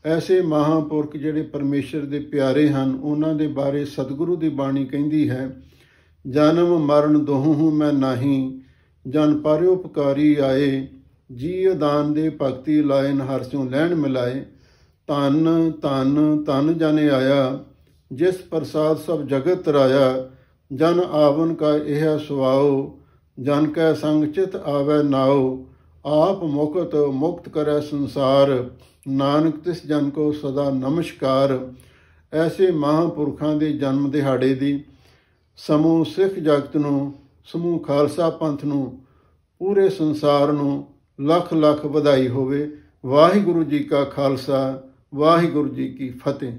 ਐਸੇ ਮਹਾਂਪੁਰਖ ਜਿਹੜੇ ਪਰਮੇਸ਼ਰ ਦੇ ਪਿਆਰੇ ਹਨ, ਉਹਨਾਂ ਦੇ ਬਾਰੇ ਸਤਿਗੁਰੂ ਦੀ ਬਾਣੀ ਕਹਿੰਦੀ ਹੈ, ਜਨਮ ਮਰਨ ਦੋਹੂੰ ਮੈਂ ਨਾਹੀਂ, ਜਨ ਪਰਉਪਕਾਰੀ ਆਏ, ਜੀ ਦਾਨ ਦੇ ਭਗਤੀ ਲਾਇਨ ਹਰ ਸਿਉ ਲੈਣ ਮਿਲਾਏ। ਧੰਨ ਧੰਨ ਧੰਨ ਜਨ ਆਇਆ, ਜਿਸ ਪ੍ਰਸਾਦ ਸਭ ਜਗਤ ਤਰਾਇਆ, ਜਨ ਆਵਨ ਕਾ ਇਹ ਸੁਆਓ, ਜਨ ਕੈ ਸੰਗ ਚਿਤ ਆਵੈ ਨਾਓ, ਆਪ ਮੁਕਤ ਮੁਕਤ ਕਰੈ ਸੰਸਾਰ, ਨਾਨਕ ਤਿਸ ਜਨ ਕੋ ਸਦਾ ਨਮਸਕਾਰ। ਐਸੇ ਮਹਾਂਪੁਰਖਾਂ ਦੇ ਜਨਮ ਦਿਹਾੜੇ ਦੀ ਸਮੂਹ ਸਿੱਖ ਜਗਤ ਨੂੰ, ਸਮੂਹ ਖਾਲਸਾ ਪੰਥ ਨੂੰ, ਪੂਰੇ ਸੰਸਾਰ ਨੂੰ ਲੱਖ ਲੱਖ ਵਧਾਈ ਹੋਵੇ। ਵਾਹਿਗੁਰੂ ਜੀ ਕਾ ਖਾਲਸਾ, ਵਾਹਿਗੁਰੂ ਜੀ ਕੀ ਫਤਿਹ।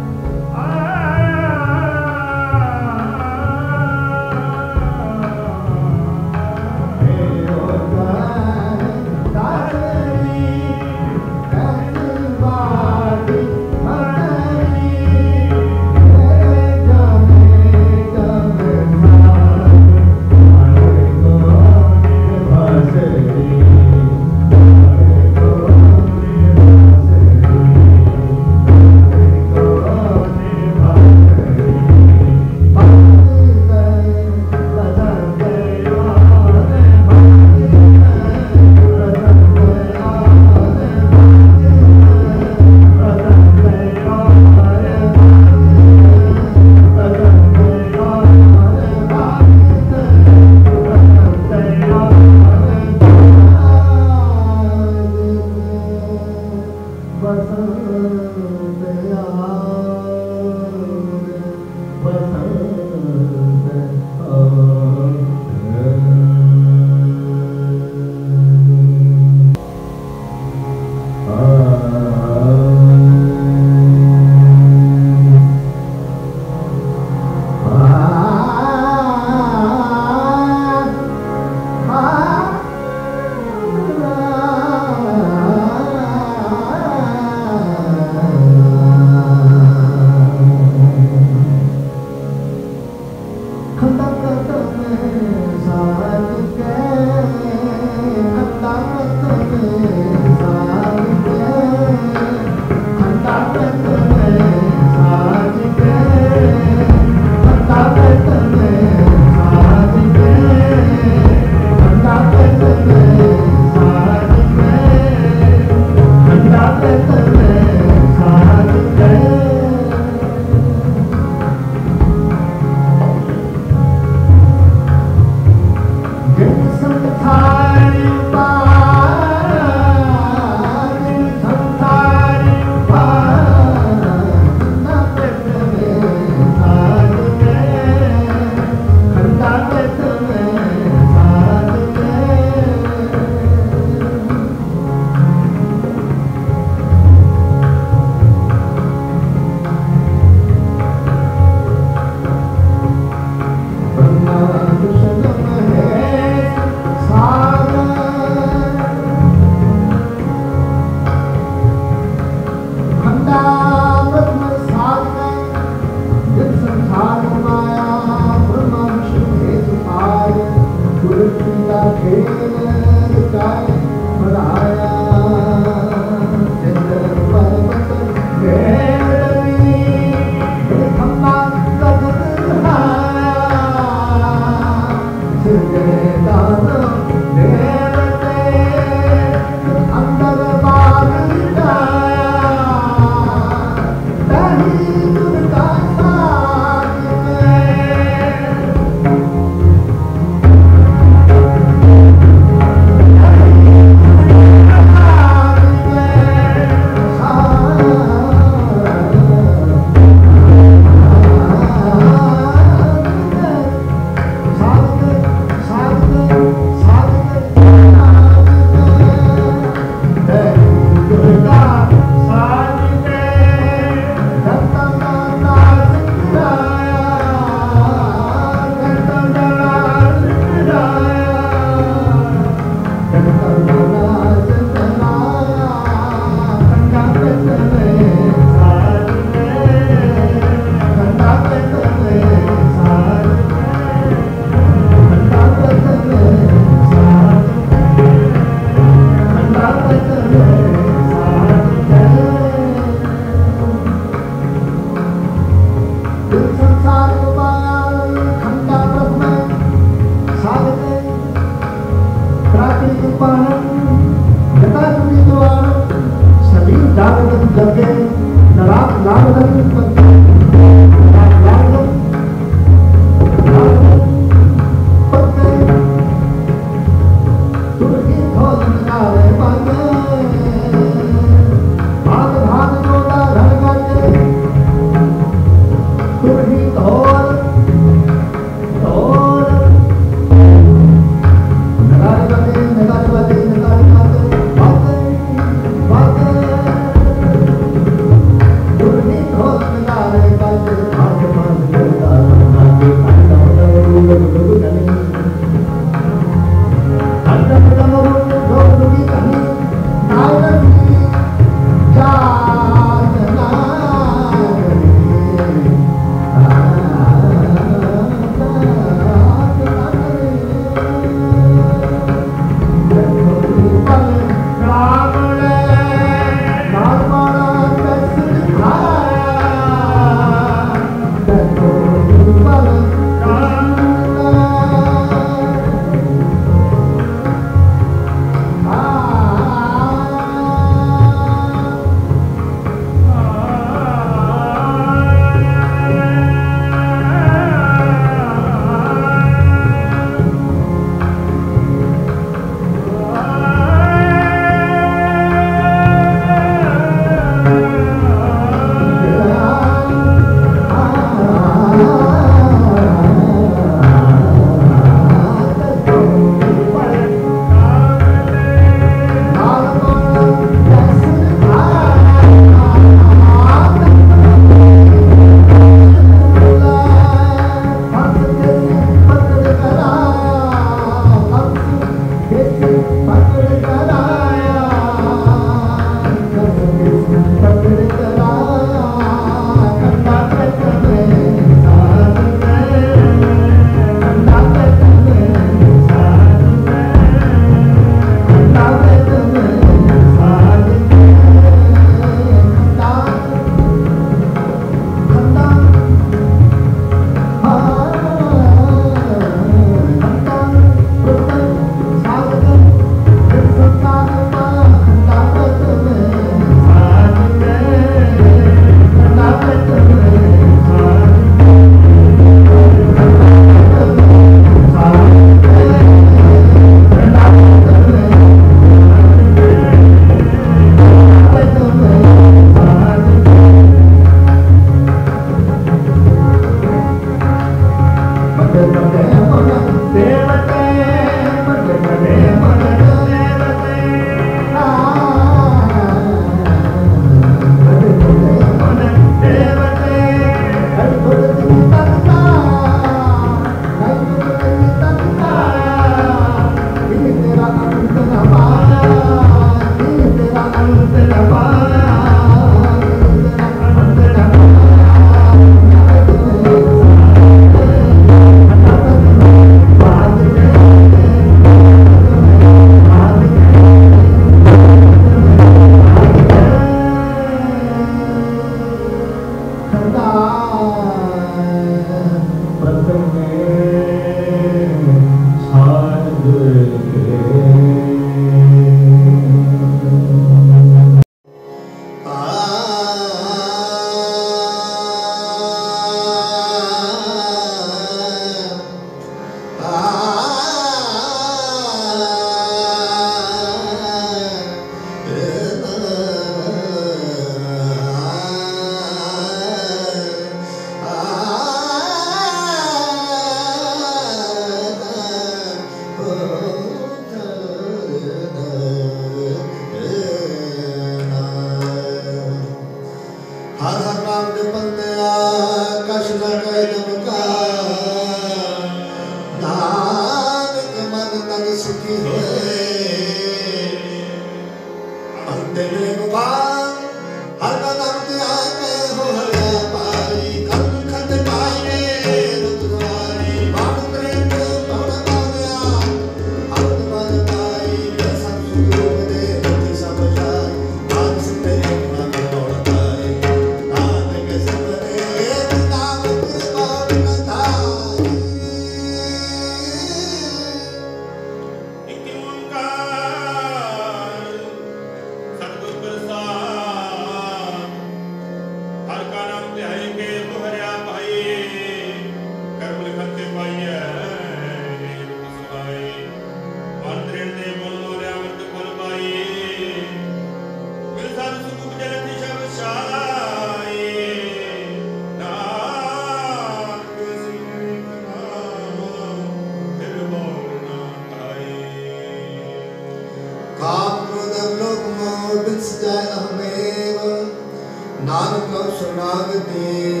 ਹਰ ਕਉ ਸੁਨਾਗਤੀ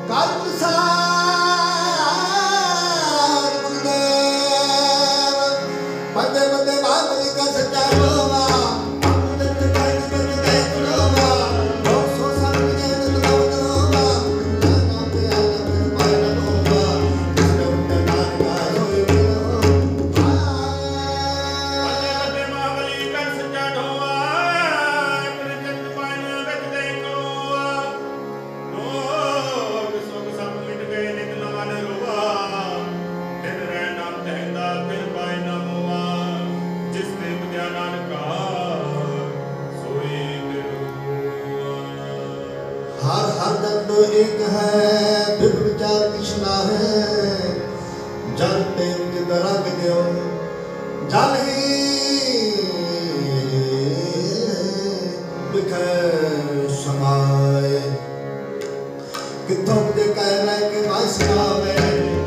ਕਰ ਪ੍ਰਸਾਦ ਗੁਰਦੇਵ ਬੰਦੇ ਬੰਦੇ ਬਾਬਲੀ ਕਾ ਸੱਚਾ ਰੋਵਾ ਅੰਮ੍ਰਿਤ ਕਹਿ ਕਹਿ ਦੇ ਕਰੋਵਾ ਲੋਕ ਸੋ ਸੰਗ ਦੇ ਦਲਵ ਦਰੋਵਾ ਨਾਮ ਤੇ ਆਨੰਦ ਪਾਇ ਨ ਹੋਵਾ ਜਿਸ ਨੇ ਉੱਤੇ ਨਾਨਕਾ ਹੋਇ ਬੰਦੇ ਬੰਦੇ ਬਾਬਲੀ ਕਾ ਸੱਚਾ ਢੋਵਾ ਪ੍ਰਚੰਡ ਪਾਇ ਨ ਵਿੱਚ ਦੇ ਕਰੋਵਾ ਲੋਕ ਸੁਖ ਸਭ ਮਿਟ ਗਏ ਨਿਤ ਨਵਨ ਰੋਵਾ ਫਿਰ ਰਹਿ ਨਾਮ ਤਹਿੰਦਾ ਫਿਰ ਪਾਇ ਨ ਹੋਵਾ ਜਿਸ ਨੇ ਬੁਝਿਆ ਨਾਨਕਾ ਸੋਈ ਬਿਰੂਆ ਹਰ ਹਰ ਦੰਦੋ ਇੱਕ ਹੈ ਬਿਬ ਵਿਚਾਰ ਕਿਛਨਾ ਹੈ ਜਲ ਤੇ ਜਿਦ ਰੰਗ ਦਿਓ ਜਲ ਹੀ ਬਿਖੈ ਸਮਾਏ ਕਿਥੋਂ ਦੇ ਕਹਿ ਲੈ ਕੇ ਵਾਸ ਆਵੇ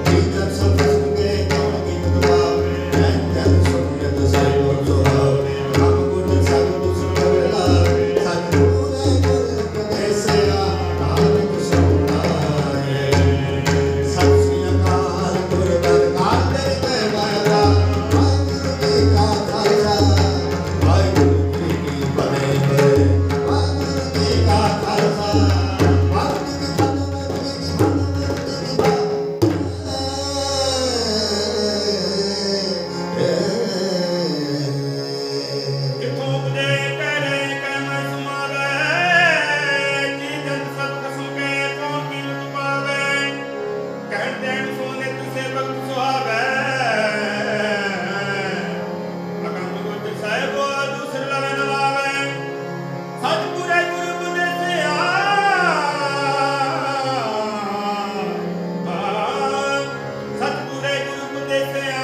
ਜੀਤਨ ਸਭ ਸੁਗੇ ਕੌਣ ਕੀ ਦਵਾਵੇ ਜਨ ਜਨ ਸੁਣੇ ਦਸਾਈ ਹੋ ਸੁਹਾਵੇ ਹਮ ਗੁਣ ਸਭ ਦੁਸਰ ਲਾਵੇ ਸਤਿਗੁਰੇ ਗੁਰ ਉਪਦੇਸਿਆ ਨਾਨਕ ਸੁਣਾਏ ਸਤਿ ਸ੍ਰੀ ਅਕਾਲ ਗੁਰ ਦਰਬਾਰ ਤੇਰੇ ਤੇ ਮਾਇਆ ਵਾਹਿਗੁਰੂ ਜੀ ਕਾ ਖਾਲਸਾ ਵਾਹਿਗੁਰੂ ਜੀ ਕੀ ਫਤਿਹ ਵਾਹਿਗੁਰੂ ਜੀ ਕਾ ਖਾਲਸਾ ਵਾਹਿਗੁਰੂ ਜੀ ਕੀ ਕਿਥੋਂ ਉਪਜੇ ਕਹਿ ਕਹਿ ਮੈਂ ਸਮਾਵੇ ਜੀ ਜਨ ਸਭ ਕਸਮ ਕੇ ਕੌਣ ਕੀਮਤ ਪਾਵੇ ਕਹਿਣ ਦੇਣ ਸੋਨੇ ਤੁਸੇ ਭਗਤ ਸੁਹਾਵੇ ਅਗੰਮ ਗੁਰ ਸਾਹਿਬੋ ਦੂਸਰ ਲਵੇ ਨਵਾਵੇ ਸਤਿਗੁਰੇ ਗੁਰ ਉਪਦੇਸਿਆ ਸਤਿਗੁਰੇ ਗੁਰ ਉਪਦੇਸਿਆ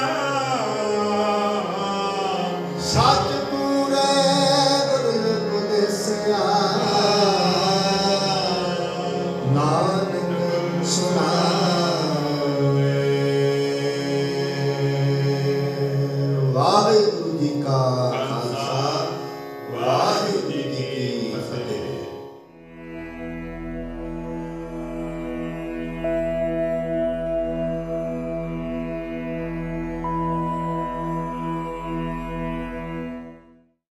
ਸਤਿਗੁਰੇ ਗੁਰ ਉਪਦੇਸਿਆ ਨਾਨਕ ਸੁਣਾ